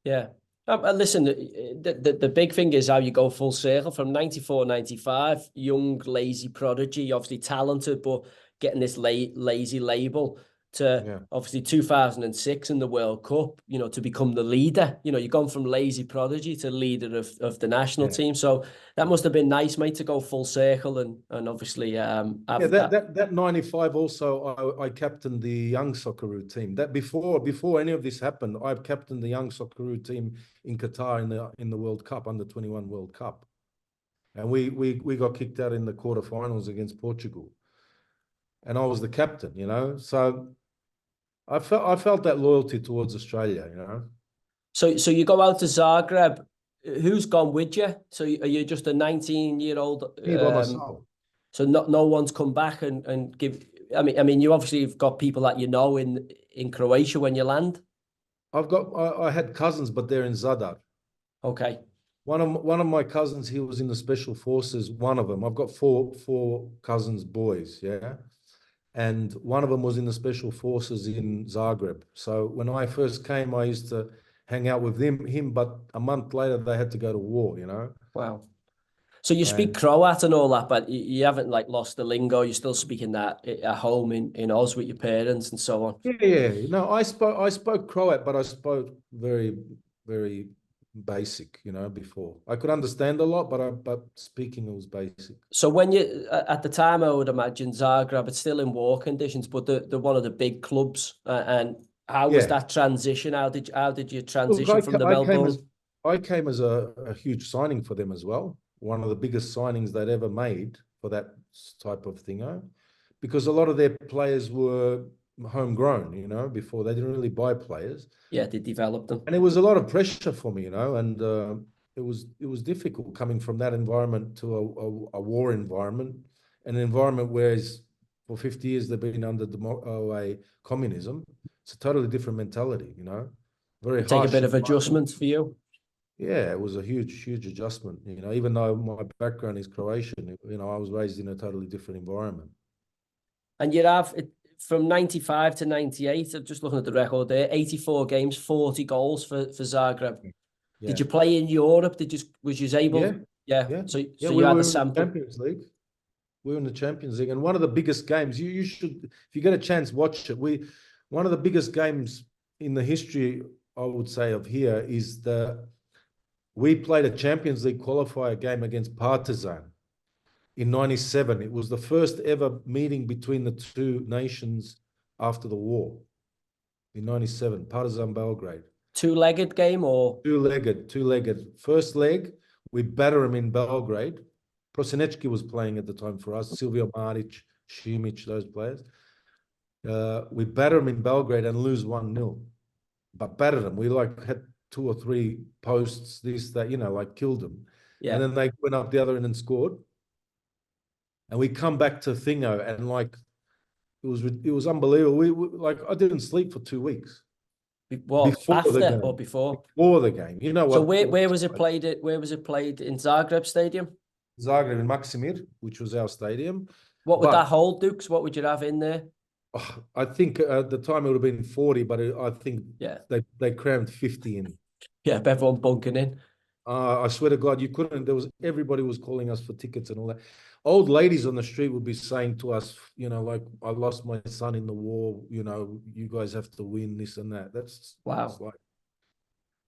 Yeah. Listen, the big thing is how you go full circle from 94, 95, young, lazy prodigy, obviously talented, but getting this lazy label to obviously 2006 in the World Cup, to become the leader. You've gone from lazy prodigy to leader of the national team. So that must have been nice, mate, to go full circle and obviously... that 95 also, I captained the young Socceroo team. That before any of this happened, I captained the young Socceroo team in Qatar in the World Cup, under 21 World Cup. And we got kicked out in the quarterfinals against Portugal. And I was the captain, so... I felt that loyalty towards Australia, So you go out to Zagreb. Who's gone with you? So are you just a 19-year-old? Me by myself. So no one's come back and give. I mean, you obviously have got people that in Croatia when you land. I had cousins, but they're in Zadar. Okay. One of my cousins, he was in the special forces. One of them, I've got four cousins, boys, yeah, and one of them was in the special forces in Zagreb. So when I first came, I used to hang out with him, but a month later they had to go to war, you know. Wow. So you speak And Croat and all that, but you haven't like lost the lingo. You're still speaking that at home in Oz with your parents and so on. yeah, no, I spoke Croat, but I spoke very, very basic, you know, before. I could understand a lot, but speaking was basic. So when you at the time, I would imagine Zagreb, it's still in war conditions, but they're one of the big clubs. And how was Yeah. that transition? How did you Look, transition from the Melbourne? I came as a huge signing for them as well. One of the biggest signings they'd ever made for that type of thing, because a lot of their players were homegrown, you know, before they didn't really buy players. Yeah, they developed them. And it was a lot of pressure for me, you know, and it was difficult coming from that environment to a war environment, an environment where for 50 years they've been under communism. It's a totally different mentality, you know, very Take a harsh bit of environment. adjustment for you. Yeah, it was a huge adjustment, you know, even though my background is Croatian, you know, I was raised in a totally different environment. And you have it from 95 to 98. I'm just looking at the record there. 84 games, 40 goals for Zagreb. Yeah. Did you play in Europe? Was you able? Yeah. Yeah. Yeah. So Yeah, you we had were the in the sample. Champions League. We were in the Champions League, and one of the biggest games. You should, if you get a chance, watch it. One of the biggest games in the history, I would say, of here is we played a Champions League qualifier game against Partizan in '97. It was the first ever meeting between the two nations after the war in '97. Partizan Belgrade. Two-legged game or? Two-legged. First leg, we batter them in Belgrade. Prosinecki was playing at the time for us. Silvio Maric, Šimić, those players. We batter them in Belgrade and lose 1-0. But batter them. We had 2 or 3 posts, this, that, you know, like killed them. Yeah. And then they went up the other end and scored. And we come back to Thingo and it was unbelievable. We I didn't sleep for 2 weeks. What, before the after game. or before? Before the game. You know what? So where was it played? Where was it played? In Zagreb Stadium? Zagreb in Maksimir, which was our stadium. What would that hold, Dukes? What would you have in there? I think at the time it would have been 40, but I think they crammed 50 in. Yeah, everyone bunking in. I swear to God, you couldn't. Everybody was calling us for tickets and all that. Old ladies on the street would be saying to us, you know, like, I lost my son in the war, you know, you guys have to win this and that. Wow.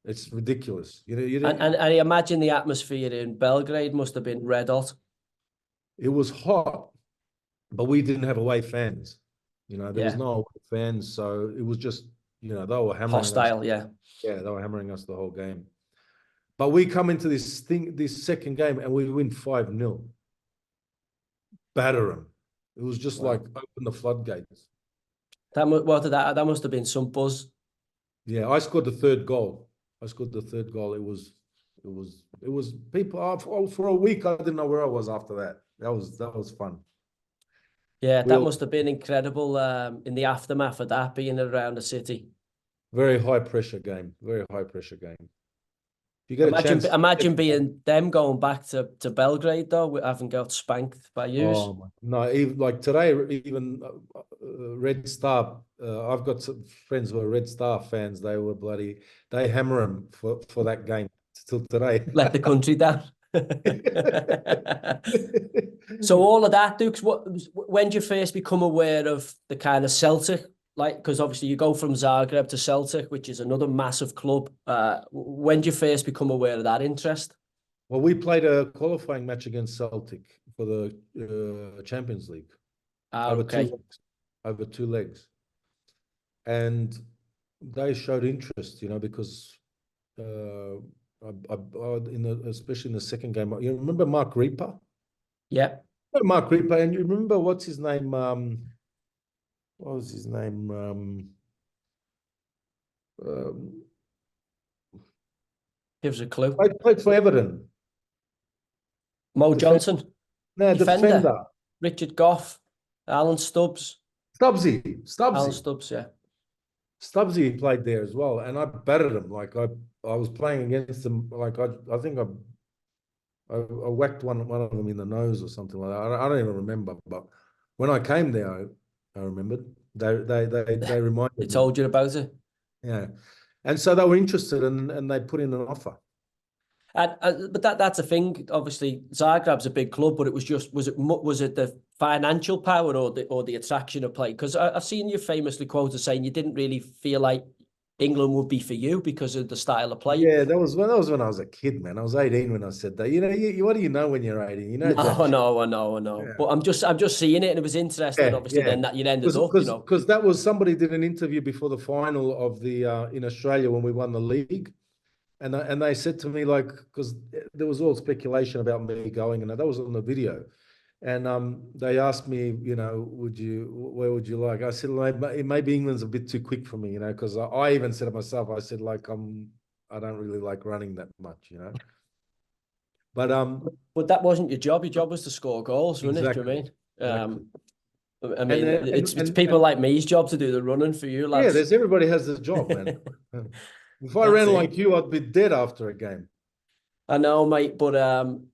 It's ridiculous. You know, and I imagine the atmosphere in Belgrade must have been red hot. It was hot, but we didn't have away fans. You know, there was no away fans, so it was just, you know, they were hammering hostile, us. yeah. Yeah, they were hammering us the whole game. But we come into this second game and we win 5-0. Batter them. It was just like open the floodgates. That must have been some buzz. Yeah, I scored the third goal. It was people for a week. I didn't know where I was after that. That was fun. Yeah, that must have been incredible in the aftermath of that, being around the city. Very high pressure game. You get a chance. Imagine being them going back to Belgrade though, having got spanked by you. Oh no! Even like today, even Red Star. I've got some friends who are Red Star fans. They hammer them for that game till today. Let the country down. So all of that, Dukes. When did you first become aware of the kind of Celtic? Like, because obviously you go from Zagreb to Celtic, which is another massive club. When did you first become aware of that interest? Well, we played a qualifying match against Celtic for the Champions League. Over 2 legs. And they showed interest, you know, because especially in the second game. You remember Mark Reaper? Yeah. Mark Reaper, and you remember what's his name? What was his name? Give us a clue. I played for Everton. Mo Johnson. No, defender. Richard Gough. Alan Stubbs. Stubbsy. Alan Stubbs, yeah. Stubbsy played there as well, and I battered him. Like I was playing against him. Like I think I whacked one of them in the nose or something like that. I don't even remember. But when I came there, I remembered. They They reminded me. told you about it. Yeah, and so they were interested, and they put in an offer. But that's a thing. Obviously, Zagreb's a big club, but it was just was it the financial power or the attraction of play? Because I've seen you famously quoted saying you didn't really feel like England would be for you because of the style of play. Yeah, that was when I was a kid, man. I was 18 when I said that. You know, what do you know when you're 18? You know, No, jack I shit. know. Yeah. But I'm just seeing it, and it was interesting. And Yeah, obviously, yeah. then that you ended up, Because that was somebody did an interview before the final of the in Australia when we won the league, and they said to me like because there was all speculation about me going, and that was on the video, and they asked me, you know, where would you like? I said like maybe England's a bit too quick for me, you know, because I even said to myself, I said like I don't really like running that much, you know. But but that wasn't your job. Your job was to score goals, wasn't it? Do you know exactly, what I exactly. mean? I mean, it's people And like me's job to do the running for you, yeah, lads. there's everybody has a job, man. If I That's ran it. like you, I'd be dead after a game. I know, mate, but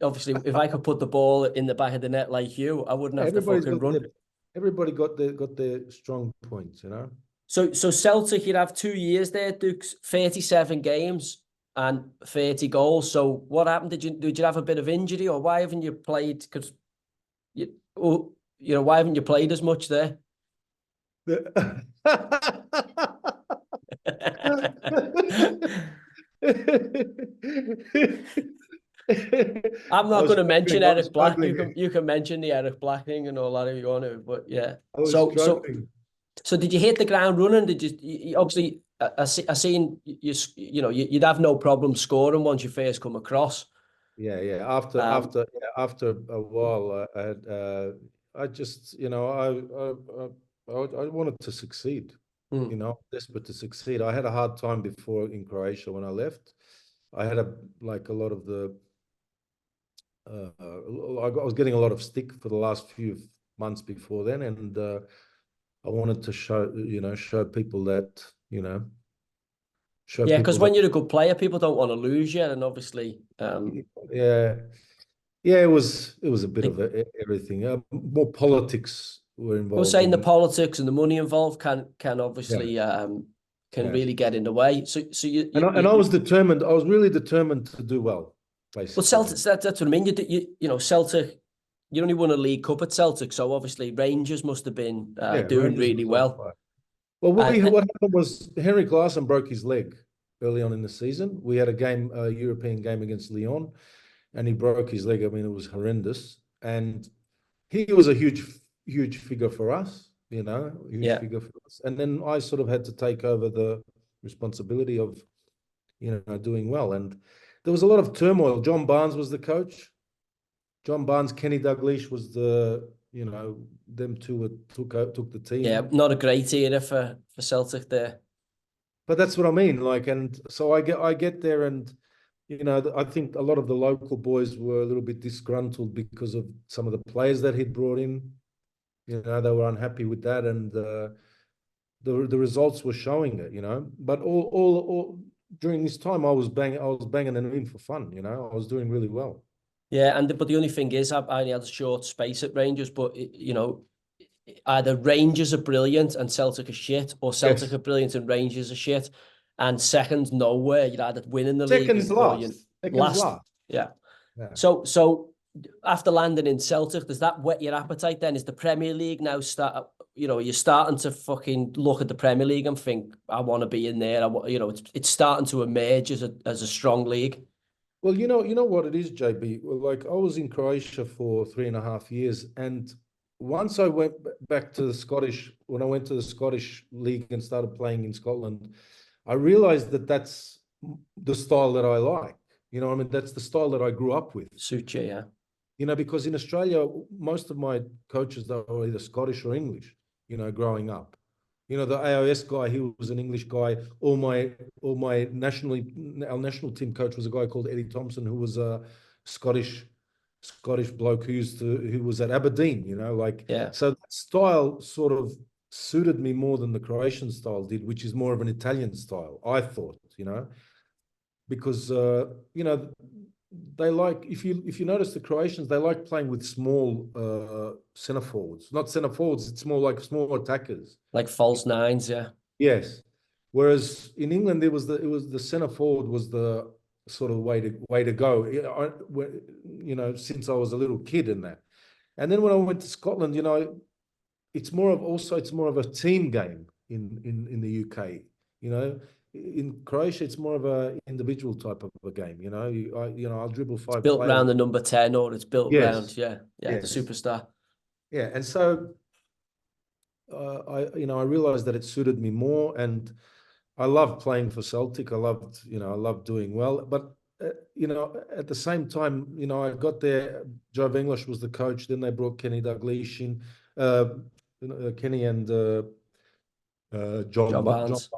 obviously, if I could put the ball in the back of the net like you, I wouldn't Yeah, have to fucking run. everybody got their strong points, you know. So Celtic, you'd have 2 years there, Dukes, 37 games and 30 goals. So what happened? Did you have a bit of injury, or why haven't you played? Because why haven't you played as much there? I'm I not was going to mention struggling. I was Eric Black. struggling. You can mention the Eric Black thing and all that if you want to, but yeah. I was So struggling. did you hit the ground running? Did obviously I seen you'd have no problem scoring once you first come across. Yeah, yeah. Um, After a while, I had I just I wanted to succeed. You hmm. know, desperate to succeed. I had a hard time before in Croatia when I left. I had a lot of the I was getting a lot of stick for the last few months before then, and I wanted to show people that show Yeah, because people that when you're a good player, people don't want to lose you, and obviously, yeah. Yeah, it was a bit they, of everything. More politics were I was involved saying the in. politics and the money involved can Yeah, obviously can yeah. really get in the way. So And I was determined. I was really determined to do well, but basically. Celtic, that's what I mean. Celtic, you only won a League Cup at Celtic, so obviously Rangers must have been Yeah, doing Rangers really was on well. fire. Well, what And happened was Henrik Larsson broke his leg early on in the season. We had a European game against Lyon, and he broke his leg. I mean, it was horrendous. And he was a huge figure for us, huge yeah, figure for us. And then I sort of had to take over the responsibility of, doing well. And there was a lot of turmoil. John Barnes was the coach. John Barnes, Kenny Dalglish was them two took the yeah, team. not a great era for Celtic there. But that's what I mean. Like, and so I get there, and I think a lot of the local boys were a little bit disgruntled because of some of the players that he'd brought in. They were unhappy with that, and the results were showing it. But all during this time, I was banging them in for fun. I was doing really well. Yeah, but the only thing is, I only had a short space at Rangers, but either Rangers are brilliant and Celtic are shit, or Celtic Yes. are brilliant and Rangers are shit. And second, nowhere. You're either winning the league Seconds or you last. Seconds last. last. Yeah. Yeah. So after landing in Celtic, does that whet your appetite then? Is the Premier League now you're starting to fucking look at the Premier League and think, I want to be in there. It's starting to emerge as a strong league. Well, you know what it is, JB. Well, like I was in Croatia for 3.5 years, and once I went back to when I went to the Scottish League and started playing in Scotland, I realized that that's the style that I like. I mean, that's the style that I grew up with. Suit you, yeah. Because in Australia, most of my coaches they were either Scottish or English. Growing up. The AOS guy, he was an English guy. Our national team coach was a guy called Eddie Thompson, who was a Scottish bloke who was at Aberdeen. Yeah. So that style sort of suited me more than the Croatian style did, which is more of an Italian style, I thought, because they like, if you notice the Croatians, they like playing with small centre forwards. Not centre forwards, it's more like small attackers. Like false nines, yeah. Yes. Whereas in England, it was the centre forward was the sort of way to go. Since I was a little kid in that. And then when I went to Scotland, it's more of a team game in the UK. In Croatia, it's more of a individual type of a game. I'll dribble five. It's built players. around the number 10, or it's built around, Yes. the superstar. Yeah, and so I realized that it suited me more, and I loved playing for Celtic. I loved doing well, but at the same time, I got there. Joe English was the coach. Then they brought Kenny Dalglish in, Kenny and John Barnes.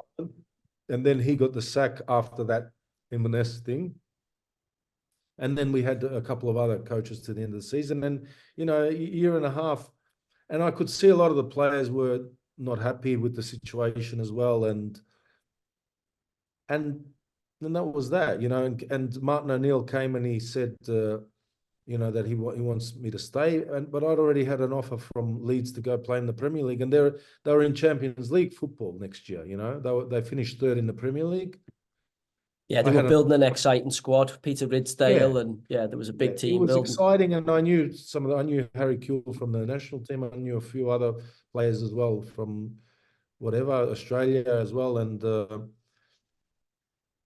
And then he got the sack after that Inverness thing. And then we had a couple of other coaches to the end of the season. And, a year and a half, and I could see a lot of the players were not happy with the situation as well. And that was that, and Martin O'Neill came and he said, that he wants me to stay. But I'd already had an offer from Leeds to go play in the Premier League, and they were in Champions League football next year. They finished third in the Premier League. Yeah, they were building an exciting squad. Peter Ridsdale, and there was a big team. It was exciting, and I knew I knew Harry Kewell from the national team. I knew a few other players as well from Australia as well, and.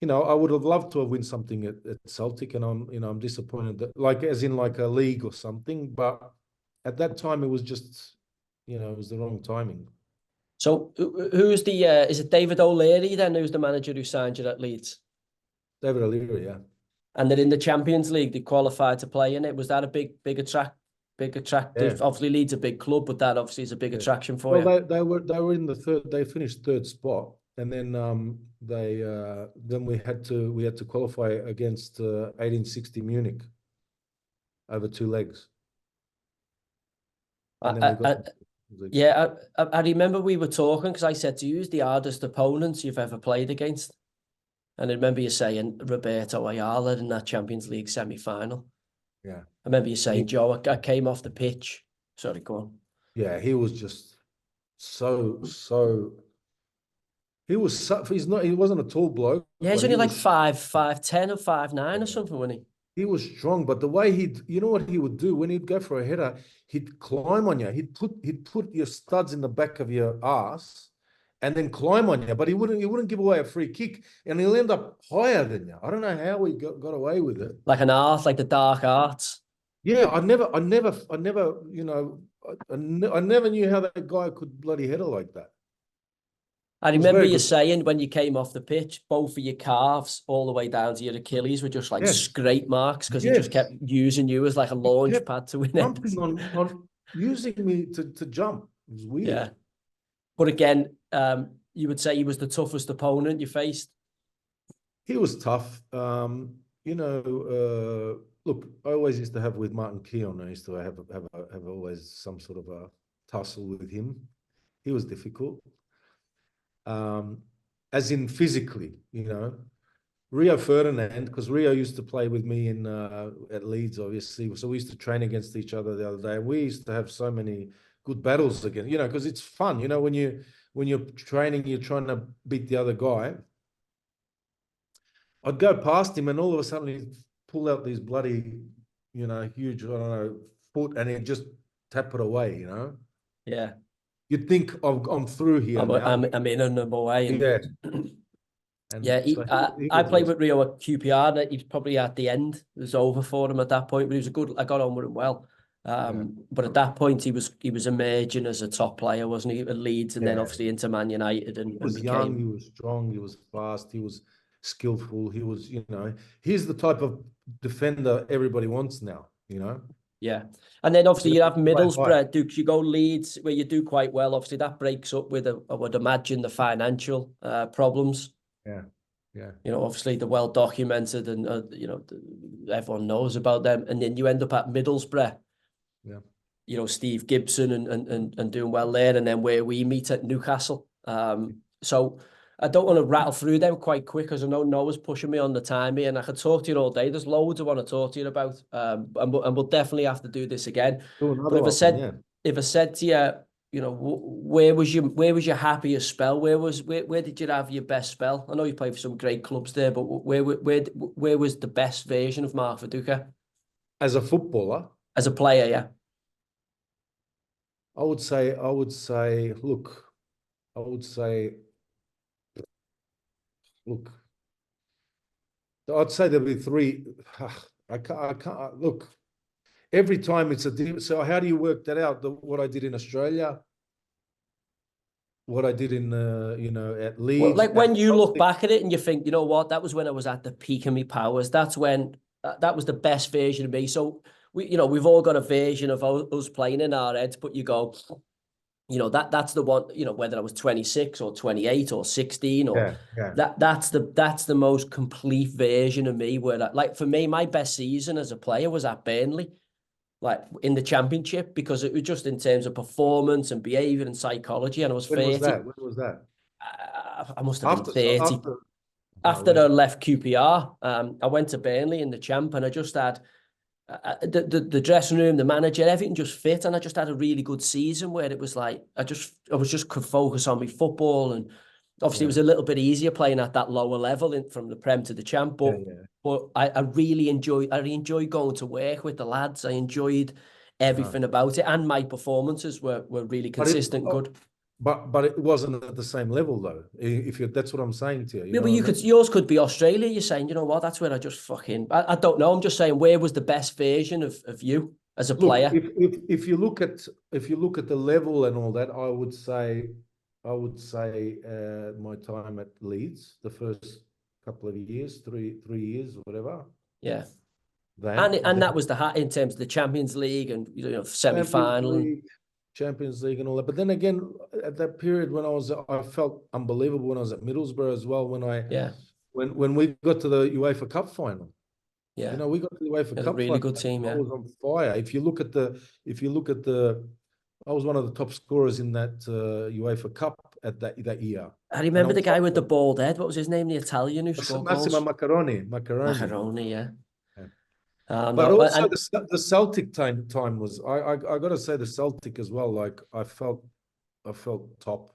I would have loved to have won something at Celtic, and I'm disappointed that, as in a league or something. But at that time, it was just, it was the wrong timing. So, who's is it David O'Leary then? Who's the manager who signed you at Leeds? David O'Leary, yeah. And then in the Champions League, they qualified to play in it. Was that a big attractive? Yeah. Obviously, Leeds a big club, but that obviously is a big attraction for you. Well, they were in the third. They finished third spot. And then we had to qualify against 1860 Munich over 2 legs. And then I remember we were talking, because I said to you, who's the hardest opponents you've ever played against? And I remember you saying Roberto Ayala in that Champions League semi-final. Yeah. I remember you saying, Joe, I came off the pitch. Sorry, go on. Yeah, he was just so. He wasn't a tall bloke. Yeah, he's only like 5'10" or 5'9" or something, wasn't he? He was strong, but the way you know what he would do when he'd go for a header, he'd climb on you. He'd put your studs in the back of your ass and then climb on you, but he wouldn't give away a free kick, and he'll end up higher than you. I don't know how he got away with it. Like an art, like the dark arts. Yeah, I never, I never knew how that guy could bloody header like that. I remember you saying when you came off the pitch, both of your calves all the way down to your Achilles were just like scrape marks, because he just kept using you as like a launch pad to win it. on using me to jump. It was weird. Yeah. But again, you would say he was the toughest opponent you faced? He was tough. Look, I always used to have with Martin Keown, I used to have always some sort of a tussle with him. He was difficult. As in physically, Rio Ferdinand, because Rio used to play with me at Leeds, obviously. So we used to train against each other the other day. We used to have so many good battles again, because it's fun, when you're training, you're trying to beat the other guy. I'd go past him, and all of a sudden he'd pull out these bloody, huge, I don't know, foot, and he'd just tap it away, Yeah. You'd think I'm through here. I'm in another way. Yeah. I played with Rio at QPR, and he's probably at the end. It was over for him at that point, but I got on with him well. But at that point, he was emerging as a top player, wasn't he, at Leeds, and then obviously into Man United. And he was young, he was strong, he was fast, he was skillful. He was, he's the type of defender everybody wants now, Yeah. And then obviously you have Middlesbrough, Dukes, you go Leeds, where you do quite well. Obviously that breaks up with, I would imagine, the financial problems. Yeah. Yeah. Obviously they're well documented, and, everyone knows about them. And then you end up at Middlesbrough. Yeah. you know, Steve Gibson and doing well there, and then where we meet at Newcastle. So I don't want to rattle through them quite quick because I know Noah's pushing me on the time here, and I could talk to you all day. There's loads I want to talk to you about, and we'll definitely have to do this again. Do But another one, yeah. if I said to you, you know, where was your happiest spell? Where did you have your best spell? I know you played for some great clubs there, but where was the best version of Mark Viduka As a footballer, as a player? Yeah. I would say, look, I'd say there'll be three. I can't look. Every time it's a deal. So how do you work that out? What I did in Australia, what I did in, you know, at Leeds. Well, like when you look back at it and you think, you know what, that was when I was at the peak of my powers. That's when that was the best version of me. So we've all got a version of us playing in our heads, but you go, you know, that's the one, you know, whether I was 26 or 28 or 16 or that's the most complete version of me where like for me, my best season as a player was at Burnley, like in the Championship, because it was just in terms of performance and behavior and psychology. And I was 30. When was that? I must have been 30. After I left QPR, I went to Burnley in the Champ, and I just had the dressing room, the manager, everything just fit, and I just had a really good season where it was like I could focus on my football, and obviously it was a little bit easier playing at that lower level from the Prem to the Champ, but I really enjoyed going to work with the lads. I enjoyed everything about it, and my performances were really consistent, good. But it wasn't at the same level though. That's what I'm saying to you. Yeah, but yours could be Australia. You're saying, you know what? That's where I just fucking. I don't know. I'm just saying, where was the best version of you as a player? If you look at the level and all that, I would say my time at Leeds, the first couple of years, three years, whatever. Yeah. That was in terms of the Champions League and semi-final. Champions League and all that. But then again, at that period when I felt unbelievable when I was at Middlesbrough as well. When we got to the UEFA Cup final. Yeah. You know, we got to the UEFA Cup a really final. Good team. I was on fire. If you look at I was one of the top scorers in that UEFA Cup at that year. I remember the guy with the bald head. What was his name? The Italian who scored Massimo goals? Macaroni, yeah. But also the Celtic time was I got to say the Celtic as well. Like I felt top.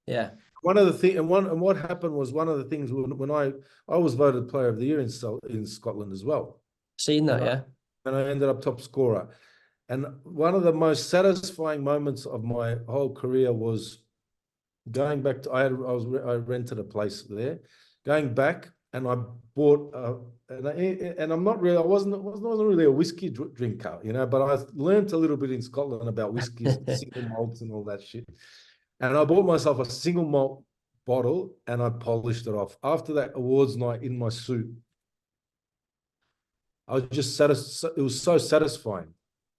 Yeah. One of the things and what happened was one of the things when I was voted Player of the Year in Scotland as well. Seen that, and I ended up top scorer. And one of the most satisfying moments of my whole career was going back to I rented a place there, going back. And I bought, and I'm not really, I wasn't really a whiskey drinker, you know, but I learned a little bit in Scotland about whiskeys, single malts and all that shit. And I bought myself a single malt bottle and I polished it off. After that awards night in my suit, I was just satisfied. It was so satisfying.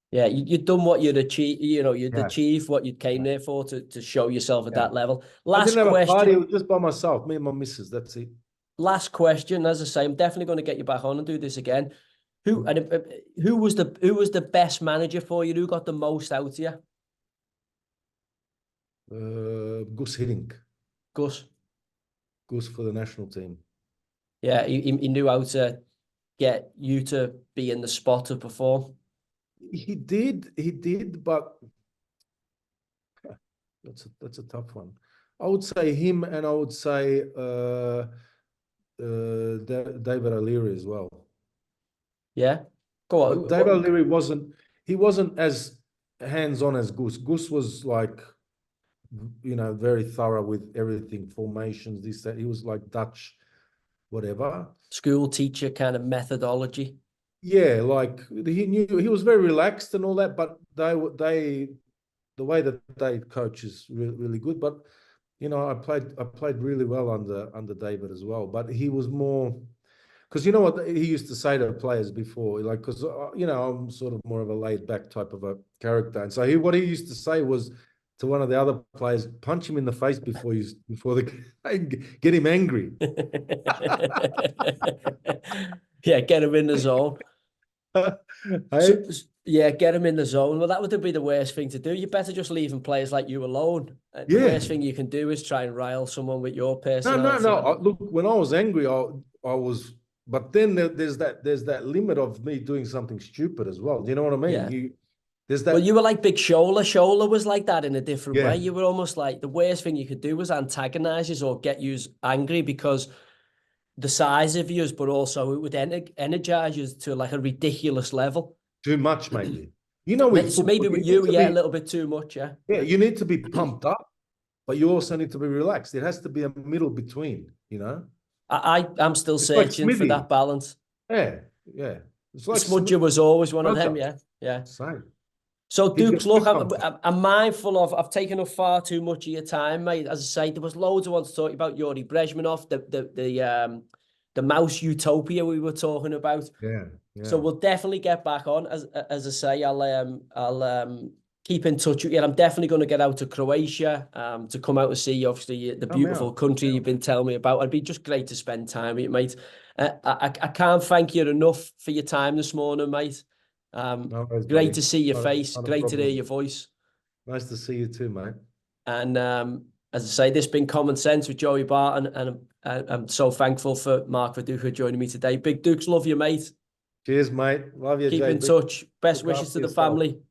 Yeah, you'd done what you'd achieved, you know, you'd achieved what you came there for to show yourself at that level. I didn't have a party, it was just by myself, me and my missus, that's it. Last question, as I say, I'm definitely going to get you back on and do this again. Who was the best manager for you? Who got the most out of you? Gus Hiddink. Gus for the national team. Yeah, he knew how to get you to be in the spot to perform. He did, but that's a tough one. I would say him, and I would say David O'Leary as well. Yeah, go on. But David O'Leary wasn't as hands-on as Gus. Gus was like, you know, very thorough with everything, formations, this, that. He was like Dutch, whatever. School teacher kind of methodology. Yeah, like he was very relaxed and all that, but the way that they coach is really good. But you know, I played really well under David as well. But he was more, because you know what he used to say to players before, like, because you know, I'm sort of more of a laid back type of a character, and so what he used to say was to one of the other players, punch him in the face before get him angry. Yeah, get him in the zone. Yeah, get him in the zone. Well, that would be the worst thing to do. You better just leaving players like you alone. The Yeah. worst thing you can do is try and rile someone with your No, no, personality. no. Look, when I was angry, I was, but then there's that limit of me doing something stupid as well. Do you know what I mean? Yeah. There's Well, that. you were like Big Shoulder. Shoulder was like that in a different way. Yeah. You were almost like the worst thing you could do was antagonize you or get you angry because the size of you, but also it would energize you to like a ridiculous level. Too much, maybe. You know, with football, Maybe with you, yeah, a little bit too much, yeah. Yeah, you need to be pumped up, but you also need to be relaxed. It has to be a middle between, you know? I'm still It's like searching for Smithy. that balance. Yeah, yeah. It's like Smudger was always one of them, Roger. yeah, yeah. Same. So, He'd Dukes, get too look, pumped up. I'm mindful of, I've taken up far too much of your time, mate. As I say, there was loads I want to talk about. Yuri Brezhmenov, the mouse utopia we were talking about. Yeah, So yeah. we'll definitely get back on. As I say, I'll keep in touch with you. I'm definitely going to get out to Croatia to come out and see, obviously, the Come beautiful out. country you've been telling me about. It'd be just great to spend time with you, mate. I can't thank you enough for your time this morning, mate. No worries, Great buddy. to see your face. Not a Great to hear problem. your voice. Nice to see you too, mate. And as I say, this has been Common Sense with Joey Barton, and I'm so thankful for Mark Viduka joining me today. Big Dukes, love you, mate. Cheers, mate. Love you, Keep JB. in touch. Best Look wishes after to the yourself. family.